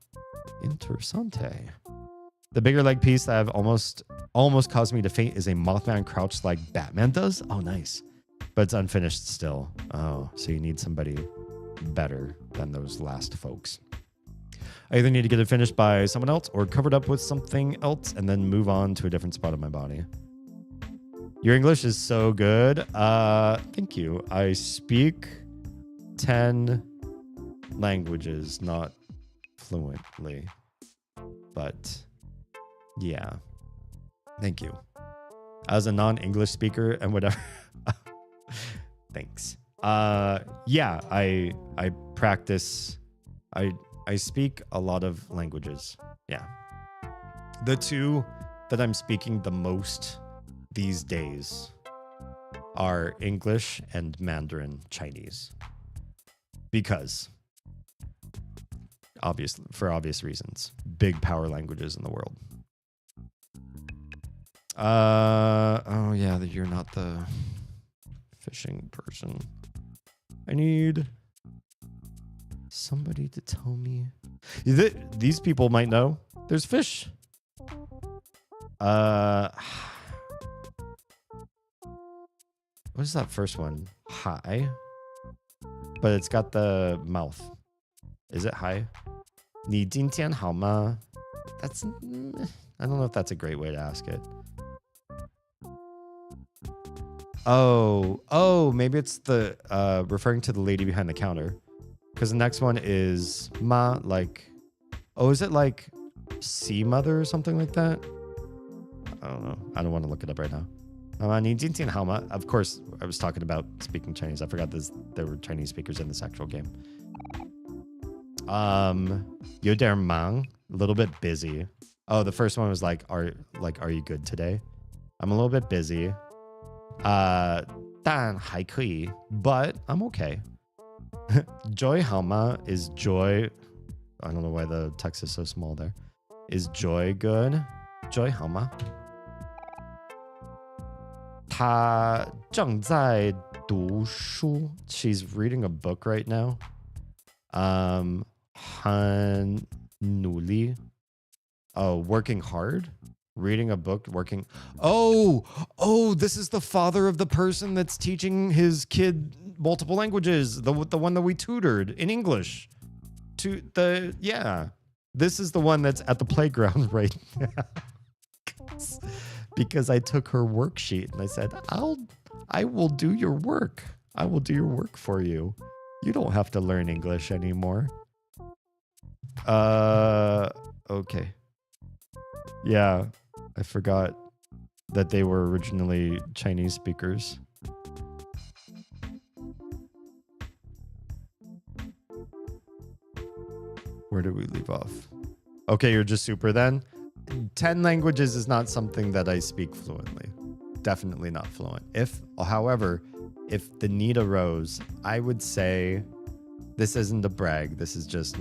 interessante. The bigger leg piece that I've almost caused me to faint is a Mothman crouch like Batman does. Oh, nice. But it's unfinished still. Oh, so you need somebody better than those last folks. I either need to get it finished by someone else or covered up with something else and then move on to a different spot of my body. Your English is so good. Thank you. I speak 10 languages, not fluently, but yeah, Thank you. As a non-English speaker and whatever. Thanks. Yeah, I practice. I speak a lot of languages. Yeah. The two that I'm speaking the most these days are English and Mandarin Chinese. Because for obvious reasons, big power languages in the world. Oh yeah, you're not the fishing person. I need somebody to tell me. These people might know. There's fish. What is that first one? Hi. But it's got the mouth. Is it hi? 你今天好吗? That's I don't know if that's a great way to ask it. Oh, maybe it's the referring to the lady behind the counter. Because the next one is ma, like, oh, is it like sea mother or something like that? I don't know. I don't want to look it up right now. Of course, I was talking about speaking Chinese. I forgot there were Chinese speakers in this actual game. 有点忙, a little bit busy. Oh, the first one was like, are you good today? I'm a little bit busy. 但还可以, but I'm okay. Joy 好吗 is joy. I don't know why the text is so small there. Is joy good? Joy 好吗? 她正在读书. She's reading a book right now. 很努力. Oh, working hard? Reading a book, working. Oh, this is the father of the person that's teaching his kid multiple languages. The one that we tutored in English. This is the one that's at the playground right now. Because I took her worksheet and I said, I will do your work. I will do your work for you. You don't have to learn English anymore. Okay. Yeah, I forgot that they were originally Chinese speakers. Where did we leave off? Okay, you're just super then? 10 languages is not something that I speak fluently. Definitely not fluent. However, if the need arose, I would say, this isn't a brag, this is just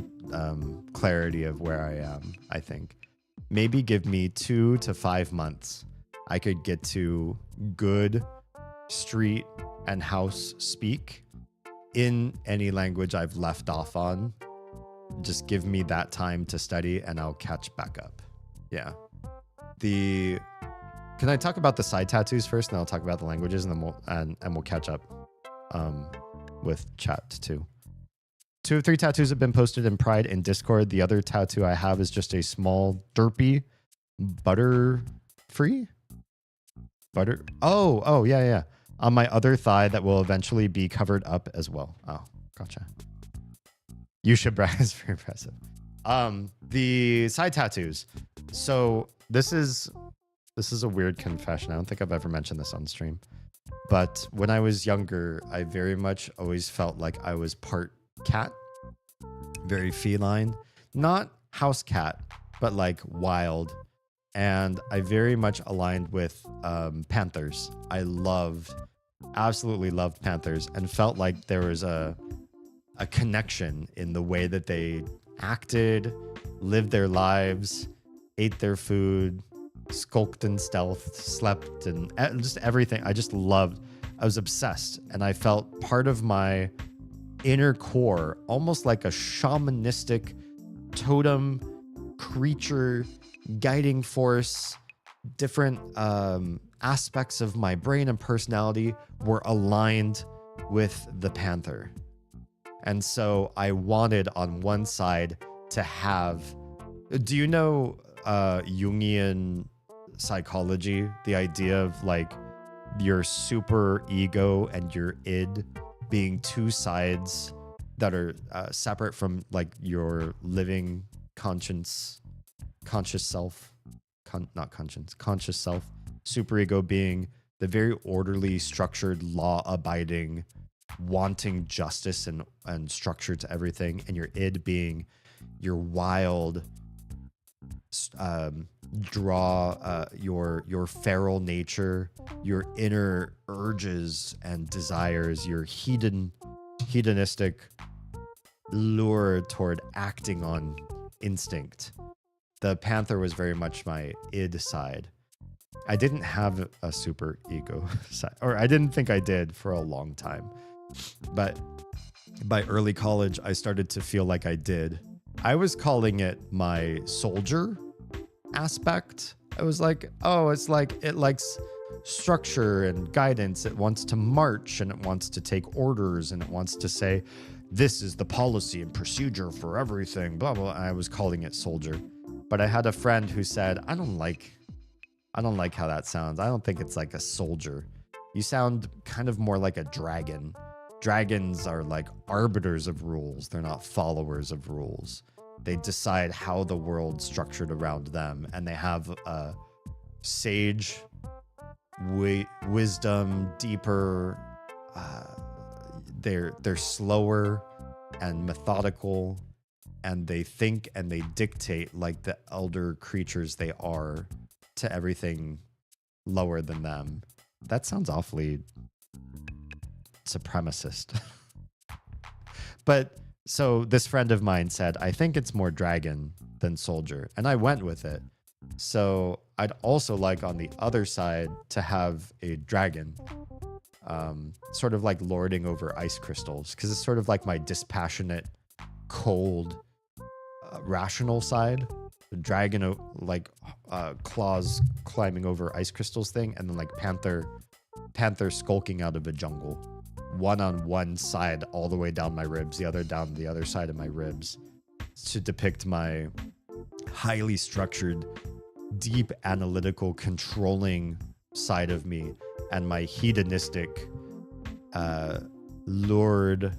clarity of where I am, I think. Maybe give me 2 to 5 months. I could get to good street and house speak in any language I've left off on. Just give me that time to study and I'll catch back up. Yeah. Can I talk about the side tattoos first, and then I'll talk about the languages, and then we'll catch up with chat too. 2 of 3 tattoos have been posted in Pride and Discord. The other tattoo I have is just a small derpy butter-free? Butter? Oh, yeah. On my other thigh that will eventually be covered up as well. Oh, gotcha. You should brag. It's very impressive. The side tattoos. So this is a weird confession. I don't think I've ever mentioned this on stream. But when I was younger, I very much always felt like I was part cat, very feline, not house cat, but like wild. And I very much aligned with panthers. I absolutely loved panthers, and felt like there was a connection in the way that they acted, lived their lives, ate their food, skulked in stealth, slept, and just everything. I was obsessed, and I felt part of my inner core, almost like a shamanistic totem creature, guiding force, different aspects of my brain and personality were aligned with the panther. And so I wanted on one side to have, do you know Jungian psychology? The idea of like your super ego and your id being 2 sides that are separate from like your living conscious self, not conscience, conscious self. Superego being the very orderly, structured, law-abiding, wanting justice and structure to everything, and your id being your wild, your feral nature, your inner urges and desires, your hedonistic lure toward acting on instinct. The panther was very much my id side. I didn't have a super ego side, or I didn't think I did for a long time. But by early college, I started to feel like I did. I was calling it my soldier aspect. I was like, oh, it's like it likes structure and guidance. It wants to march and it wants to take orders and it wants to say, this is the policy and procedure for everything, blah, blah. I was calling it soldier. But I had a friend who said, I don't like how that sounds. I don't think it's like a soldier. You sound kind of more like a dragon. Dragons are like arbiters of rules. They're not followers of rules. They decide how the world's structured around them, and they have a sage wisdom, deeper. They're slower and methodical, and they think and they dictate like the elder creatures they are to everything lower than them. That sounds awfully supremacist. But so this friend of mine said, I think it's more dragon than soldier. And I went with it. So I'd also like on the other side to have a dragon, sort of like lording over ice crystals, because it's sort of like my dispassionate, cold, rational side. The dragon, like claws climbing over ice crystals thing, and then like panther skulking out of a jungle. One on one side all the way down my ribs, the other down the other side of my ribs, to depict my highly structured, deep analytical, controlling side of me, and my hedonistic, lured,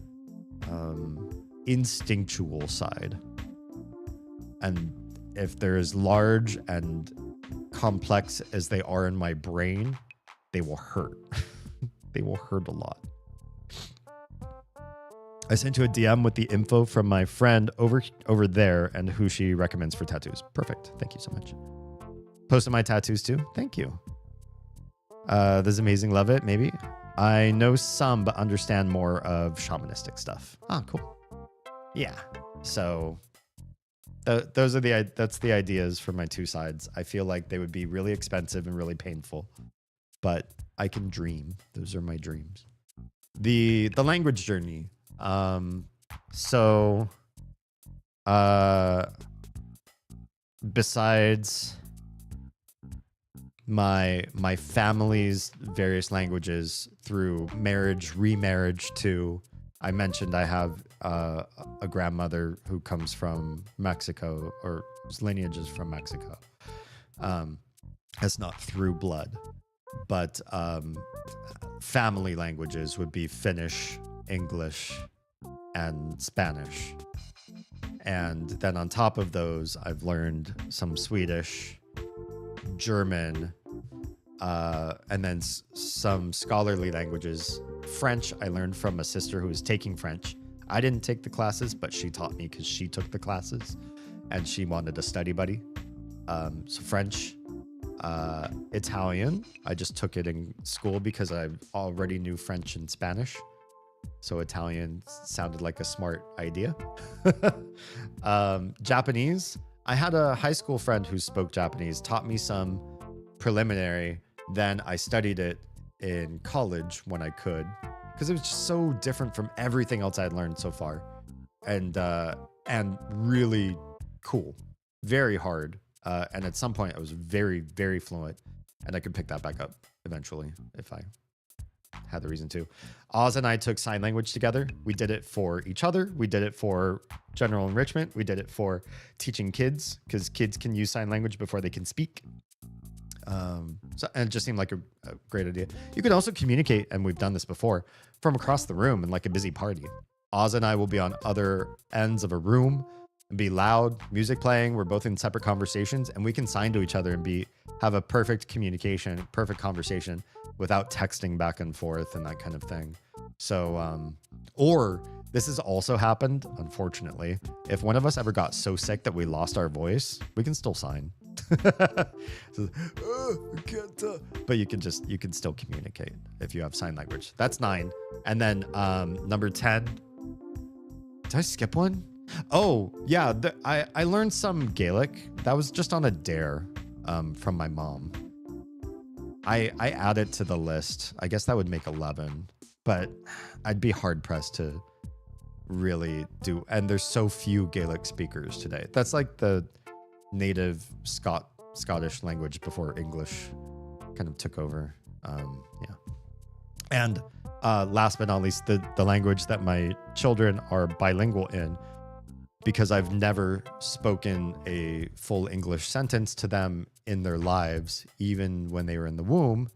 instinctual side. And if they're as large and complex as they are in my brain, they will hurt. They will hurt a lot. I sent you a DM with the info from my friend over there and who she recommends for tattoos. Perfect. Thank you so much. Posted my tattoos too. Thank you. This is amazing. Love it. Maybe. I know some, but understand more of shamanistic stuff. Ah, cool. Yeah. So those are that's the ideas for my two sides. I feel like they would be really expensive and really painful, but I can dream. Those are my dreams. The language journey. Besides my family's various languages through marriage, remarriage too. I mentioned I have a grandmother who comes from Mexico, or whose lineage is from Mexico. That's not through blood, but family languages would be Finnish, English, and Spanish. And then on top of those, I've learned some Swedish, German, and then some scholarly languages. French, I learned from a sister who was taking French. I didn't take the classes, but she taught me because she took the classes and she wanted a study buddy. So French, Italian, I just took it in school because I already knew French and Spanish. So Italian sounded like a smart idea. Japanese, I had a high school friend who spoke Japanese, taught me some preliminary. Then I studied it in college when I could, because it was just so different from everything else I'd learned so far, and really cool, very hard. And at some point I was very, very fluent, and I could pick that back up eventually if I had the reason to. Oz and I took sign language together. We did it for each other. We did it for general enrichment. We did it for teaching kids, because kids can use sign language before they can speak. And it just seemed like a great idea. You can also communicate, and we've done this before, from across the room in like a busy party. Oz and I will be on other ends of a room. and be loud, music playing. We're both in separate conversations, and we can sign to each other and have a perfect communication, perfect conversation without texting back and forth and that kind of thing. So, or this has also happened, unfortunately. If one of us ever got so sick that we lost our voice, we can still sign. So, I can't, but you can still communicate if you have sign language. That's 9. And then number 10. Did I skip one? Oh, yeah. I learned some Gaelic. That was just on a dare from my mom. I add it to the list. I guess that would make 11, but I'd be hard pressed to really do. And there's so few Gaelic speakers today. That's like the native Scottish language before English kind of took over. Yeah. And last but not least, the language that my children are bilingual in, because I've never spoken a full English sentence to them in their lives, even when they were in the womb,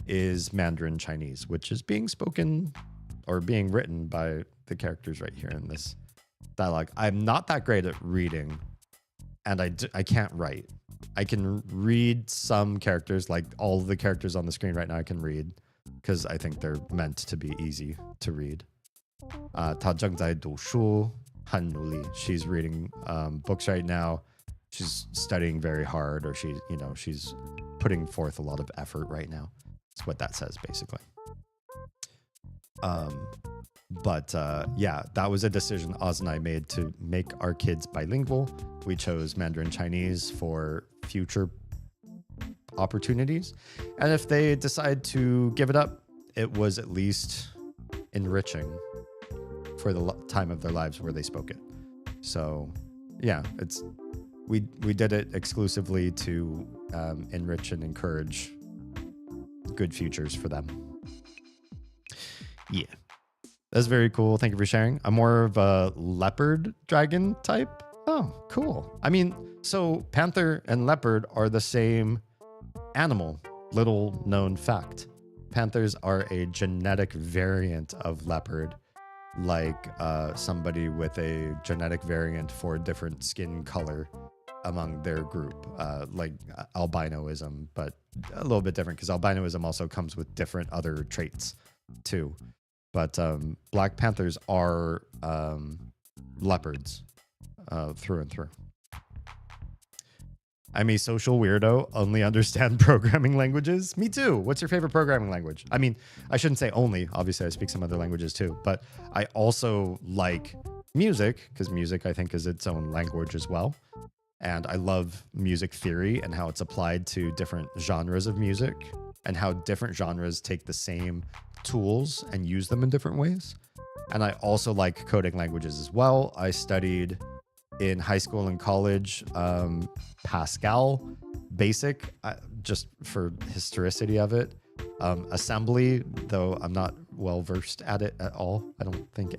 is Mandarin Chinese, which is being spoken or being written by the characters right here in this dialogue. I'm not that great at reading, and I can't write. I can read some characters, like all the characters on the screen right now I can read, because I think they're meant to be easy to read. 她正在读书，很努力. She's reading books right now. She's studying very hard, or she's putting forth a lot of effort right now. That's what that says, basically. But yeah, that was a decision Oz and I made to make our kids bilingual. We chose Mandarin Chinese for future opportunities. And if they decide to give it up, it was at least enriching for the time of their lives where they spoke it. So yeah, we did it exclusively to enrich and encourage good futures for them. Yeah. That's very cool. Thank you for sharing. I'm more of a leopard dragon type. Oh, cool. I mean, so panther and leopard are the same animal. Little known fact. Panthers are a genetic variant of leopard, like somebody with a genetic variant for different skin color among their group, like albinoism, but a little bit different because albinoism also comes with different other traits too. But Black Panthers are leopards through and through. I'm a social weirdo, only understand programming languages. Me too. What's your favorite programming language? I mean, I shouldn't say only. Obviously, I speak some other languages too. But I also like music, because music, I think, is its own language as well. And I love music theory and how it's applied to different genres of music, and how different genres take the same tools and use them in different ways. And I also like coding languages as well. I studied in high school and college Pascal Basic, just for historicity of it. Assembly, though I'm not well versed at it at all. I don't think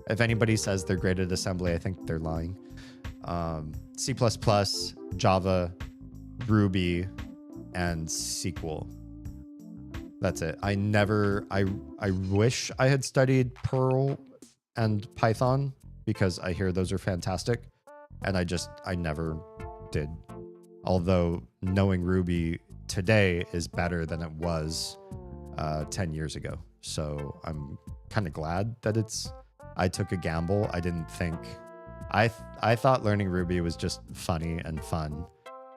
if anybody says they're great at assembly, I think they're lying. C++, Java, Ruby, and SQL. That's it. I wish I had studied Perl and Python, because I hear those are fantastic, and I never did. Although knowing Ruby today is better than it was 10 years ago. So I'm kind of glad that I took a gamble. I didn't think, I thought learning Ruby was just funny and fun,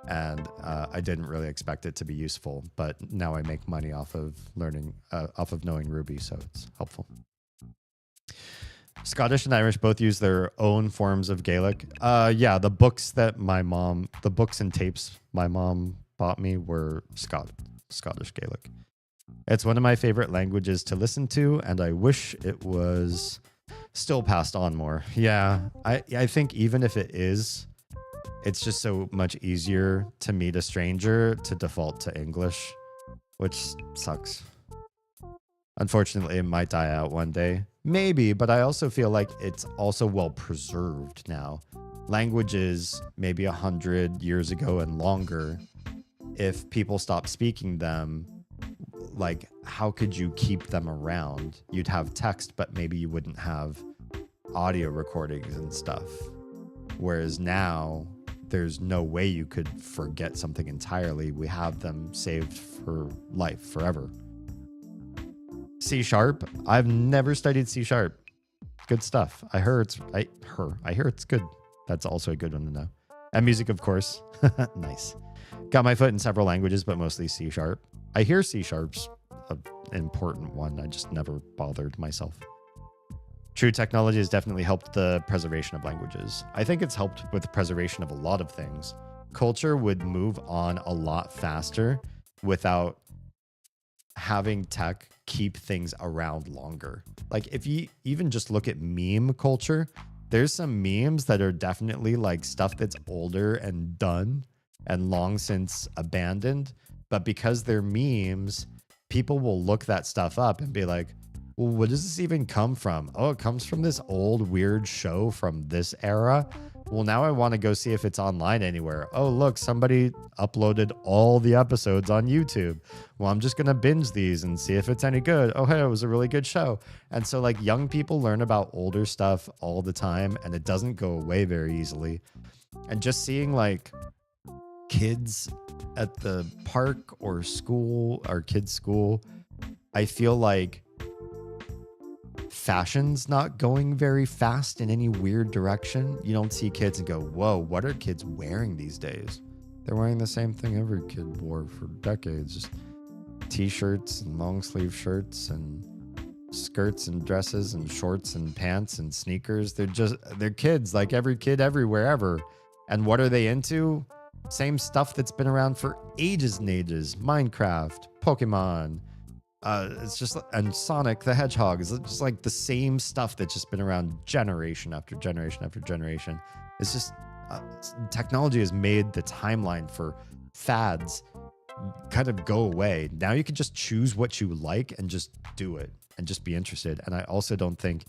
and I didn't really expect it to be useful, but now I make money off of knowing Ruby, so it's helpful. Scottish and Irish both use their own forms of Gaelic. Yeah, the books and tapes my mom bought me were Scottish Gaelic. It's one of my favorite languages to listen to, and I wish it was still passed on more. Yeah, I think even if it is, it's just so much easier to meet a stranger to default to English, which sucks. Unfortunately, it might die out one day. Maybe, but I also feel like it's also well preserved now. Languages, maybe 100 years ago and longer, if people stopped speaking them, like, how could you keep them around? You'd have text, but maybe you wouldn't have audio recordings and stuff. Whereas now, there's no way you could forget something entirely. We have them saved for life, forever. C#. I've never studied C#. Good stuff. I hear it's good. That's also a good one to know. And music, of course. Nice. Got my foot in several languages, but mostly C#. I hear C#'s an important one. I just never bothered myself. True technology has definitely helped the preservation of languages. I think it's helped with the preservation of a lot of things. Culture would move on a lot faster without having tech keep things around longer. Like if you even just look at meme culture, there's some memes that are definitely like stuff that's older and done and long since abandoned. But because they're memes, people will look that stuff up and be like, well, what does this even come from? Oh, it comes from this old weird show from this era. Well, now I want to go see if it's online anywhere. Oh, look, somebody uploaded all the episodes on YouTube. Well, I'm just going to binge these and see if it's any good. Oh, hey, it was a really good show. And so like young people learn about older stuff all the time and it doesn't go away very easily. And just seeing like kids at the park or school or kids' school, I feel like fashion's not going very fast in any weird direction. You don't see kids and go, whoa, what are kids wearing these days? They're wearing the same thing every kid wore for decades. Just t-shirts and long sleeve shirts and skirts and dresses and shorts and pants and sneakers. They're kids like every kid everywhere ever. And what are they into? Same stuff that's been around for ages and ages. Minecraft, Pokemon, it's just, and Sonic the Hedgehog is just like the same stuff that's just been around generation after generation after generation. It's just technology has made the timeline for fads kind of go away. Now you can just choose what you like and just do it and just be interested. And I also don't think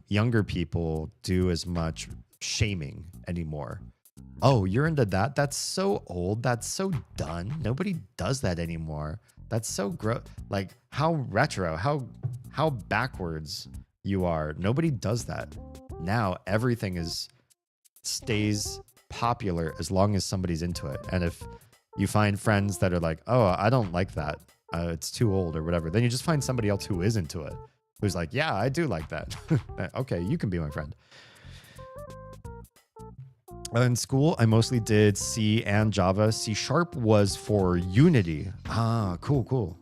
younger people do as much shaming anymore. Oh, you're into that? That's so old. That's so done. Nobody does that anymore. That's so gross. Like how retro, how backwards you are. Nobody does that. Now everything stays popular as long as somebody's into it. And if you find friends that are like, oh, I don't like that, it's too old or whatever, then you just find somebody else who is into it, who's like, yeah, I do like that. Okay, you can be my friend. In school, I mostly did C and Java. C# was for Unity. Ah, cool.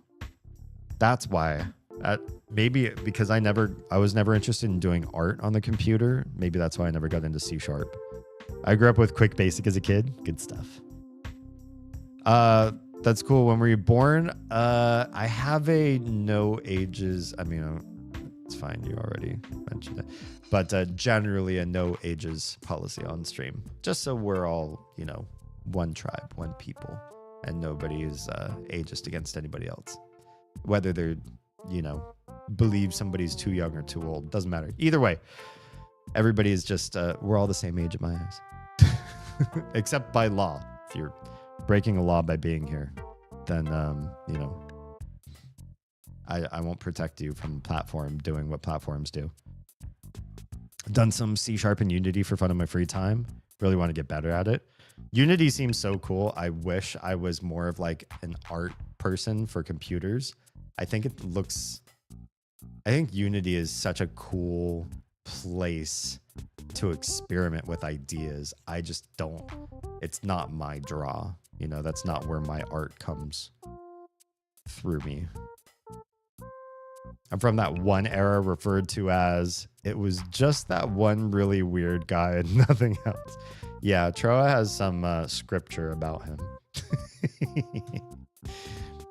That's why. Maybe because I was never interested in doing art on the computer. Maybe that's why I never got into C#. I grew up with Quick Basic as a kid. Good stuff. That's cool. When were you born? I have a no ages. I mean, it's fine. You already mentioned it. But generally a no ages policy on stream. Just so we're all, one tribe, one people. And nobody is ageist against anybody else. Whether they're, believe somebody's too young or too old. Doesn't matter. Either way, everybody is just, we're all the same age at my eyes. Except by law. If you're breaking a law by being here, then, I won't protect you from the platform doing what platforms do. Done some C# and Unity for fun in my free time. Really want to get better at it. Unity seems so cool. I wish I was more of like an art person for computers. I think Unity is such a cool place to experiment with ideas. I just don't, it's not my draw. That's not where my art comes through me. I'm from that one era referred to as, it was just that one really weird guy and nothing else. Yeah, Troa has some scripture about him.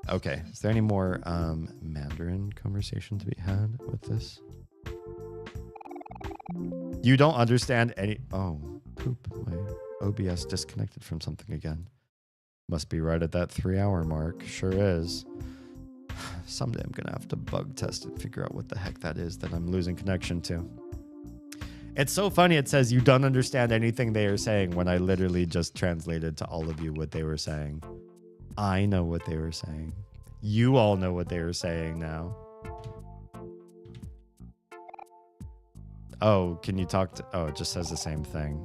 Okay, is there any more Mandarin conversation to be had with this? You don't understand any... Oh, poop. My OBS disconnected from something again. Must be right at that 3-hour mark. Sure is. Someday I'm going to have to bug test and figure out what the heck that is that I'm losing connection to. It's so funny. It says you don't understand anything they are saying when I literally just translated to all of you what they were saying. I know what they were saying. You all know what they were saying now. Oh, can you talk to... Oh, it just says the same thing.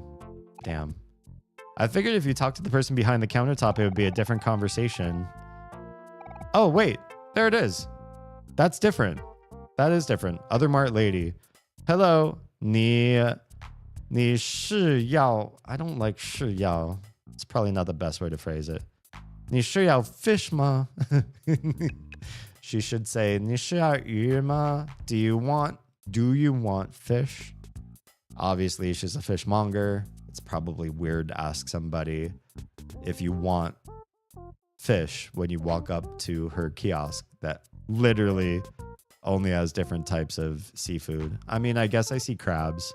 Damn. I figured if you talk to the person behind the countertop, it would be a different conversation. Oh, wait. There it is. That's different. That is different. Other Mart lady. Hello. 你是要... I don't like 是要. It's probably not the best way to phrase it. 你是要 fish 吗? She should say 你是要鱼吗? Do you want fish? Obviously, she's a fishmonger. It's probably weird to ask somebody if you want fish when you walk up to her kiosk that literally only has different types of seafood. I mean, I guess I see crabs,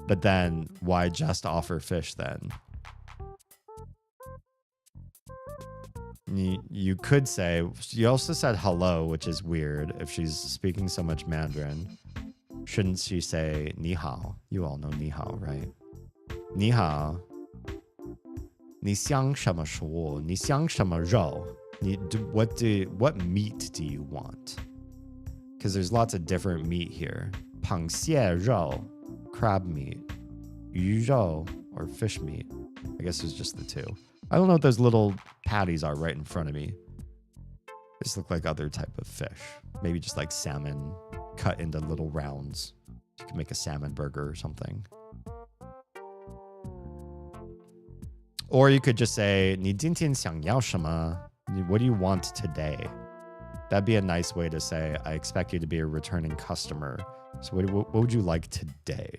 but then why just offer fish then? You could say, you also said hello, which is weird if she's speaking so much Mandarin. Shouldn't she say 你好? You all know 你好, right? 你好. 你想什么食物? 你想什么肉? What meat do you want? Because there's lots of different meat here. 螃蟹肉, crab meat. 鱼肉, or fish meat. I guess there's just the two. I don't know what those little patties are right in front of me. They just look like other type of fish. Maybe just like salmon cut into little rounds. You can make a salmon burger or something. Or you could just say, 你今天想要什么? What do you want today? That'd be a nice way to say, I expect you to be a returning customer. So what would you like today?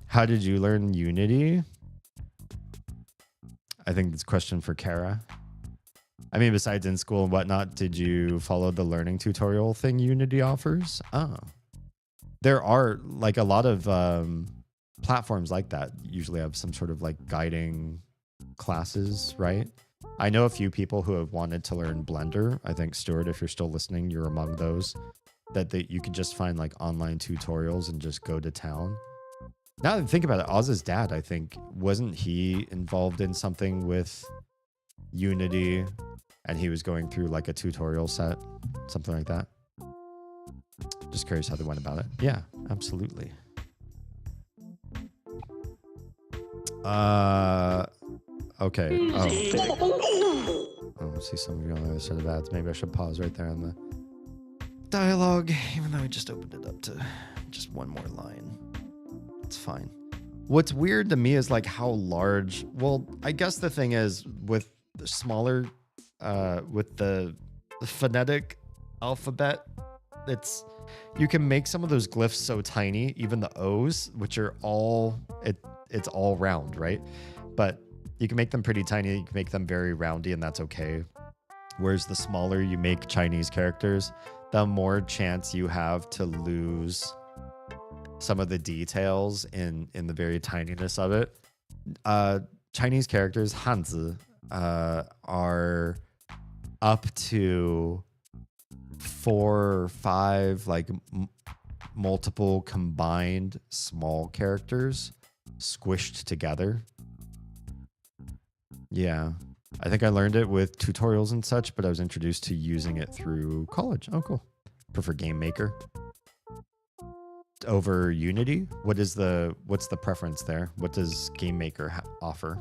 How did you learn Unity? I think it's a question for Kara. I mean, besides in school and whatnot, did you follow the learning tutorial thing Unity offers? Oh. There are like a lot of platforms like that usually have some sort of like guiding classes, right? I know a few people who have wanted to learn Blender. I think, Stuart, if you're still listening, you're among those. That you could just find like online tutorials and just go to town. Now that I think about it, Oz's dad, I think, wasn't he involved in something with Unity and he was going through like a tutorial set, something like that? Just curious how they went about it. Yeah, absolutely. Okay. Oh, I see some of you on the other side of ads. Maybe I should pause right there on the dialogue, even though I just opened it up to just one more line. It's fine. What's weird to me is like how large. Well, I guess the thing is with the smaller, with the phonetic alphabet, you can make some of those glyphs so tiny, even the O's, which are all it's all round, right? But you can make them pretty tiny. You can make them very roundy, and that's okay. Whereas the smaller you make Chinese characters, the more chance you have to lose some of the details in the very tininess of it. Chinese characters, Hanzi, are up to 4 or 5 like multiple combined small characters squished together. Yeah. I think I learned it with tutorials and such, but I was introduced to using it through college. Oh, cool. Prefer Game Maker over Unity. What's the preference there? What does Game Maker offer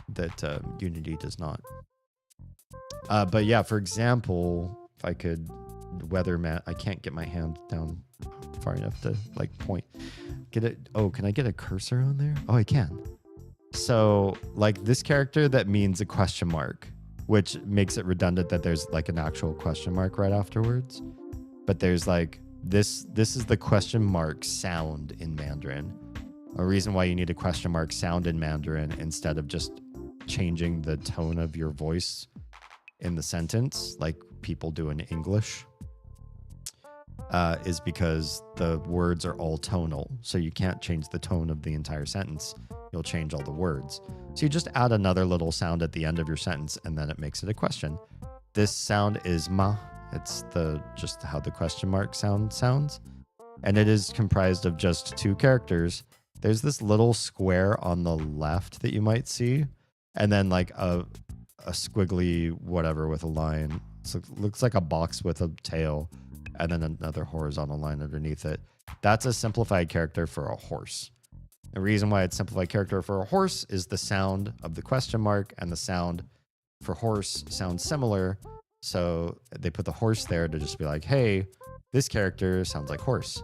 that Unity does not? But yeah, for example, if I could I can't get my hand down far enough to like point. Get it? Oh, can I get a cursor on there? Oh, I can. So like this character that means a question mark, which makes it redundant that there's like an actual question mark right afterwards. But there's like this is the question mark sound in Mandarin. A reason why you need a question mark sound in Mandarin instead of just changing the tone of your voice in the sentence like people do in English is because the words are all tonal. So you can't change the tone of the entire sentence. You'll change all the words. So you just add another little sound at the end of your sentence and then it makes it a question. This sound is ma. It's just how the question mark sounds. And it is comprised of just 2 characters. There's this little square on the left that you might see. And then like a squiggly whatever with a line. So it looks like a box with a tail. and then another horizontal line underneath it. That's a simplified character for a horse. The reason why it's simplified character for a horse is the sound of the question mark and the sound for horse sounds similar. So they put the horse there to just be like, hey, this character sounds like horse.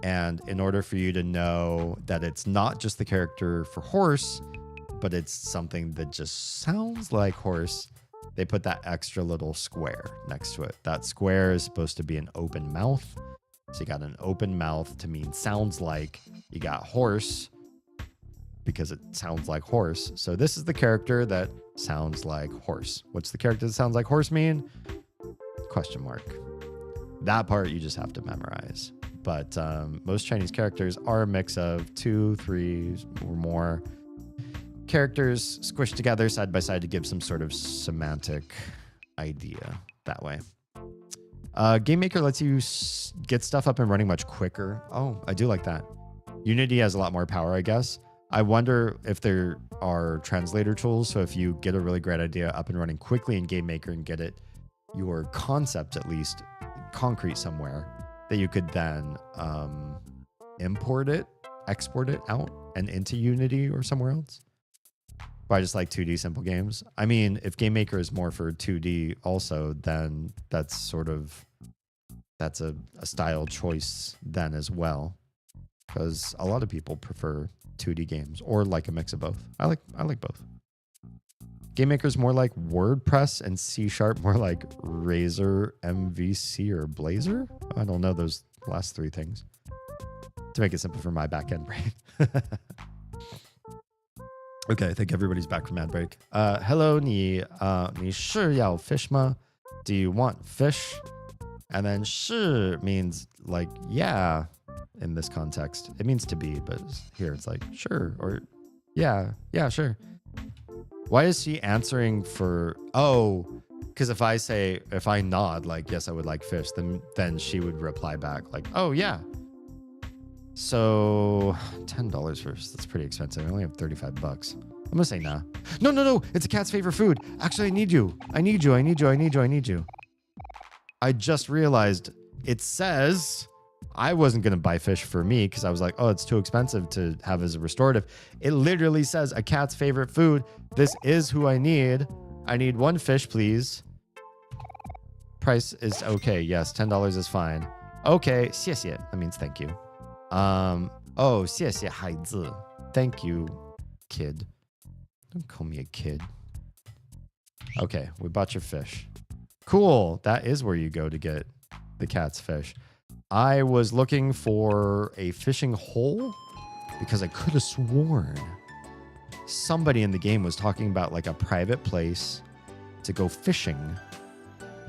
And in order for you to know that it's not just the character for horse, but it's something that just sounds like horse, they put that extra little square next to it. That square is supposed to be an open mouth. So you got an open mouth to mean sounds like. You got horse because it sounds like horse. So this is the character that sounds like horse. What's the character that sounds like horse mean? Question mark. That part you just have to memorize. But most Chinese characters are a mix of 2, 3, or more characters squished together side by side to give some sort of semantic idea that way. Game Maker lets you get stuff up and running much quicker. Oh, I do like that. Unity has a lot more power, I guess. I wonder if there are translator tools. So if you get a really great idea up and running quickly in Game Maker and get it, your concept at least, concrete somewhere, that you could then import it, export it out and into Unity or somewhere else. But I just like 2D simple games. I mean, if Game Maker is more for 2D also, then that's a style choice then as well. Because a lot of people prefer 2D games or like a mix of both. I like both. Game Maker is more like WordPress and C# more like Razor, MVC, or Blazor. I don't know those last 3 things. To make it simple for my back-end brain. Okay, I think everybody's back from ad break. Hello, 你是要 fish 吗? Do you want fish? And then 是 means like yeah in this context. It means to be, but here it's like sure or yeah, sure. Why is she answering for because if I nod like yes I would like fish, then she would reply back like oh yeah. So $10 first. That's pretty expensive. I only have $35. I'm gonna say nah. No. It's a cat's favorite food. Actually, I need you. I just realized it says I wasn't gonna buy fish for me because I was like, oh, it's too expensive to have as a restorative. It literally says a cat's favorite food. This is who I need. I need 1 fish, please. Price is okay. Yes, $10 is fine. Okay, 谢谢. That means thank you. 谢谢孩子. Thank you, kid. Don't call me a kid. Okay, we bought your fish. Cool. That is where you go to get the cat's fish. I was looking for a fishing hole because I could have sworn somebody in the game was talking about like a private place to go fishing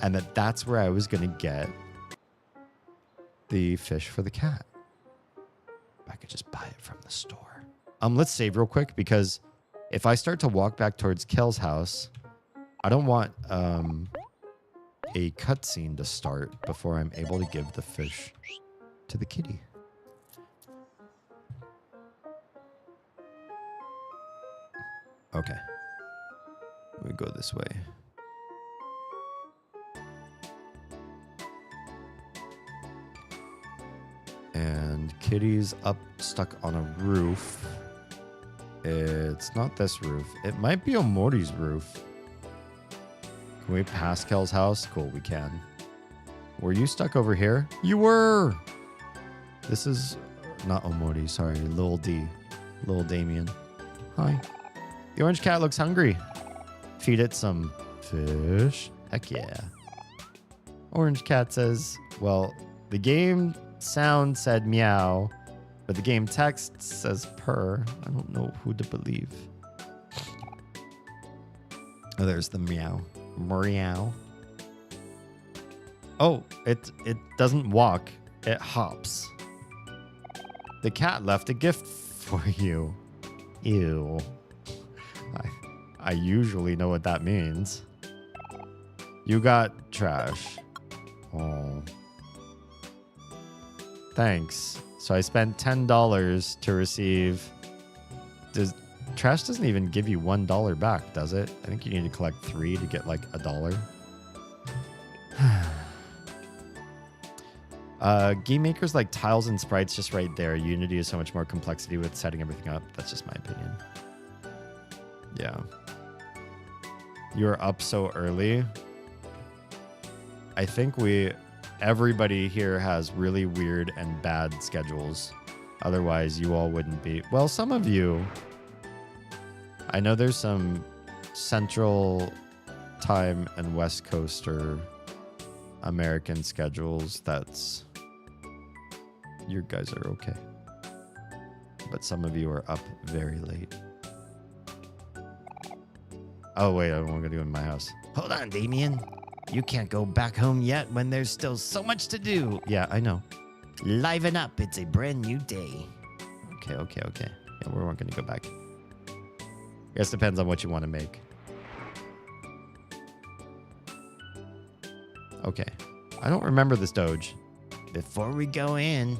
and that's where I was going to get the fish for the cat. I could just buy it from the store. Let's save real quick because if I start to walk back towards Kel's house, I don't want a cutscene to start before I'm able to give the fish to the kitty. Okay. Let me go this way. And Kitty's up stuck on a roof. It's not this roof. It might be Omori's roof. Can we pass Kel's house? Cool, we can. Were you stuck over here? You were! This is not Omori, sorry. Lil D. Lil Damien. Hi. The orange cat looks hungry. Feed it some fish. Heck yeah. Orange cat says, well, the game sound said meow, but the game text says purr. I don't know who to believe. Oh, there's the meow. Meow. Oh, it doesn't walk. It hops. The cat left a gift for you. Ew. I usually know what that means. You got trash. Oh. Thanks. So I spent $10 to receive... Trash doesn't even give you $1 back, does it? I think you need to collect 3 to get like $1. Game Maker's like tiles and sprites just right there. Unity is so much more complexity with setting everything up. That's just my opinion. Yeah. You're up so early. I think everybody here has really weird and bad schedules. Otherwise, you all wouldn't be. Well, some of you. I know there's some Central Time and West Coast or American schedules. That's. You guys are okay. But some of you are up very late. Oh, wait, I'm going to do it in my house. Hold on, Damien. You can't go back home yet when there's still so much to do. Yeah, I know. Liven up. It's a brand new day. Okay. Yeah, we're not going to go back. I guess depends on what you want to make. Okay. I don't remember this Doge. Before we go in,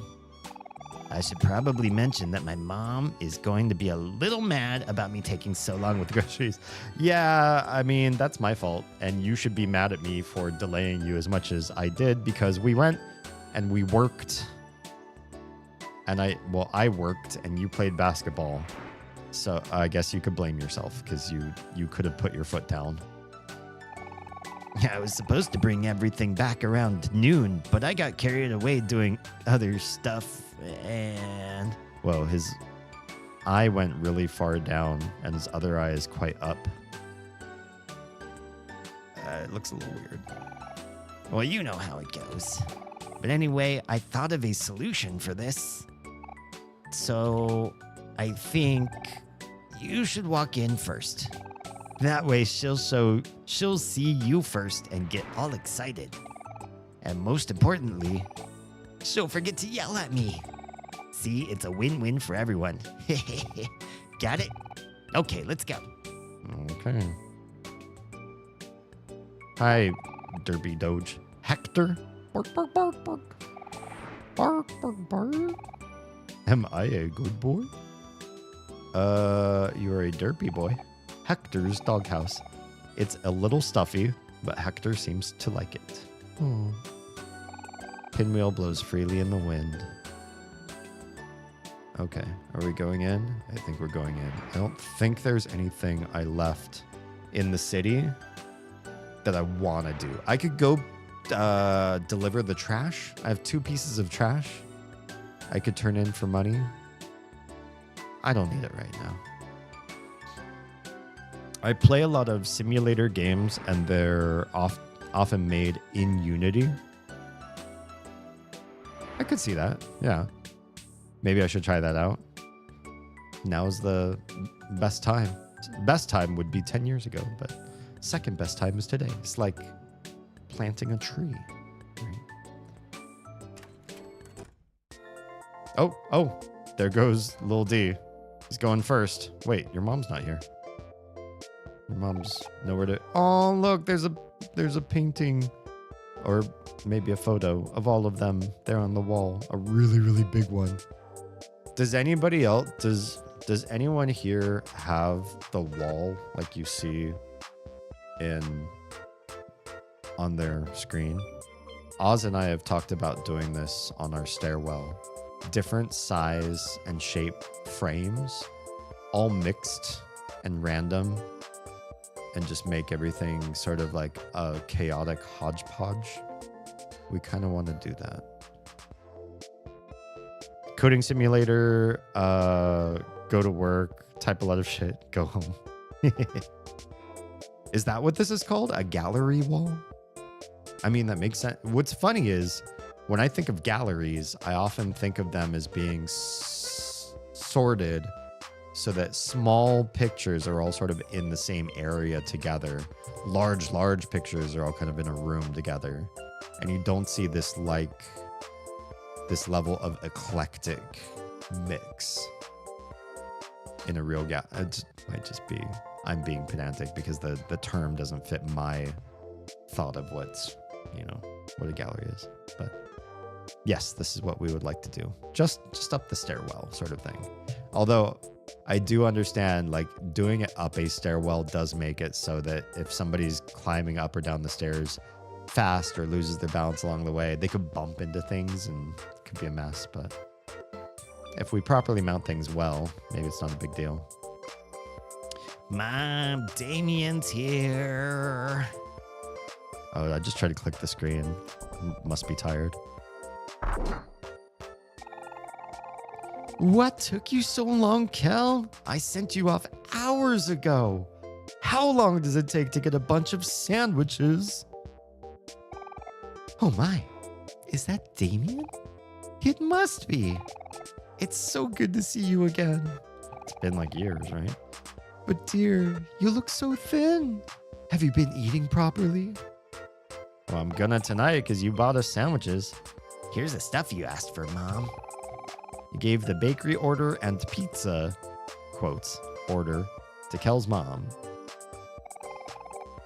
I should probably mention that my mom is going to be a little mad about me taking so long with groceries. Yeah, I mean, that's my fault. And you should be mad at me for delaying you as much as I did because we went and we worked. And I worked and you played basketball. So I guess you could blame yourself because you could have put your foot down. I was supposed to bring everything back around noon, but I got carried away doing other stuff and... Whoa, his eye went really far down and his other eye is quite up. It looks a little weird. Well, you know how it goes. But anyway, I thought of a solution for this. So I think you should walk in first. That way she'll see you first and get all excited. And most importantly, she'll forget to yell at me. See, it's a win-win for everyone. Got it? Okay, let's go. Okay. Hi, Derpy Doge. Hector? Bark, bark, bark, bark. Bark, bark, bark. Am I a good boy? You're a derpy boy. Hector's doghouse. It's a little stuffy, but Hector seems to like it. Pinwheel blows freely in the wind. Okay, are we going in? I think we're going in. I don't think there's anything I left in the city that I want to do. I could go deliver the trash. I have 2 pieces of trash I could turn in for money. I don't need it right now. I play a lot of simulator games and they're often made in Unity. I could see that, yeah. Maybe I should try that out. Now's the best time. Best time would be 10 years ago, but second best time is today. It's like planting a tree. Right? Oh, there goes Lil D. He's going first. Wait, your mom's not here. Your mom's nowhere to... Oh, look, there's a painting or maybe a photo of all of them there on the wall. A really, really big one. Does anybody else... Does anyone here have the wall like you see on their screen? Oz and I have talked about doing this on our stairwell. Different size and shape frames, all mixed and random, and just make everything sort of like a chaotic hodgepodge. We kind of want to do that. Coding simulator, go to work, type a lot of shit, go home. Is that what this is called? A gallery wall? I mean, that makes sense. What's funny is when I think of galleries, I often think of them as being sorted so that small pictures are all sort of in the same area together. Large pictures are all kind of in a room together. And you don't see this level of eclectic mix in a real gallery. It might just be I'm being pedantic because the term doesn't fit my thought of what's, what a gallery is. But yes, this is what we would like to do. Just up the stairwell sort of thing. Although I do understand, like, doing it up a stairwell does make it so that if somebody's climbing up or down the stairs, fast or loses their balance along the way. They could bump into things and it could be a mess, but if we properly mount things well, maybe it's not a big deal. Mom, Damien's here. Oh, I just tried to click the screen. Must be tired. What took you so long, Kel? I sent you off hours ago. How long does it take to get a bunch of sandwiches? Oh my, is that Damien? It must be. It's so good to see you again. It's been like years, right? But dear, you look so thin. Have you been eating properly? Well, I'm gonna tonight because you bought us sandwiches. Here's the stuff you asked for, Mom. You gave the bakery order and pizza, quotes, order, to Kel's mom.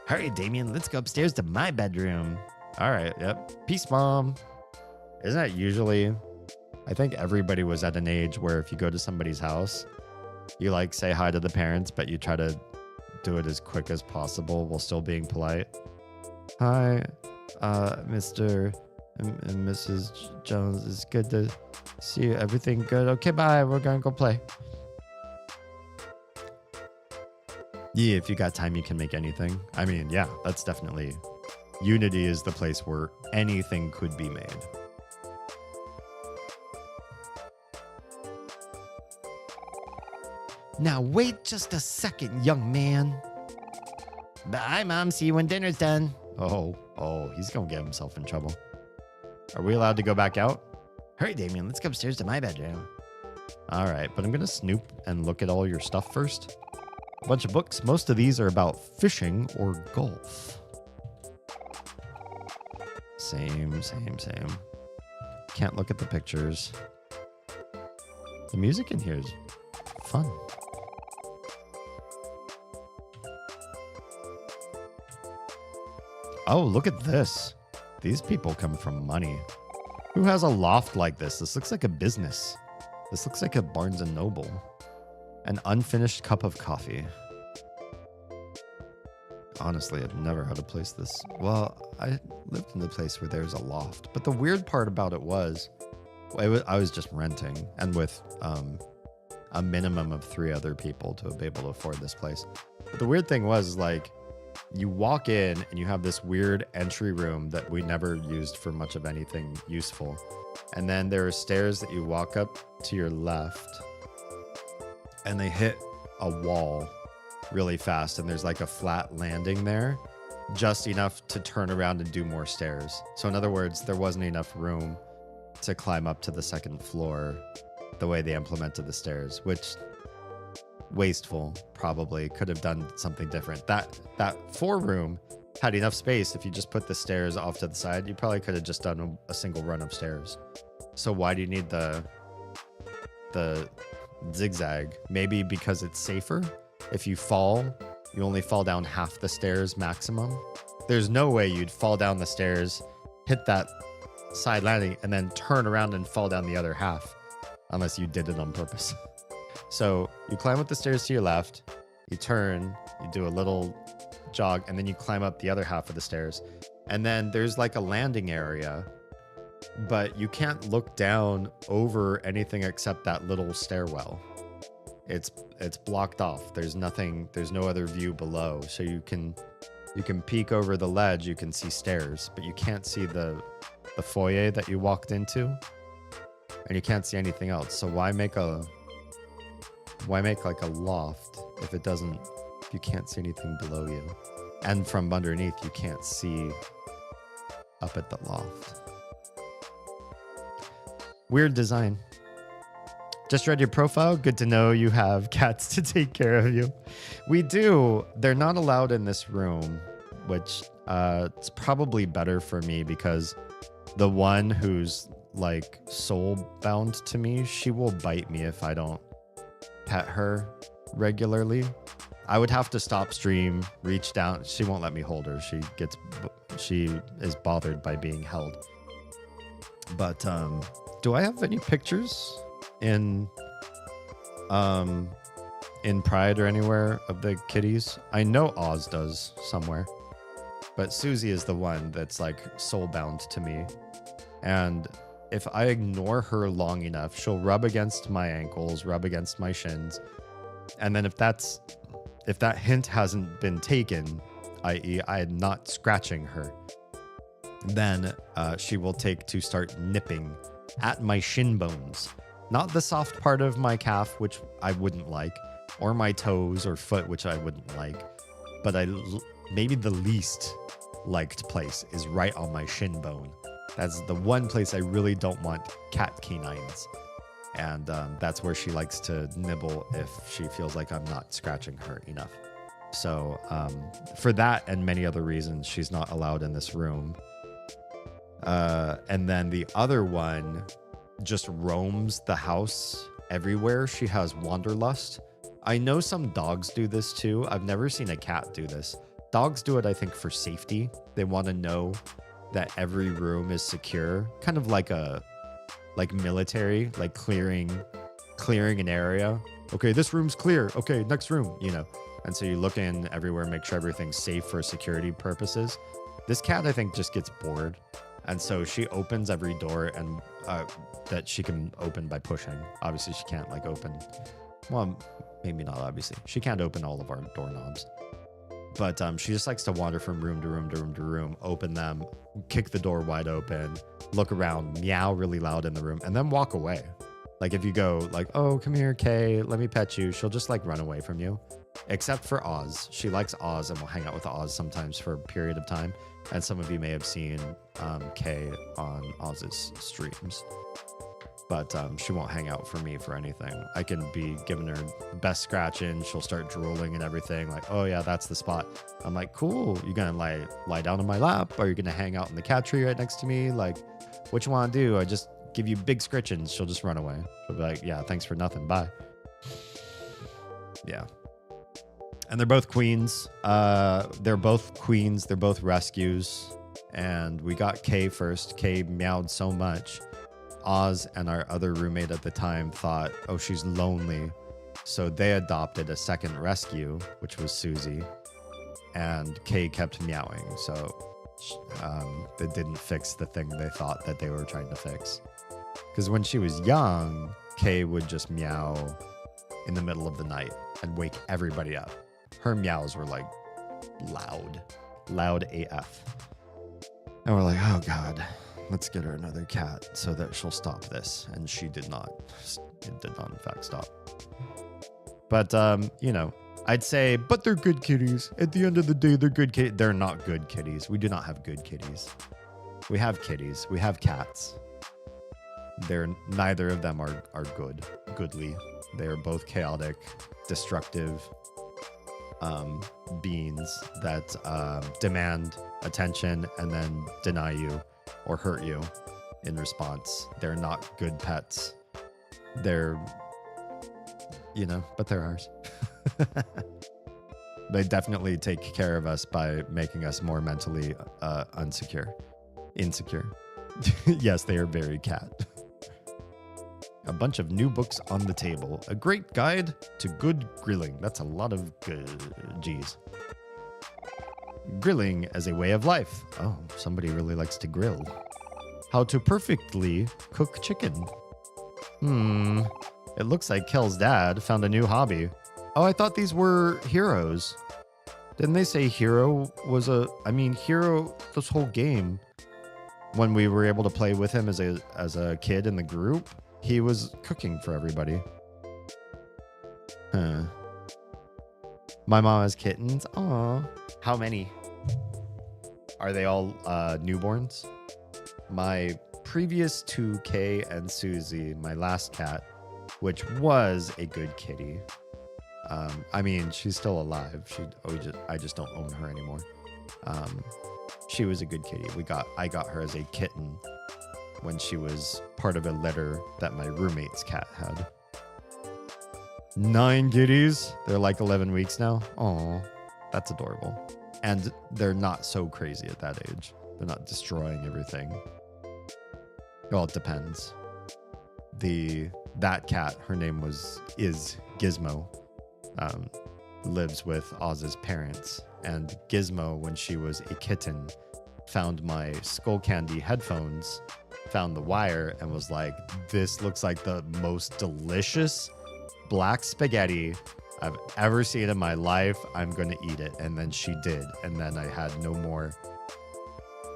Hurry, Damien, let's go upstairs to my bedroom. All right, yep. Peace, Mom. Isn't that usually... I think everybody was at an age where if you go to somebody's house, you like say hi to the parents, but you try to do it as quick as possible while still being polite. Hi, Mr. and Mrs. Jones. It's good to see you. Everything good? Okay, bye. We're gonna go play. Yeah, if you got time, you can make anything. I mean, yeah, that's definitely... Unity is the place where anything could be made. Now wait just a second, young man. Bye, Mom. See you when dinner's done. Oh, he's gonna get himself in trouble. Are we allowed to go back out? Hurry, Damien. Let's go upstairs to my bedroom. All right, but I'm gonna snoop and look at all your stuff first. A bunch of books. Most of these are about fishing or golf. Same. Can't look at the pictures. The music in here is fun. Oh, look at this. These people come from money. Who has a loft like this? This looks like a business. This looks like a Barnes & Noble. An unfinished cup of coffee. Honestly, I've never had a place this... Well, I lived in the place where there's a loft. But the weird part about it was... I was just renting. And with a minimum of 3 other people to be able to afford this place. But the weird thing was, like... You walk in and you have this weird entry room that we never used for much of anything useful. And then there are stairs that you walk up to your left and they hit a wall really fast. And there's like a flat landing there, just enough to turn around and do more stairs. So in other words, there wasn't enough room to climb up to the 2nd floor the way they implemented the stairs, which... wasteful. Probably could have done something different. That 4 room had enough space. If you just put the stairs off to the side, you probably could have just done a single run of stairs. So why do you need the zigzag? Maybe because it's safer. If you fall, you only fall down half the stairs maximum. There's no way you'd fall down the stairs, hit that side landing, and then turn around and fall down the other half, unless you did it on purpose. So you climb up the stairs to your left, you turn, you do a little jog, and then you climb up the other half of the stairs. And then there's like a landing area, but you can't look down over anything except that little stairwell. It's blocked off. There's nothing, there's no other view below. So you can peek over the ledge, you can see stairs, but you can't see the foyer that you walked into, and you can't see anything else. So why make like a loft if you can't see anything below you? And from underneath, you can't see up at the loft. Weird design. Just read your profile. Good to know you have cats to take care of you. We do. They're not allowed in this room, which it's probably better for me because the one who's like soul bound to me, she will bite me if I don't pet her regularly. I would have to stop stream, reach down. She won't let me hold her. She is bothered by being held. But do I have any pictures in Pride or anywhere of the kitties? I know Oz does somewhere. but Susie is the one that's like soul bound to me. And if I ignore her long enough, she'll rub against my ankles, rub against my shins. And then if that hint hasn't been taken, i.e. I am not scratching her, then she will take to start nipping at my shin bones. Not the soft part of my calf, which I wouldn't like, or my toes or foot, which I wouldn't like. But maybe the least liked place is right on my shin bone. That's the one place I really don't want cat canines. And that's where she likes to nibble if she feels like I'm not scratching her enough. So for that and many other reasons, she's not allowed in this room. And then the other one just roams the house everywhere. She has wanderlust. I know some dogs do this too. I've never seen a cat do this. Dogs do it, I think, for safety. They want to know that every room is secure, kind of like military, like clearing an area. Okay, this room's clear. Okay, next room, you know. And so you look in everywhere, make sure everything's safe for security purposes. This cat, I think, just gets bored. And so she opens every door and that she can open by pushing. Obviously, she can't like open. Well, maybe not obviously. She can't open all of our doorknobs. But she just likes to wander from room to room to room to room, open them, kick the door wide open, look around, meow really loud in the room, and then walk away. Like if you go like, oh, come here, Kay, let me pet you. She'll just like run away from you. Except for Oz. She likes Oz and will hang out with Oz sometimes for a period of time. And some of you may have seen Kay on Oz's streams. But she won't hang out for me for anything. I can be giving her best scratching. She'll start drooling and everything. Like, oh yeah, that's the spot. I'm like, cool. You gonna lie down on my lap? Or are you gonna hang out in the cat tree right next to me? Like, what you want to do? I just give you big scritchings. She'll just run away. She'll be like, yeah, thanks for nothing. Bye. Yeah. And they're both queens. They're both queens. They're both rescues. And we got Kay first. Kay meowed so much. Oz and our other roommate at the time thought, oh, she's lonely. So they adopted a second rescue, which was Susie. And Kay kept meowing. So it didn't fix the thing they thought that they were trying to fix. Because when she was young, Kay would just meow in the middle of the night and wake everybody up. Her meows were like loud AF. And we're like, oh God, let's get her another cat so that she'll stop this. And she did not. It did not, in fact, stop. But, you know, I'd say, but they're good kitties. At the end of the day, they're good kitties. They're not good kitties. We do not have good kitties. We have kitties. We have cats. Neither of them are goodly. They are both chaotic, destructive beings that demand attention and then deny you or hurt you in response. They're not good pets. They're, you know, but they're ours. They definitely take care of us by making us more mentally insecure. Yes, they are very cat. A bunch of new books on the table. A great guide to good grilling. That's a lot of G's. Grilling as a way of life. Oh, somebody really likes to grill. How to perfectly cook chicken. It looks like Kel's dad found a new hobby. Oh, I thought these were heroes. Didn't they say hero was hero this whole game, when we were able to play with him as a kid in the group, he was cooking for everybody. Huh. My mom has kittens. Aw. How many? Are they all newborns? My previous 2K and Susie, my last cat, which was a good kitty. I mean, she's still alive. I just don't own her anymore. She was a good kitty. I got her as a kitten when she was part of a litter that my roommate's cat had. 9 kitties. They're like 11 weeks now. Aw, that's adorable. And they're not so crazy at that age. They're not destroying everything. Well, it depends. That cat, her name is Gizmo, lives with Oz's parents, and Gizmo, when she was a kitten, found my Skull Candy headphones, found the wire, and was like, this looks like the most delicious black spaghetti I've ever seen in my life. I'm going to eat it. And then she did. And then I had no more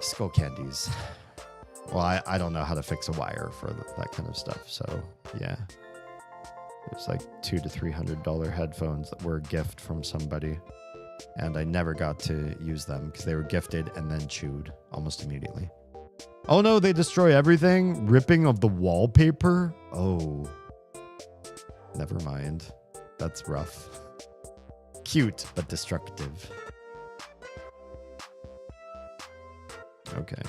Skull Candies. Well, I don't know how to fix a wire for that kind of stuff. So, yeah. It was like $200 to $300 headphones that were a gift from somebody. And I never got to use them because they were gifted and then chewed almost immediately. Oh no, they destroy everything? Ripping of the wallpaper? Oh. Never mind. That's rough. Cute, but destructive. Okay.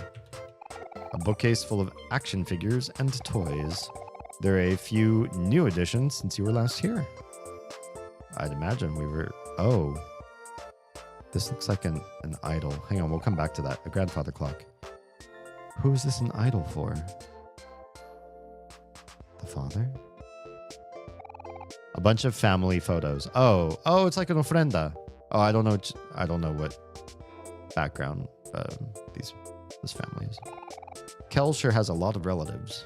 A bookcase full of action figures and toys. There are a few new additions since you were last here. I'd imagine we were... Oh. This looks like an idol. Hang on, we'll come back to that. A grandfather clock. Who is this an idol for? The father? A bunch of family photos. Oh, it's like an ofrenda. Oh, I don't know what background this family is. Kel sure has a lot of relatives.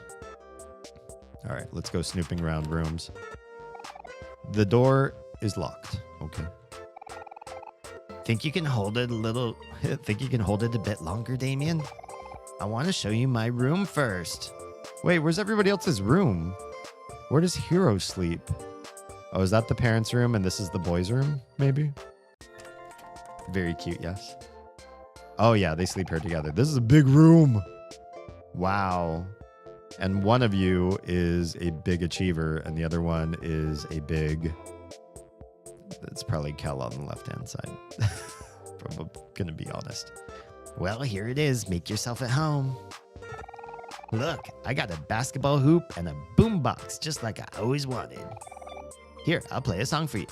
All right, let's go snooping around rooms. The door is locked. Okay. Think you can hold it a bit longer, Damien? I want to show you my room first. Wait, where's everybody else's room? Where does Hero sleep? Oh, is that the parents' room and this is the boys' room, maybe? Very cute, yes. Oh yeah, they sleep here together. This is a big room. Wow. And one of you is a big achiever and the other one is a big... It's probably Kel on the left-hand side. I'm gonna be honest. Well, here it is. Make yourself at home. Look, I got a basketball hoop and a boombox, just like I always wanted. Here, I'll play a song for you.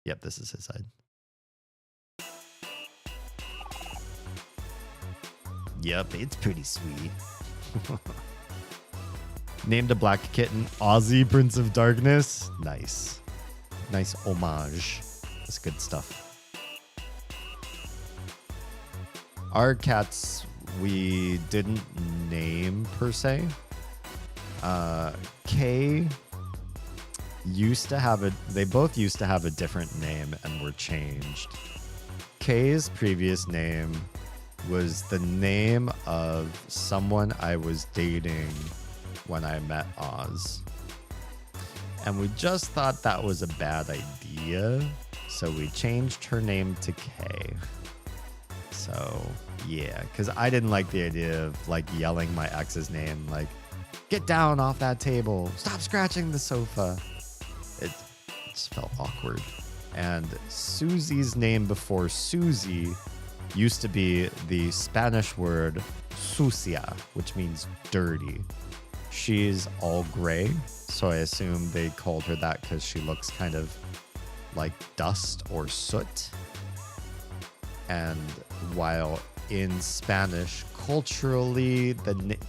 Yep, this is his side. Yep, it's pretty sweet. Named a black kitten Ozzy, Prince of Darkness. Nice. Nice homage. That's good stuff. Our cats we didn't name per se. Kay used to have they both used to have a different name and were changed. Kay's previous name was the name of someone I was dating when I met Oz. And we just thought that was a bad idea, so we changed her name to Kay. So, yeah, because I didn't like the idea of, like, yelling my ex's name, like, get down off that table, stop scratching the sofa. It just felt awkward. And Susie's name before Susie used to be the Spanish word sucia, which means dirty. She's all gray, so I assume they called her that because she looks kind of like dust or soot. And while in Spanish, culturally,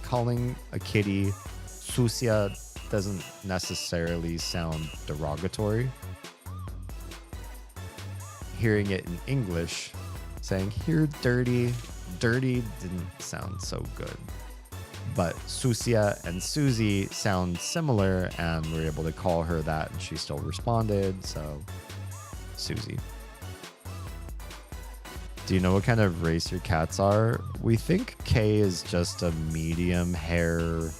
calling a kitty sucia doesn't necessarily sound derogatory. Hearing it in English, saying, here, dirty didn't sound so good. But Sucia and Susie sound similar, and we're able to call her that, and she still responded, so Susie. Do you know what kind of race your cats are? We think Kay is just a medium hair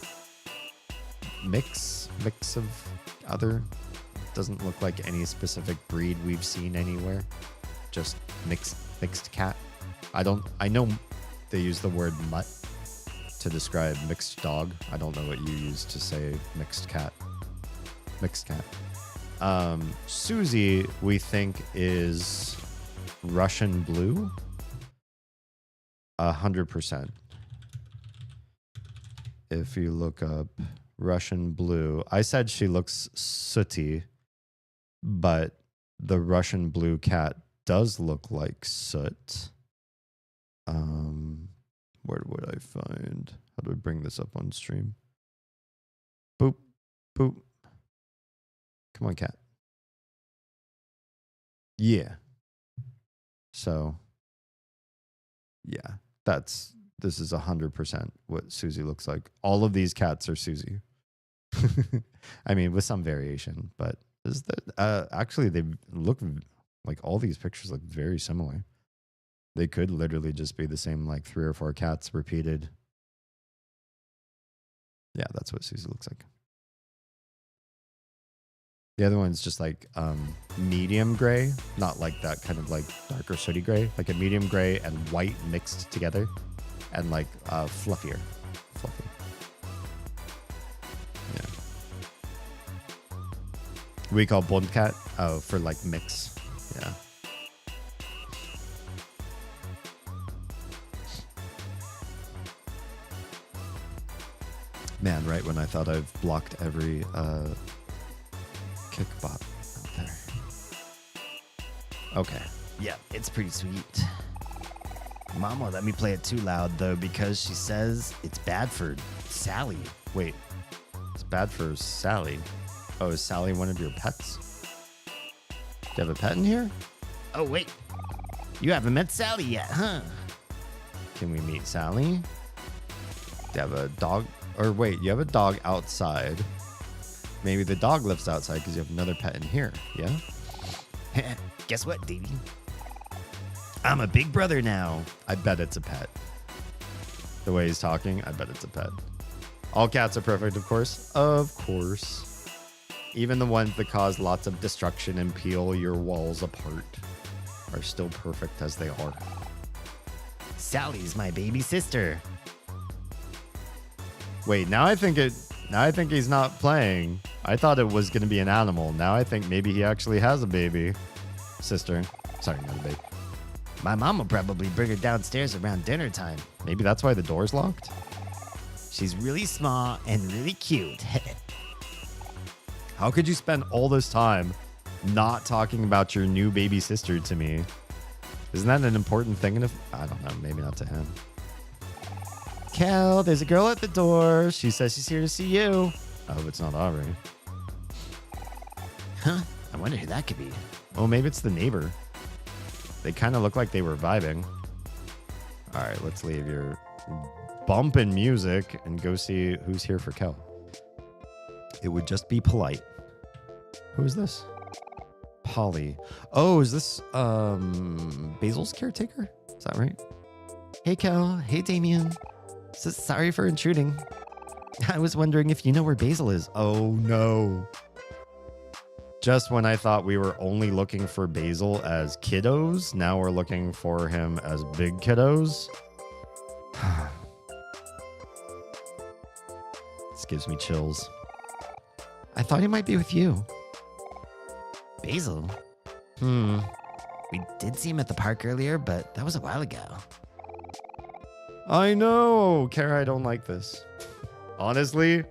mix of other. Doesn't look like any specific breed we've seen anywhere. Just mixed cat. I know they use the word mutt to describe mixed dog. I don't know what you use to say mixed cat. Susie, we think, is Russian blue. 100%. If you look up Russian blue, I said she looks sooty, but the Russian blue cat does look like soot. Where would I find? How do I bring this up on stream? Boop, boop. Come on, cat. Yeah. So, yeah, this is 100% what Susie looks like. All of these cats are Susie. I mean, with some variation, but actually they look like all these pictures look very similar. They could literally just be the same, like 3 or 4 cats repeated. Yeah, that's what Susie looks like. The other one's just like medium gray, not like that kind of like darker sooty gray, like a medium gray and white mixed together, and like fluffier. Fluffy. Yeah. We call blonde cat for like mix. Yeah. Man, right when I thought I've blocked every kick bot out there. Okay. Yeah, it's pretty sweet. Mom won't let me play it too loud, though, because she says it's bad for Sally. Wait. It's bad for Sally. Oh, is Sally one of your pets? Do you have a pet in here? Oh, wait. You haven't met Sally yet, huh? Can we meet Sally? Do you have a dog? Or wait, you have a dog outside. Maybe the dog lives outside because you have another pet in here, yeah? Guess what, Davey? I'm a big brother now. I bet it's a pet. The way he's talking, I bet it's a pet. All cats are perfect, of course. Of course. Even the ones that cause lots of destruction and peel your walls apart are still perfect as they are. Sally's my baby sister. Wait, now I think he's not playing. I thought it was going to be an animal. Now I think maybe he actually has a baby sister. Sorry, not a baby. My mom will probably bring her downstairs around dinner time. Maybe that's why the door's locked. She's really small and really cute. How could you spend all this time not talking about your new baby sister to me? Isn't that an important thing? I don't know. Maybe not to him. Cal, there's a girl at the door. She says she's here to see you. Oh, it's not Aubrey. Huh? I wonder who that could be. Oh, maybe it's the neighbor. They kind of look like they were vibing. All right, let's leave your bumping music and go see who's here for Kel. It would just be polite. Who is this? Polly. Oh, is this Basil's caretaker? Is that right? Hey, Kel. Hey, Damien. Sorry for intruding. I was wondering if you know where Basil is. Oh, no. Just when I thought we were only looking for Basil as kiddos, now we're looking for him as big kiddos. This gives me chills. I thought he might be with you. Basil? We did see him at the park earlier, but that was a while ago. I know, Kara, I don't like this. Honestly,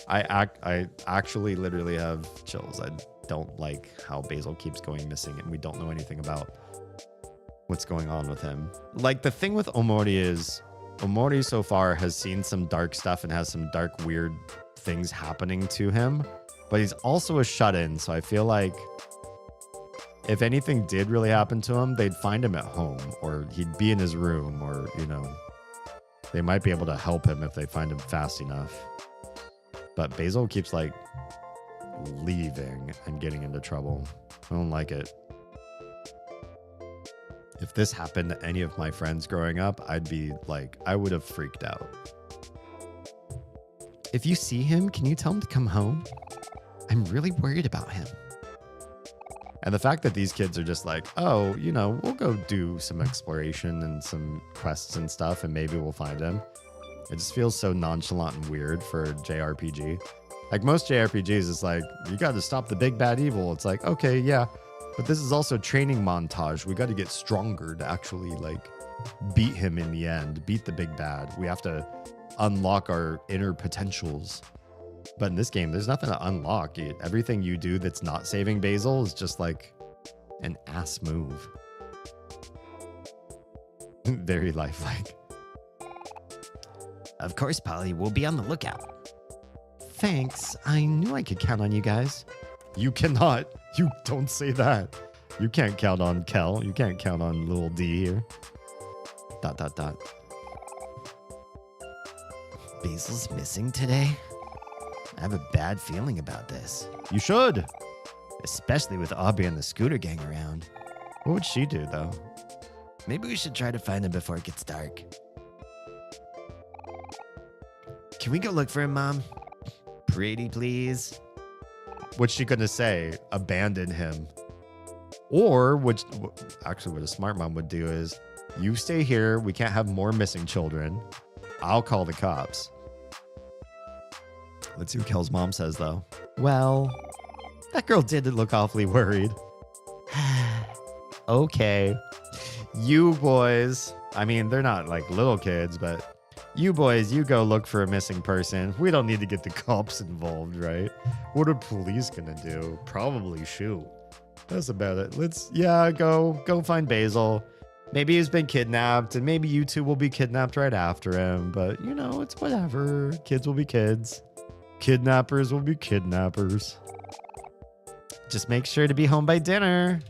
I actually literally have chills. I don't like how Basil keeps going missing and we don't know anything about what's going on with him. Like, the thing with Omori is, Omori so far has seen some dark stuff and has some dark, weird things happening to him, but he's also a shut-in, so I feel like if anything did really happen to him, they'd find him at home, or he'd be in his room, or, you know, they might be able to help him if they find him fast enough. But Basil keeps, like, leaving and getting into trouble. I don't like it. If this happened to any of my friends growing up, I'd be like, I would have freaked out. If you see him, can you tell him to come home? I'm really worried about him. And the fact that these kids are just like, oh, you know, we'll go do some exploration and some quests and stuff, and maybe we'll find him. It just feels so nonchalant and weird for JRPG. Like, most JRPGs is like, you got to stop the big bad evil. It's like, okay, yeah. But this is also training montage. We got to get stronger to actually, like, beat him in the end. Beat the big bad. We have to unlock our inner potentials. But in this game, there's nothing to unlock. Everything you do that's not saving Basil is just like an ass move. Very lifelike. Of course, Polly, we'll be on the lookout. Thanks. I knew I could count on you guys. You cannot. You don't say that. You can't count on Kel. You can't count on little D here. ... Basil's missing today? I have a bad feeling about this. You should. Especially with Aubrey and the scooter gang around. What would she do, though? Maybe we should try to find him before it gets dark. Can we go look for him, Mom? Pretty please. What's she gonna say? Abandon him? Or actually what a smart mom would do is, you stay here. We can't have more missing children. I'll call the cops. Let's see what Kel's mom says, though. Well, that girl did look awfully worried. Okay. You boys, I mean, they're not like little kids, but you boys, you go look for a missing person. We don't need to get the cops involved, right? What are police gonna do? Probably shoot. That's about it. Go find Basil. Maybe he's been kidnapped, and maybe you two will be kidnapped right after him. But, you know, it's whatever. Kids will be kids. Kidnappers will be kidnappers. Just make sure to be home by dinner.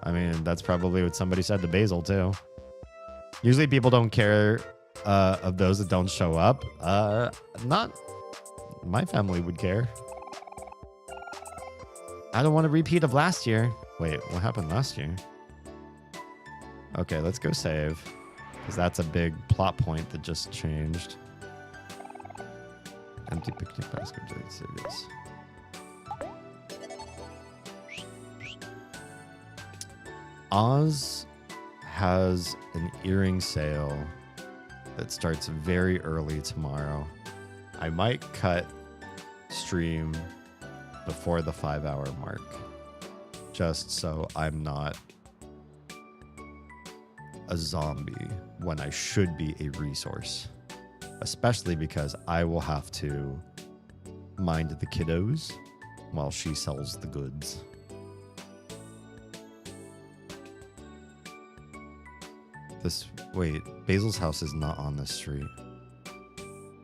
I mean, that's probably what somebody said to Basil, too. Usually people don't care of those that don't show up. Not my family would care. I don't want a repeat of last year. Wait, what happened last year? Okay, let's go save. Because that's a big plot point that just changed. Empty picnic basket. Let's save this. Oz has an earring sale that starts very early tomorrow. I might cut stream before the 5-hour mark. Just so I'm not a zombie when I should be a resource, especially because I will have to mind the kiddos while she sells the goods. Basil's house is not on this street.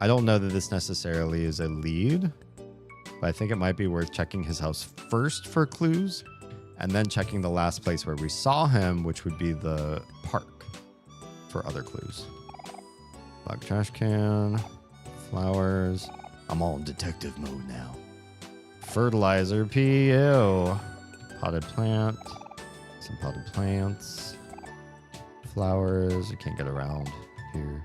I don't know that this necessarily is a lead, but I think it might be worth checking his house first for clues and then checking the last place where we saw him, which would be the park, for other clues. Black trash can, flowers. I'm all in detective mode now. Fertilizer, PO. Potted plant. Some potted plants. Flowers. You can't get around here.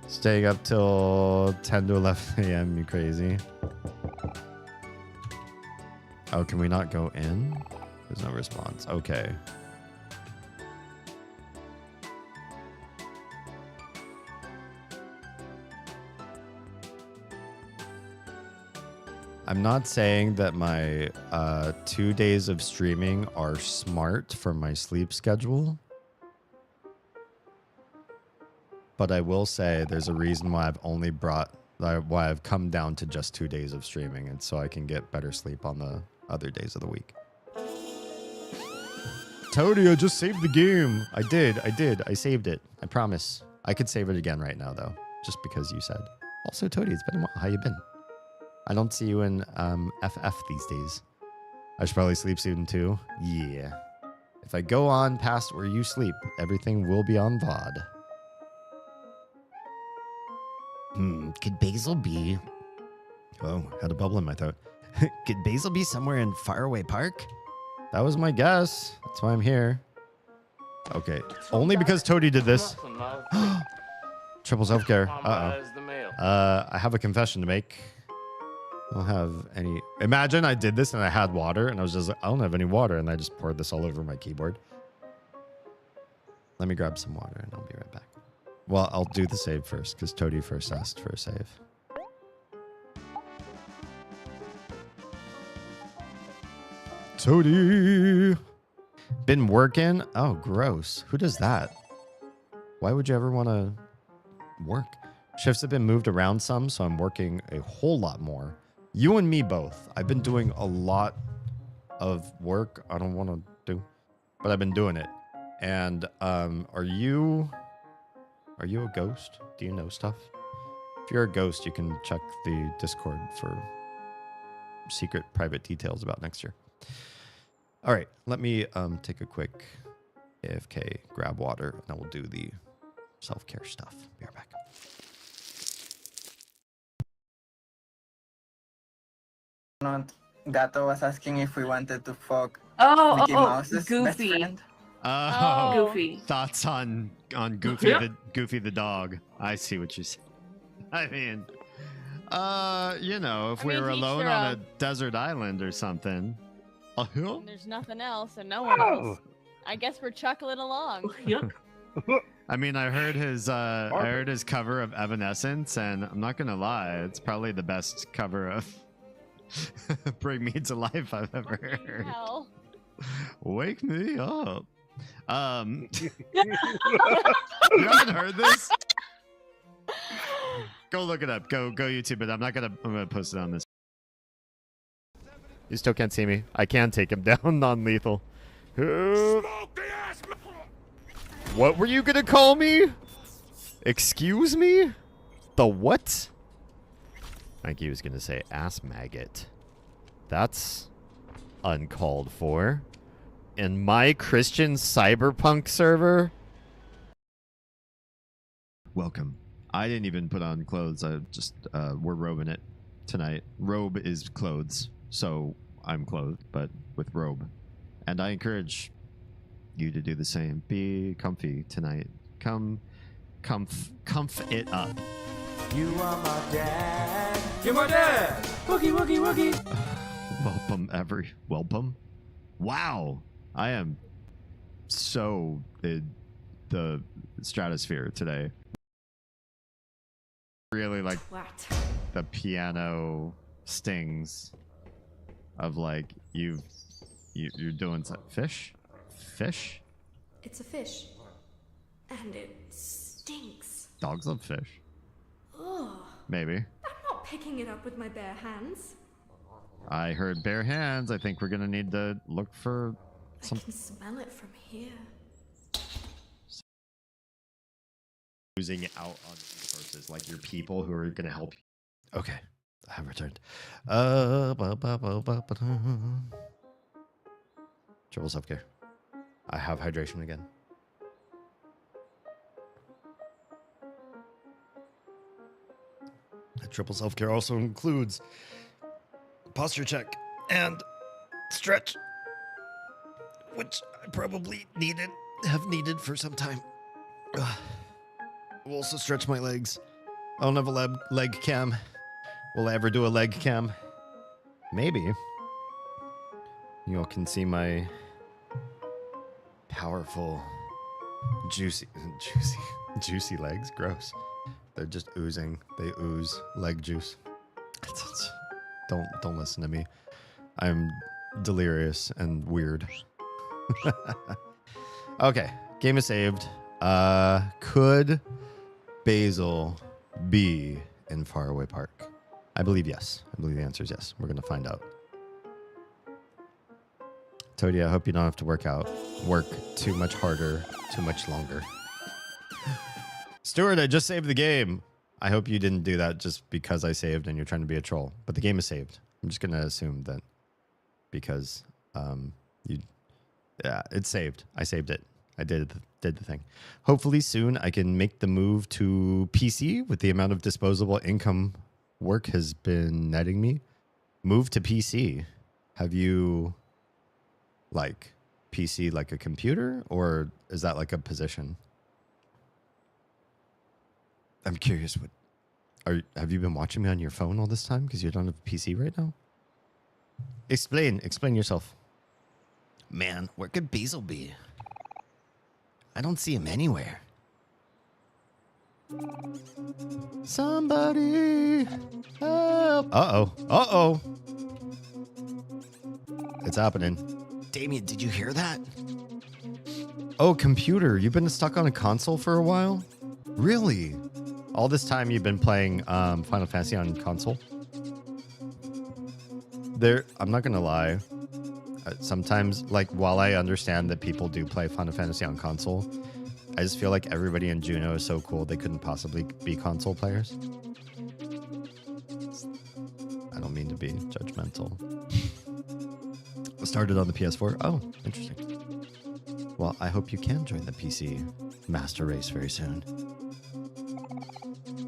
Staying up till 10 to 11 a.m. You crazy. Oh, can we not go in? There's no response. Okay. I'm not saying that my 2 days of streaming are smart for my sleep schedule. But I will say there's a reason why I've come down to just 2 days of streaming, and so I can get better sleep on the other days of the week. Toady, I just saved the game. I did. I saved it. I promise. I could save it again right now, though, just because you said. Also, Toady, it's been a while. How you been? I don't see you in FF these days. I should probably sleep soon, too. Yeah. If I go on past where you sleep, everything will be on VOD. Could Basil be... Oh, had a bubble in my throat. Could Basil be somewhere in Faraway Park? That was my guess. That's why I'm here. Okay. Only because Toady did this. Triple self-care. Uh-oh. I have a confession to make. I don't have any... Imagine I did this and I had water and I was just like, I don't have any water, and I just poured this all over my keyboard. Let me grab some water and I'll be right back. Well, I'll do the save first because Toady first asked for a save. Toady! Been working? Oh, gross. Who does that? Why would you ever want to work? Shifts have been moved around some, so I'm working a whole lot more. You and me both. I've been doing a lot of work I don't want to do, but I've been doing it. And are you a ghost? Do you know stuff? If you're a ghost, you can check the Discord for secret private details about next year. All right, let me take a quick AFK, grab water, and then we'll do the self-care stuff. Be right back. Gato was asking if we wanted to fuck Oh, Mickey Mouse's best Goofy. friend. Oh, Goofy. thoughts on Goofy the dog. I see what you say. I mean, you know, if I we mean, were to each alone their on a own. desert island or something. And there's nothing else and no one else. I guess we're chuckling along. Yep. I mean, I heard his cover of Evanescence, and I'm not gonna lie, it's probably the best cover of Bring Me to Life I've ever heard. Hell. Wake me up. You haven't heard this? Go look it up. Go YouTube it. I'm gonna post it on this. You still can't see me. I can take him down non-lethal. What were you gonna call me? Excuse me? The what? I think he was gonna say ass maggot. That's uncalled for. In my Christian cyberpunk server? Welcome. I didn't even put on clothes. I just, we're robing it tonight. Robe is clothes, so I'm clothed, but with robe. And I encourage you to do the same. Be comfy tonight. Comf it up. You are my dad. You're my dad. Woogie, woogie, woogie. Welcome. Wow. I am so in the stratosphere today. Really like the piano stings of like you're doing fish. It's a fish. And it stinks. Dogs love fish. Ugh. Maybe. I'm not picking it up with my bare hands. I heard bare hands. I think we're gonna need to look for some. I can smell it from here. Losing out on resources, like your people who are gonna help you. Okay, I have returned. Triple self-care. I have hydration again. Triple self-care also includes posture check and stretch, which I probably have needed for some time. I'll also stretch my legs. I don't have a leg cam. Will I ever do a leg cam? Maybe. You all can see my powerful, juicy legs. Gross. They're just oozing. They ooze leg juice. Don't listen to me. I'm delirious and weird. Okay, game is saved. Could Basil be in Faraway Park? I believe yes. I believe the answer is yes. We're gonna find out. Toady, I hope you don't have to work too much harder, too much longer. Stuart, I just saved the game. I hope you didn't do that just because I saved and you're trying to be a troll. But the game is saved. I'm just gonna assume that because it's saved. I saved it. I did the thing. Hopefully soon I can make the move to PC with the amount of disposable income work has been netting me. Move to PC. Have you like PC like a computer, or is that like a position? I'm curious. Have you been watching me on your phone all this time because you don't have a PC right now? Explain yourself. Man, where could Basil be? I don't see him anywhere. Somebody help. Uh-oh. It's happening. Damien, did you hear that? Oh, computer. You've been stuck on a console for a while? Really? All this time you've been playing Final Fantasy on console? I'm not gonna lie. Sometimes, like, while I understand that people do play Final Fantasy on console, I just feel like everybody in Juneau is so cool they couldn't possibly be console players. I don't mean to be judgmental. Started on the PS4. Oh, interesting. Well, I hope you can join the PC master race very soon.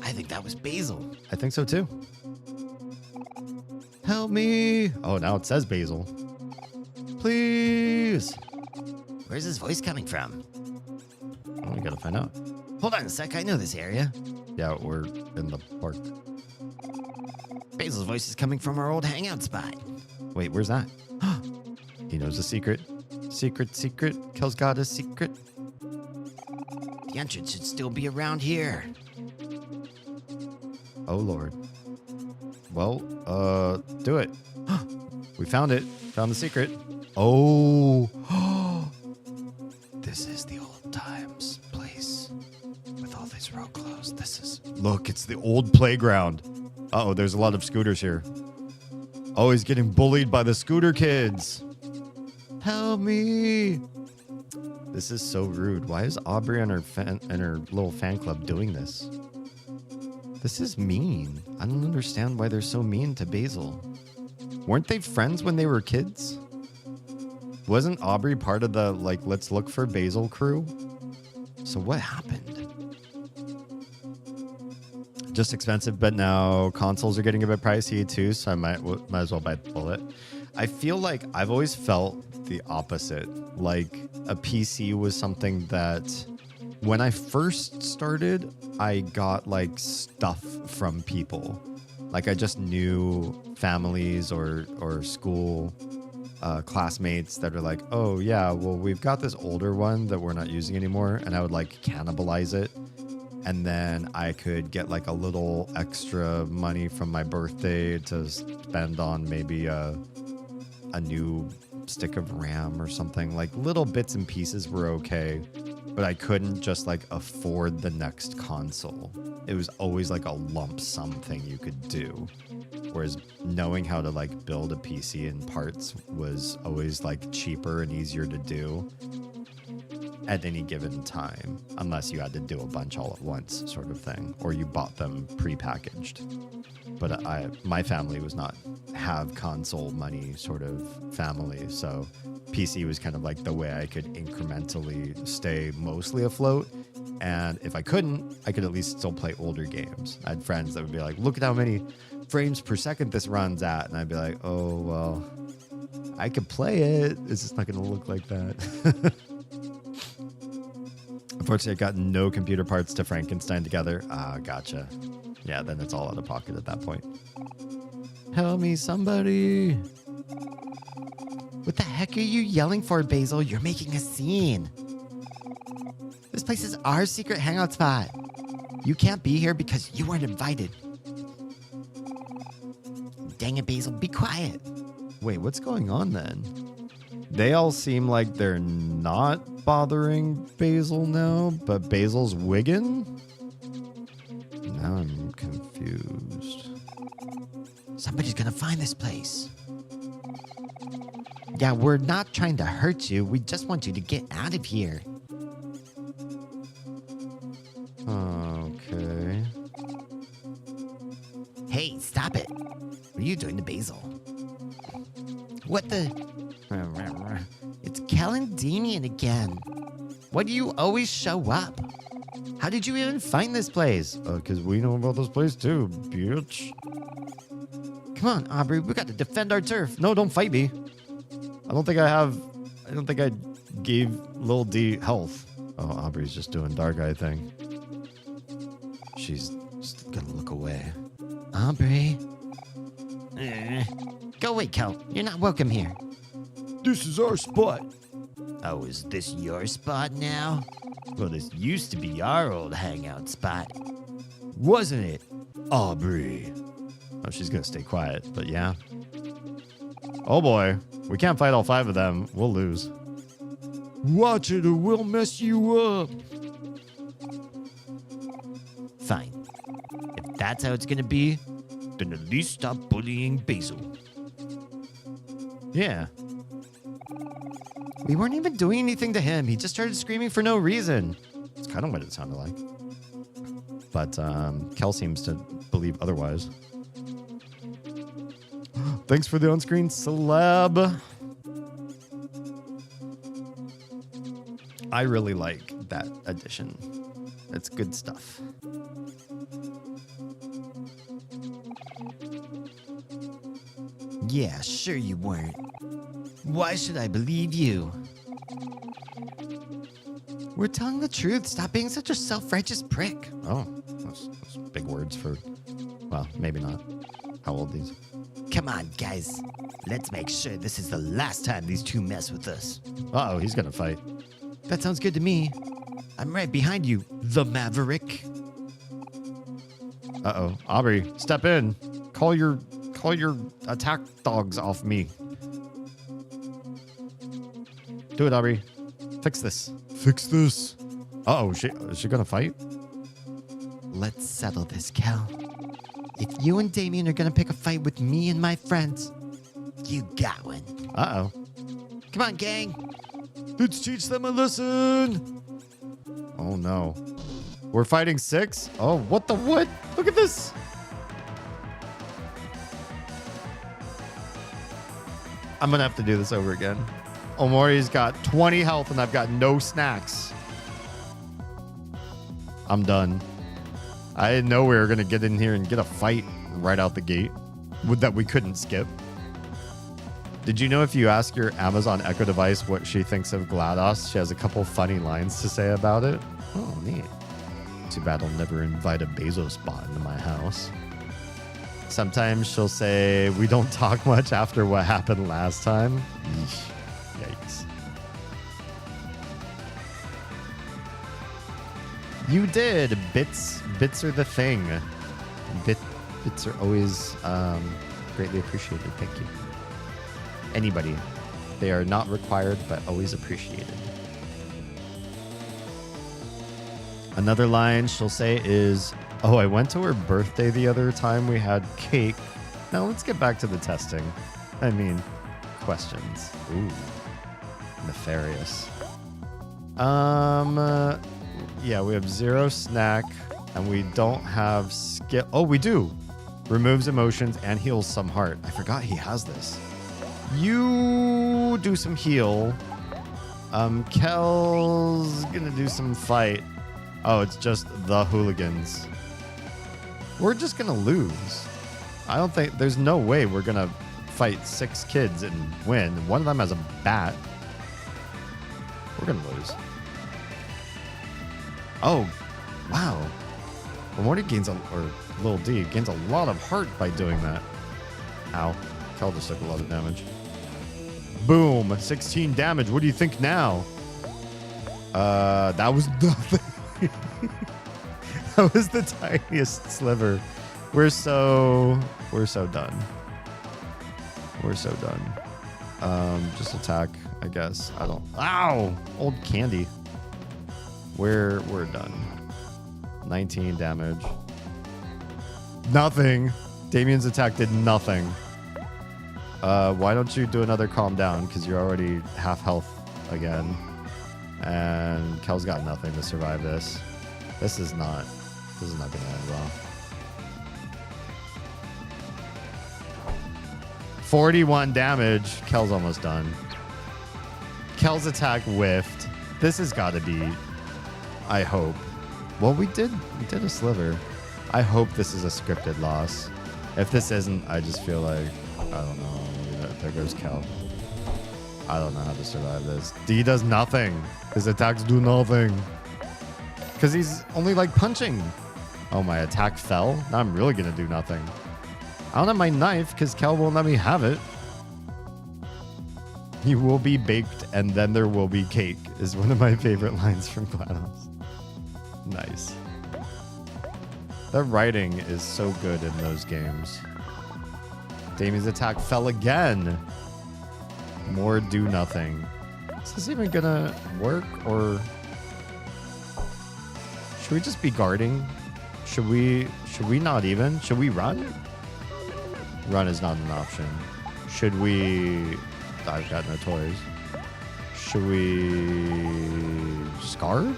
I think that was Basil. I think so too. Help me. Oh, now it says Basil. Please. Where's his voice coming from? Oh, we gotta find out. Hold on a sec, I know this area. Yeah, we're in the park. Basil's voice is coming from our old hangout spot. Wait, where's that? He knows a secret. Secret. Kel's got a secret. The entrance should still be around here. Oh, Lord. Well, do it. We found it. Found the secret. Oh. This is the old times place with all these road closed. Look, it's the old playground. Uh-oh, there's a lot of scooters here. Oh, he's getting bullied by the scooter kids. Help me. This is so rude. Why is Aubrey and her little fan club doing this? This is mean. I don't understand why they're so mean to Basil. Weren't they friends when they were kids? Wasn't Aubrey part of the, like, let's look for Basil crew? So what happened? Just expensive, but now consoles are getting a bit pricey too, so I might as well bite the bullet. I feel like I've always felt the opposite. Like a PC was something that when I first started, I got like stuff from people. Like I just knew families or school classmates that are like, oh yeah, well we've got this older one that we're not using anymore, and I would like cannibalize it. And then I could get like a little extra money from my birthday to spend on maybe a new stick of RAM or something. Like little bits and pieces were okay, but I couldn't just like afford the next console. It was always like a lump sum thing you could do. Whereas knowing how to like build a PC in parts was always like cheaper and easier to do at any given time, unless you had to do a bunch all at once sort of thing, or you bought them pre-packaged. But my family was not have console money sort of family, so PC was kind of like the way I could incrementally stay mostly afloat. And if I couldn't, I could at least still play older games. I had friends that would be like, look at how many frames per second this runs at, and I'd be like, oh well, I could play it, it's just not gonna look like that. Unfortunately, I got no computer parts to Frankenstein together. Ah, gotcha. Yeah, then it's all out of pocket at that point. Help me, somebody. What the heck are you yelling for, Basil? You're making a scene. This place is our secret hangout spot. You can't be here because you weren't invited. Dang it, Basil, be quiet. Wait, what's going on then? They all seem like they're not bothering Basil now, but Basil's wigging? Now I'm confused. Somebody's gonna find this place. Yeah, we're not trying to hurt you. We just want you to get out of here. Okay. Hey, stop it. What are you doing to Basil? What the? It's Calendinian again. Why do you always show up? How did you even find this place? Because we know about this place too, bitch. Come on, Aubrey, we got to defend our turf. No, don't fight me. I don't think I gave Lil D health. Oh, Aubrey's just doing dark eye thing. She's just gonna look away. Aubrey. Go away, Cal. You're not welcome here. This is our spot. Oh, is this your spot now? Well, this used to be our old hangout spot. Wasn't it, Aubrey? Oh, she's gonna stay quiet, but yeah. Oh boy, we can't fight all 5 of them. We'll lose. Watch it or we'll mess you up. Fine. If that's how it's gonna be, then at least stop bullying Basil. Yeah. We weren't even doing anything to him. He just started screaming for no reason. It's kind of what it sounded like. But Kel seems to believe otherwise. Thanks for the on-screen celeb. I really like that addition. It's good stuff. Yeah, sure you weren't. Why should I believe you? We're telling the truth. Stop being such a self-righteous prick. Oh, those big words for, well, maybe not. How old these? Come on, guys. Let's make sure this is the last time these two mess with us. Uh-oh, he's gonna fight. That sounds good to me. I'm right behind you, the Maverick. Uh-oh, Aubrey, step in. Call your attack dogs off me. Do it, Aubrey. Fix this. Fix this. Uh-oh, is she gonna fight? Let's settle this, Cal. If you and Damien are gonna pick a fight with me and my friends, you got one. Uh-oh. Come on, gang. Let's teach them a lesson. Oh, no. We're fighting 6? Oh, what the what? Look at this. I'm gonna have to do this over again. Omori's got 20 health and I've got no snacks. I'm done. I didn't know we were gonna get in here and get a fight right out the gate that we couldn't skip. Did you know if you ask your Amazon Echo device what she thinks of GLaDOS, she has a couple funny lines to say about it? Oh, neat. Too bad I'll never invite a Bezos bot into my house. Sometimes she'll say, we don't talk much after what happened last time. Yeesh. Yikes. You did. Bits are the thing. Bits are always greatly appreciated. Thank you. Anybody. They are not required, but always appreciated. Another line she'll say is, oh, I went to her birthday the other time we had cake. Now let's get back to the testing. I mean, questions. Ooh, nefarious. Yeah, we have 0 snack, and we don't have skill. Oh, we do. Removes emotions and heals some heart. I forgot he has this. You do some heal. Kel's gonna do some fight. Oh, it's just the hooligans. We're just gonna lose. I don't think there's no way we're gonna fight 6 kids and win. One of them has a bat. We're gonna lose. Oh, wow. Well, Morty gains or Lil D gains a lot of heart by doing that. Ow. Kel just took a lot of damage. Boom. 16 damage. What do you think now? That was nothing. That was the tiniest sliver. We're so done. We're so done. Just attack, I guess. I don't. Ow! Old candy. We're done. 19 damage. Nothing. Damien's attack did nothing. Why don't you do another calm down? Because you're already half health again. And Kel's got nothing to survive this. This is not gonna end well. 41 damage. Kel's almost done. Kel's attack whiffed. This has got to be, I hope. Well, we did a sliver. I hope this is a scripted loss. If this isn't, I just feel like, I don't know. There goes Kel. I don't know how to survive this. D does nothing. His attacks do nothing. Because he's only like punching. Oh, my attack fell? Now I'm really going to do nothing. I don't have my knife because Kel won't let me have it. You will be baked and then there will be cake is one of my favorite lines from GLaDOS. Nice. The writing is so good in those games. Damien's attack fell again. More do nothing. Is this even gonna work or should we just be guarding? Should we not even? Should we run? Run is not an option. Should we... I've got no toys. Should we just guard?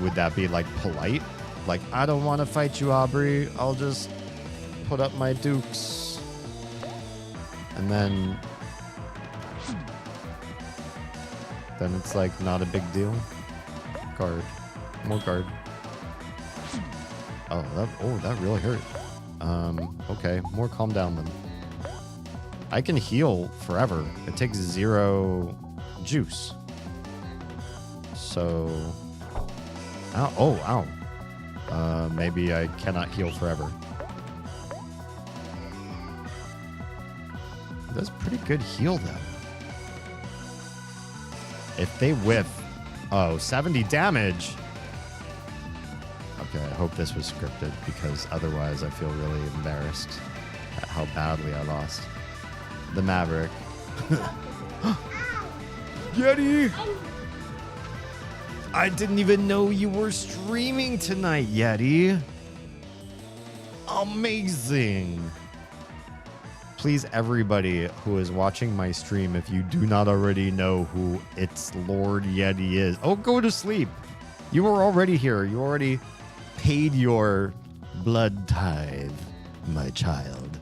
Would that be like polite? Like, I don't want to fight you, Aubrey. I'll just put up my dukes. And then... then it's like not a big deal. Guard. More guard. Oh, that really hurt. Okay, more calm down then. I can heal forever. It takes 0 juice. So, ow. Maybe I cannot heal forever. That's pretty good heal though. If they whiff, 70 damage. Okay, I hope this was scripted because otherwise I feel really embarrassed at how badly I lost. The Maverick. Yeti! I didn't even know you were streaming tonight, Yeti. Amazing. Please, everybody who is watching my stream, if you do not already know who it's Lord Yeti is, go to sleep. You were already here. You already paid your blood tithe, my child.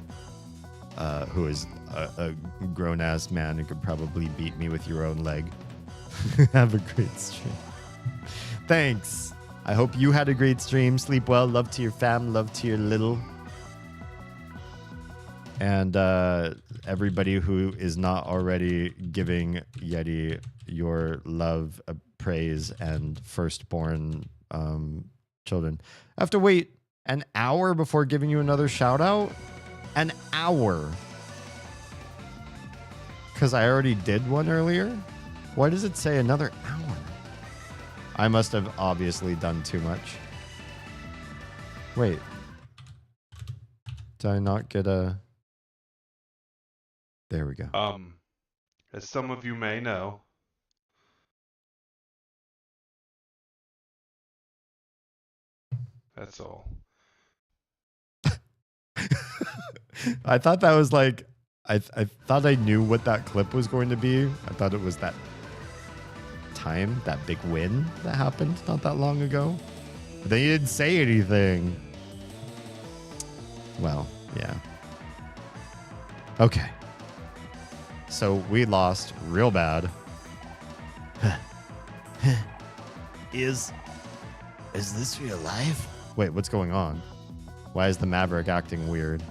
Who is a grown-ass man who could probably beat me with your own leg. Have a great stream. Thanks. I hope you had a great stream. Sleep well. Love to your fam. Love to your little. And everybody who is not already giving Yeti your love, praise, and firstborn children. I have to wait an hour before giving you another shout out? An hour. Because I already did one earlier? Why does it say another hour? I must have obviously done too much. Wait. Did I not get a... There we go. As some of you may know, that's all. I thought that was like, I thought I knew what that clip was going to be. I thought it was that time, that big win that happened not that long ago. But they didn't say anything. Well, yeah. Okay. So we lost real bad. Is this real life? Wait, what's going on? Why is the Maverick acting weird?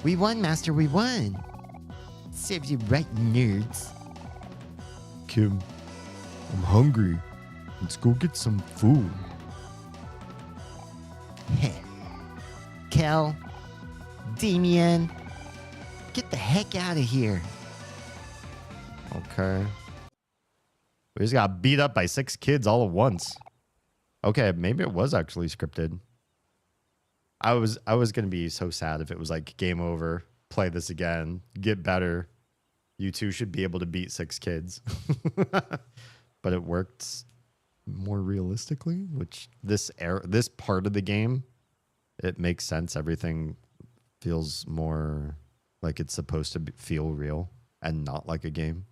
We won, Master, we won. Serves you right, nerds. Kim, I'm hungry. Let's go get some food. Kel, Damien, get the heck out of here. Okay. We just got beat up by 6 kids all at once. Okay, maybe it was actually scripted. I was gonna be so sad if it was like game over, play this again, get better. You two should be able to beat 6 kids. But it worked more realistically, which this part of the game, it makes sense. Everything feels more like it's supposed to feel real and not like a game.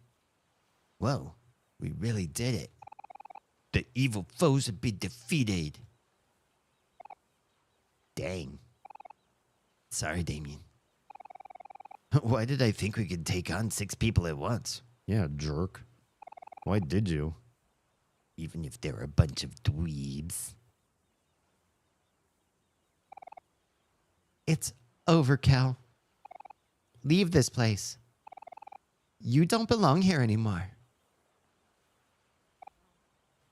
Whoa, we really did it. The evil foes have been defeated. Dang. Sorry, Damien. Why did I think we could take on 6 people at once? Yeah, jerk. Why did you? Even if they're a bunch of dweebs. It's over, Cal. Leave this place. You don't belong here anymore.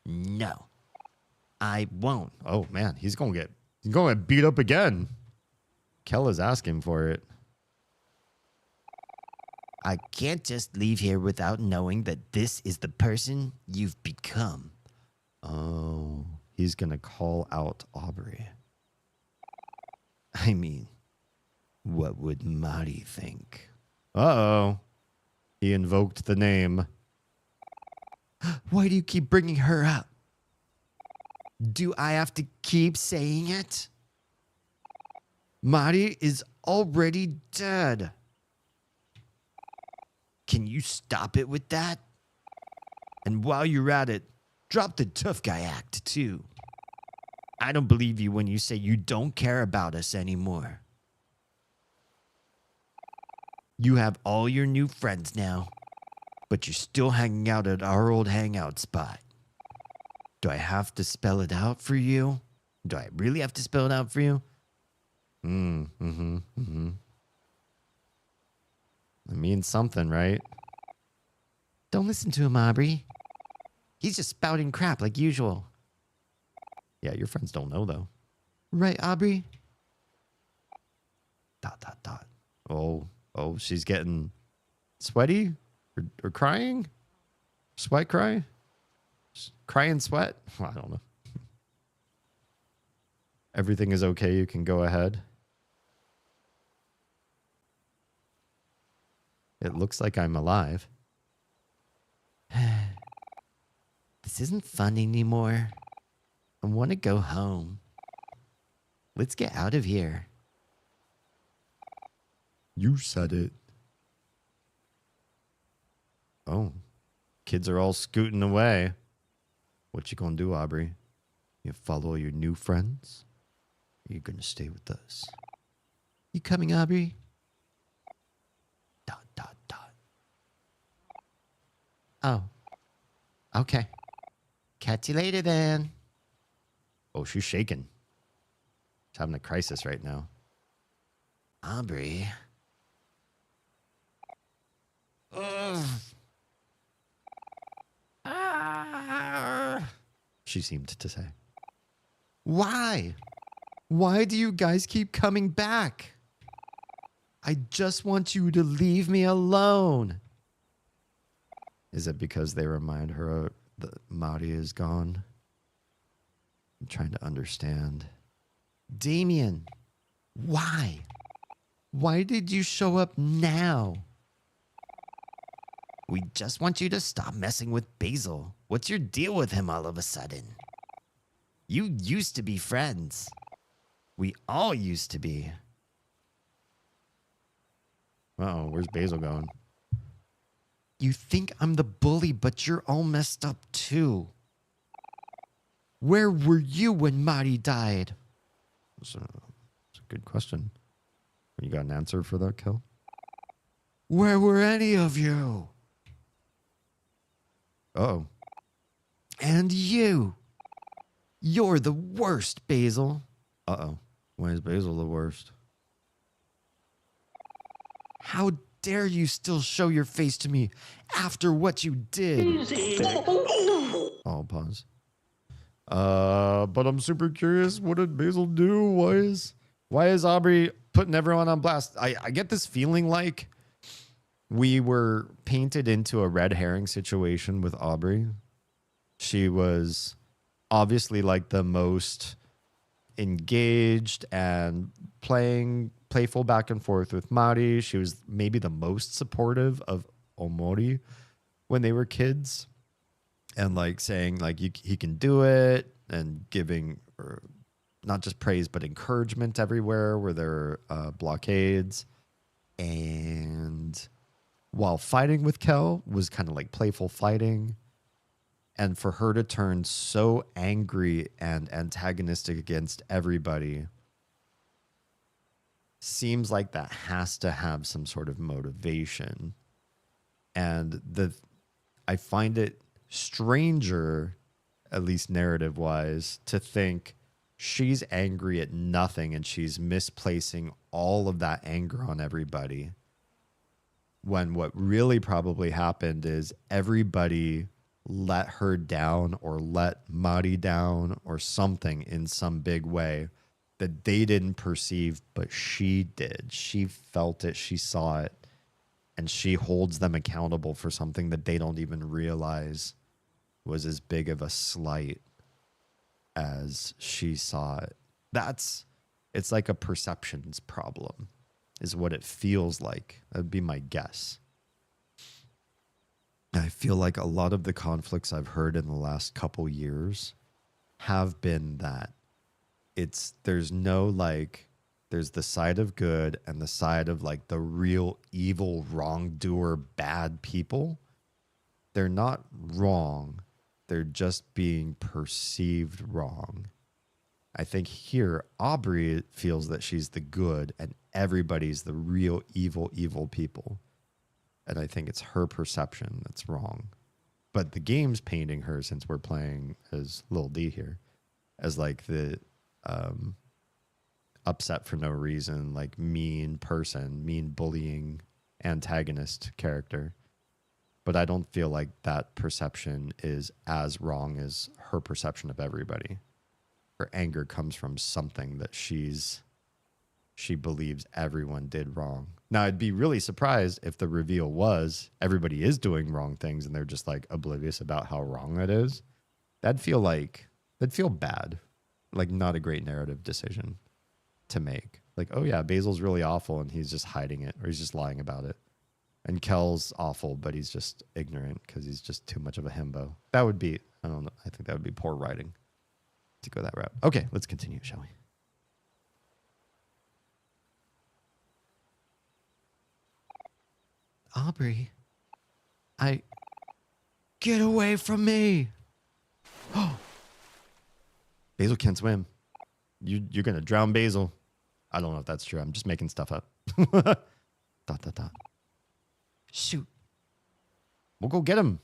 No, I won't. Oh man, he's going to get beat up again. Kel is asking for it. I can't just leave here without knowing that this is the person you've become. Oh, he's going to call out Aubrey. I mean, what would Marty think? Uh-oh. He invoked the name. Why do you keep bringing her up? Do I have to keep saying it? Marty is already dead. Can you stop it with that? And while you're at it, drop the tough guy act, too. I don't believe you when you say you don't care about us anymore. You have all your new friends now. but you're still hanging out at our old hangout spot. Do I have to spell it out for you? Do I really have to spell it out for you? It means something, right? Don't listen to him, Aubrey. He's just spouting crap like usual. Yeah, your friends don't know, though. Right, Aubrey? ... Oh, she's getting sweaty or crying? Sweat cry? Cry and sweat? Well, I don't know. Everything is okay. You can go ahead. It looks like I'm alive. This isn't fun anymore. I want to go home. Let's get out of here. You said it. Oh, kids are all scooting away. What you gonna do, Aubrey? You follow your new friends? Or you gonna stay with us? You coming, Aubrey? ... Oh. Okay. Catch you later then. Oh, she's shaking. She's having a crisis right now. Aubrey. Ugh. She seemed to say. Why? Why do you guys keep coming back? I just want you to leave me alone. Is it because they remind her that Mari is gone? I'm trying to understand. Damien, why? Why did you show up now? We just want you to stop messing with Basil. What's your deal with him all of a sudden? You used to be friends. We all used to be. Uh-oh, where's Basil going? You think I'm the bully, but you're all messed up too. Where were you when Mari died? It's a good question. You got an answer for that, Kel? Where were any of you? Uh-oh. And you. You're the worst, Basil. Uh-oh. Why is Basil the worst? How dare you still show your face to me after what you did? I'll pause. But I'm super curious. What did Basil do? Why is Aubrey putting everyone on blast? I get this feeling like we were painted into a red herring situation with Aubrey. She was obviously like the most engaged and playful back and forth with Mari. She was maybe the most supportive of Omori when they were kids, and like saying like he can do it, and giving not just praise but encouragement everywhere where there are blockades. And while fighting with Kel was kind of like playful fighting, and for her to turn so angry and antagonistic against everybody seems like that has to have some sort of motivation. And I find it stranger, at least narrative wise, to think she's angry at nothing and she's misplacing all of that anger on everybody, when what really probably happened is everybody let her down or let Mari down or something in some big way that they didn't perceive, but she did. She felt it, she saw it, and she holds them accountable for something that they don't even realize was as big of a slight as she saw it. It's like a perceptions problem, is what it feels like. That'd be my guess. I feel like a lot of the conflicts I've heard in the last couple years have been that there's the side of good and the side of like the real evil wrongdoer bad people. They're not wrong. They're just being perceived wrong. I think here Aubrey feels that she's the good and everybody's the real evil people. And I think it's her perception that's wrong. But the game's painting her, since we're playing as Lil D here, as like the upset for no reason, like mean person, mean bullying antagonist character. But I don't feel like that perception is as wrong as her perception of everybody. Her anger comes from something that she believes everyone did wrong. Now, I'd be really surprised if the reveal was everybody is doing wrong things and they're just like oblivious about how wrong it is. That'd feel bad. Like not a great narrative decision to make. Like, oh yeah, Basil's really awful and he's just hiding it, or he's just lying about it. And Kel's awful, but he's just ignorant because he's just too much of a himbo. That would be, I don't know, I think that would be poor writing to go that route. Okay, let's continue, shall we? Aubrey, get away from me. Oh, Basil can't swim. You're going to drown Basil. I don't know if that's true. I'm just making stuff up. ... Shoot. We'll go get him.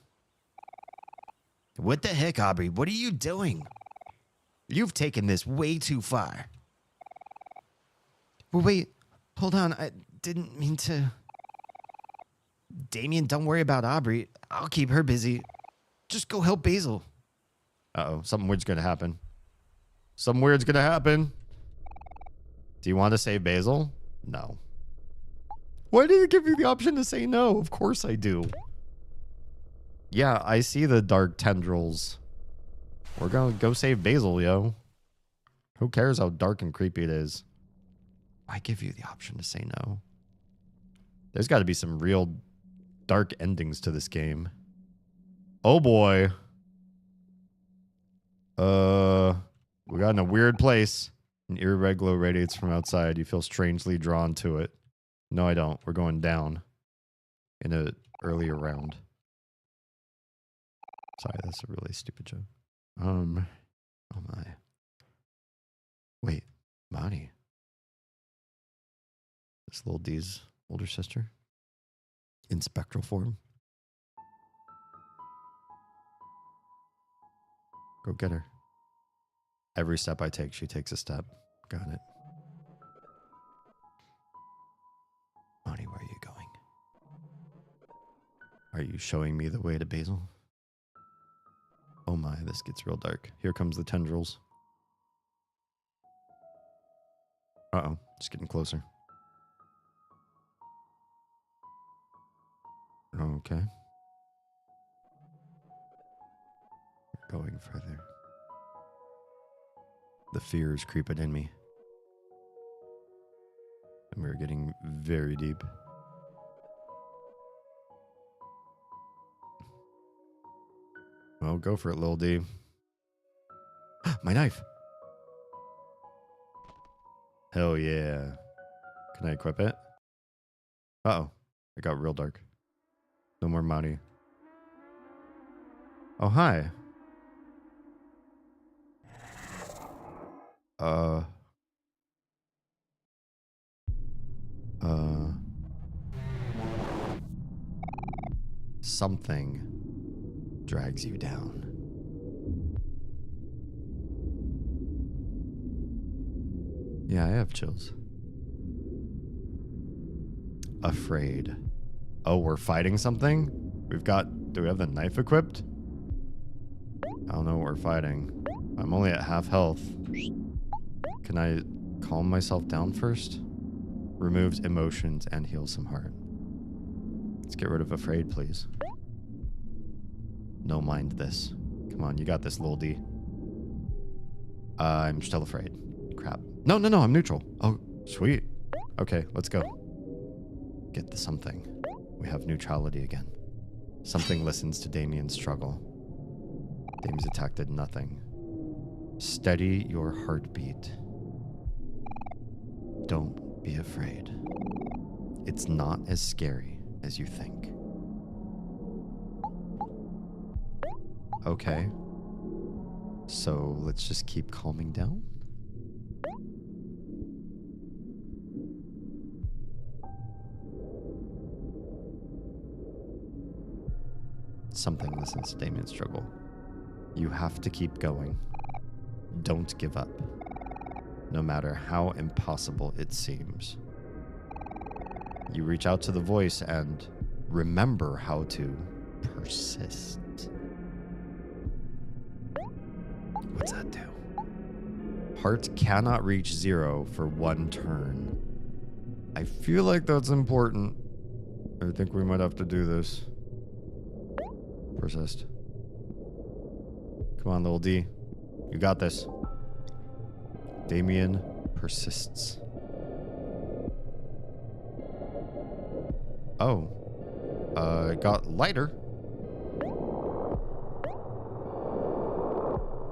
What the heck, Aubrey? What are you doing? You've taken this way too far. Well, wait. Hold on. I didn't mean to. Damien, don't worry about Aubrey. I'll keep her busy. Just go help Basil. Uh-oh. Something weird's going to happen. Something weird's going to happen. Do you want to save Basil? No. Why did it give you the option to say no? Of course I do. Yeah, I see the dark tendrils. We're going to go save Basil, yo. Who cares how dark and creepy it is? Why give you the option to say no? There's got to be some real dark endings to this game. Oh boy. We got in a weird place. An irregular glow radiates from outside. You feel strangely drawn to it. No, I don't. We're going down in an earlier round. Sorry, that's a really stupid joke. Oh my. Wait, Monty. This little D's older sister in spectral form. Go get her. Every step I take, she takes a step. Got it. Monty, where are you going? Are you showing me the way to Basil? Oh my, this gets real dark. Here comes the tendrils. Uh-oh, just getting closer. Okay. Going further. The fear is creeping in me. And we're getting very deep. Well, go for it, Lil D. My knife. Hell yeah. Can I equip it? Uh-oh. It got real dark. No more Mountie. Oh, hi. Something drags you down. Yeah, I have chills. Afraid. Oh, we're fighting something? Do we have the knife equipped? I don't know what we're fighting. I'm only at half health. Can I calm myself down first? Removes emotions and heals some heart. Let's get rid of afraid, please. No, mind this. Come on, you got this, Lil D. I'm still afraid. Crap. No, I'm neutral. Oh, sweet. Okay, let's go. Get the something. We have neutrality again. Something listens to Damien's struggle. Damien's attack did nothing. Steady your heartbeat. Don't be afraid. It's not as scary as you think. Okay. So let's just keep calming down. something listens to Damien's struggle. You have to keep going. Don't give up, no matter how impossible it seems. You reach out to the voice and remember how to persist. What's that do? Heart cannot reach 0 for 1 turn. I feel like that's important. I think we might have to do this. Persist. Come on, little D. You got this. Damien persists. Oh. It got lighter.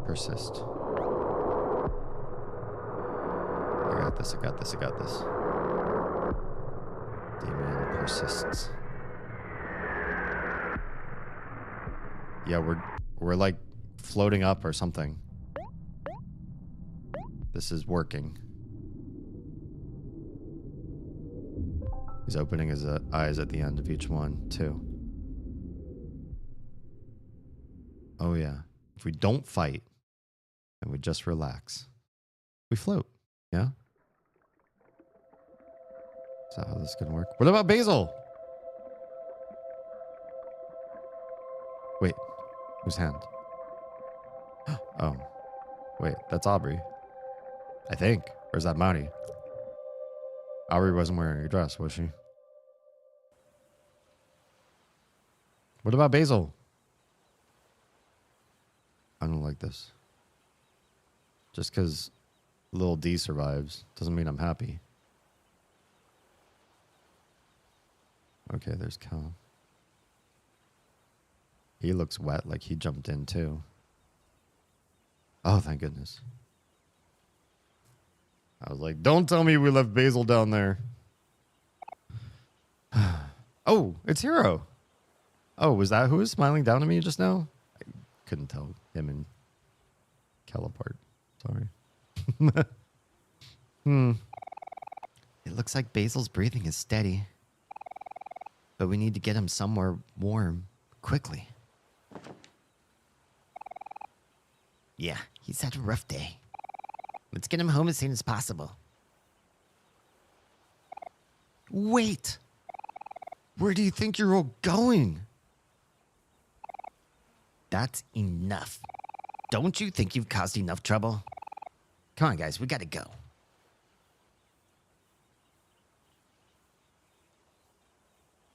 Persist. I got this, I got this, I got this. Damien persists. Yeah, we're like floating up or something. This is working. He's opening his eyes at the end of each one, too. Oh, yeah. If we don't fight and we just relax, we float. Yeah? Is that how this is going to work? What about Basil? Wait. Whose hand? Oh. Wait, that's Aubrey. I think. Or is that Maddie? Aubrey wasn't wearing a dress, was she? What about Basil? I don't like this. Just because little D survives doesn't mean I'm happy. Okay, there's Cal. He looks wet, like he jumped in too. Oh, thank goodness. I was like, don't tell me we left Basil down there. Oh, it's Hero. Oh, was that who was smiling down at me just now? I couldn't tell him and Kel apart. Sorry. It looks like Basil's breathing is steady. But we need to get him somewhere warm quickly. Yeah, he's had a rough day. Let's get him home as soon as possible. Wait! Where do you think you're all going? That's enough. Don't you think you've caused enough trouble? Come on, guys, we gotta go.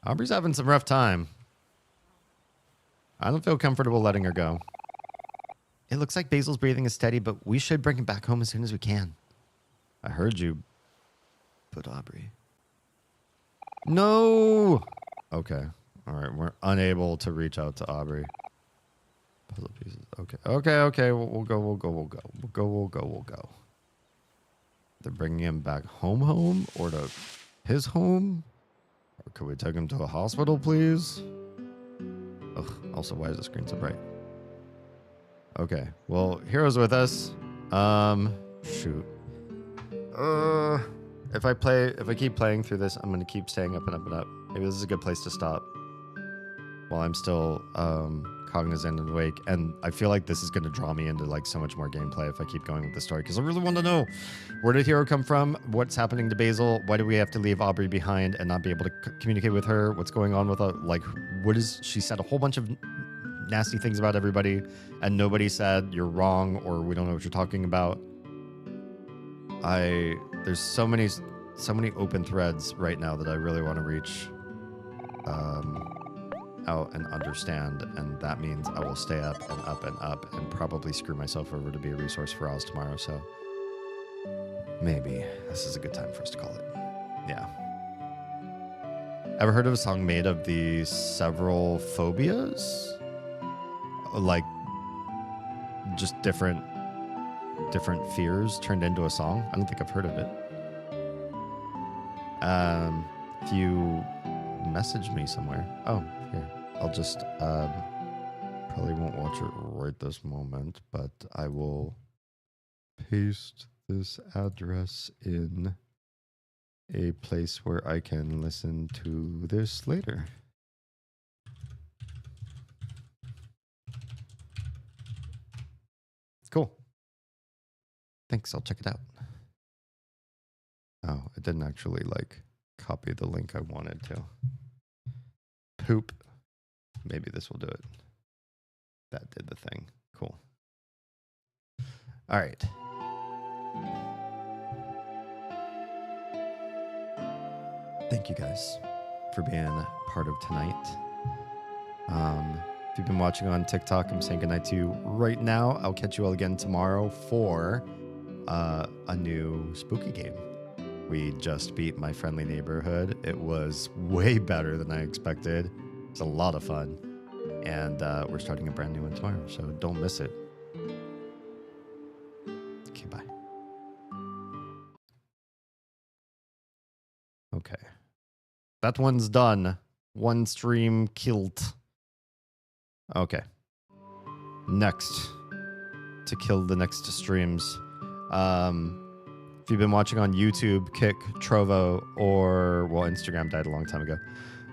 Aubrey's having some rough time. I don't feel comfortable letting her go. It looks like Basil's breathing is steady, but we should bring him back home as soon as we can. I heard you. But Aubrey. No! Okay. All right. We're unable to reach out to Aubrey. Puzzle pieces. Okay. Okay. We'll go. They're bringing him back home or to his home? Or could we take him to a hospital, please? Ugh. Also, why is the screen so bright? Okay. Well, Hero's with us. Shoot. If I keep playing through this, I'm gonna keep staying up and up and up. Maybe this is a good place to stop while I'm still cognizant and awake. And I feel like this is gonna draw me into like so much more gameplay if I keep going with the story, because I really want to know, where did Hero come from? What's happening to Basil? Why do we have to leave Aubrey behind and not be able to communicate with her? What's going on with her? Like, what is she said a whole bunch of nasty things about everybody, and nobody said you're wrong or we don't know what you're talking about. There's so many open threads right now that I really want to reach out and understand, and that means I will stay up and up and up and probably screw myself over to be a resource for Oz tomorrow. So maybe this is a good time for us to call it. Yeah. Ever heard of a song made of the several phobias? Like just different fears turned into a song? I don't think I've heard of it. If you message me somewhere. Oh, here. I'll just probably won't watch it right this moment, but I will paste this address in a place where I can listen to this later. Thanks. I'll check it out. Oh, it didn't actually like copy the link I wanted to. Poop. Maybe this will do it. That did the thing. Cool. All right. Thank you guys for being part of tonight. If you've been watching on TikTok, I'm saying goodnight to you right now. I'll catch you all again tomorrow for a new spooky game. We just beat My Friendly Neighborhood. It was way better than I expected. It's a lot of fun. And we're starting a brand new one tomorrow, so don't miss it. Okay, bye. Okay. That one's done. One stream killed. Okay. Next. To kill the next streams. If you've been watching on YouTube, Kick, Trovo, or, well, Instagram died a long time ago.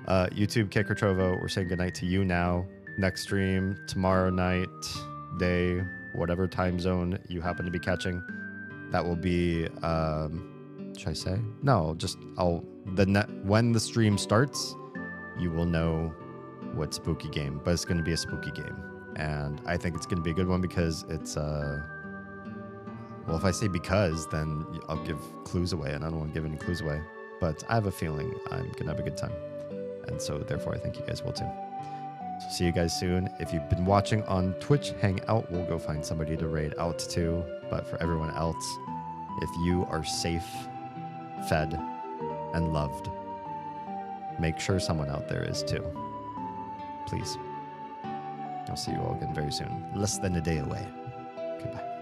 YouTube, Kick, or Trovo, we're saying goodnight to you now. Next stream, tomorrow night, day, whatever time zone you happen to be catching. That will be, should I say? No, just, when the stream starts, you will know what spooky game, but it's going to be a spooky game. And I think it's going to be a good one because it's, well, if I say because, then I'll give clues away, and I don't want to give any clues away. But I have a feeling I'm going to have a good time. And so, therefore, I think you guys will too. So see you guys soon. If you've been watching on Twitch, hang out. We'll go find somebody to raid out to. But for everyone else, if you are safe, fed, and loved, make sure someone out there is too. Please. I'll see you all again very soon. Less than a day away. Okay, bye.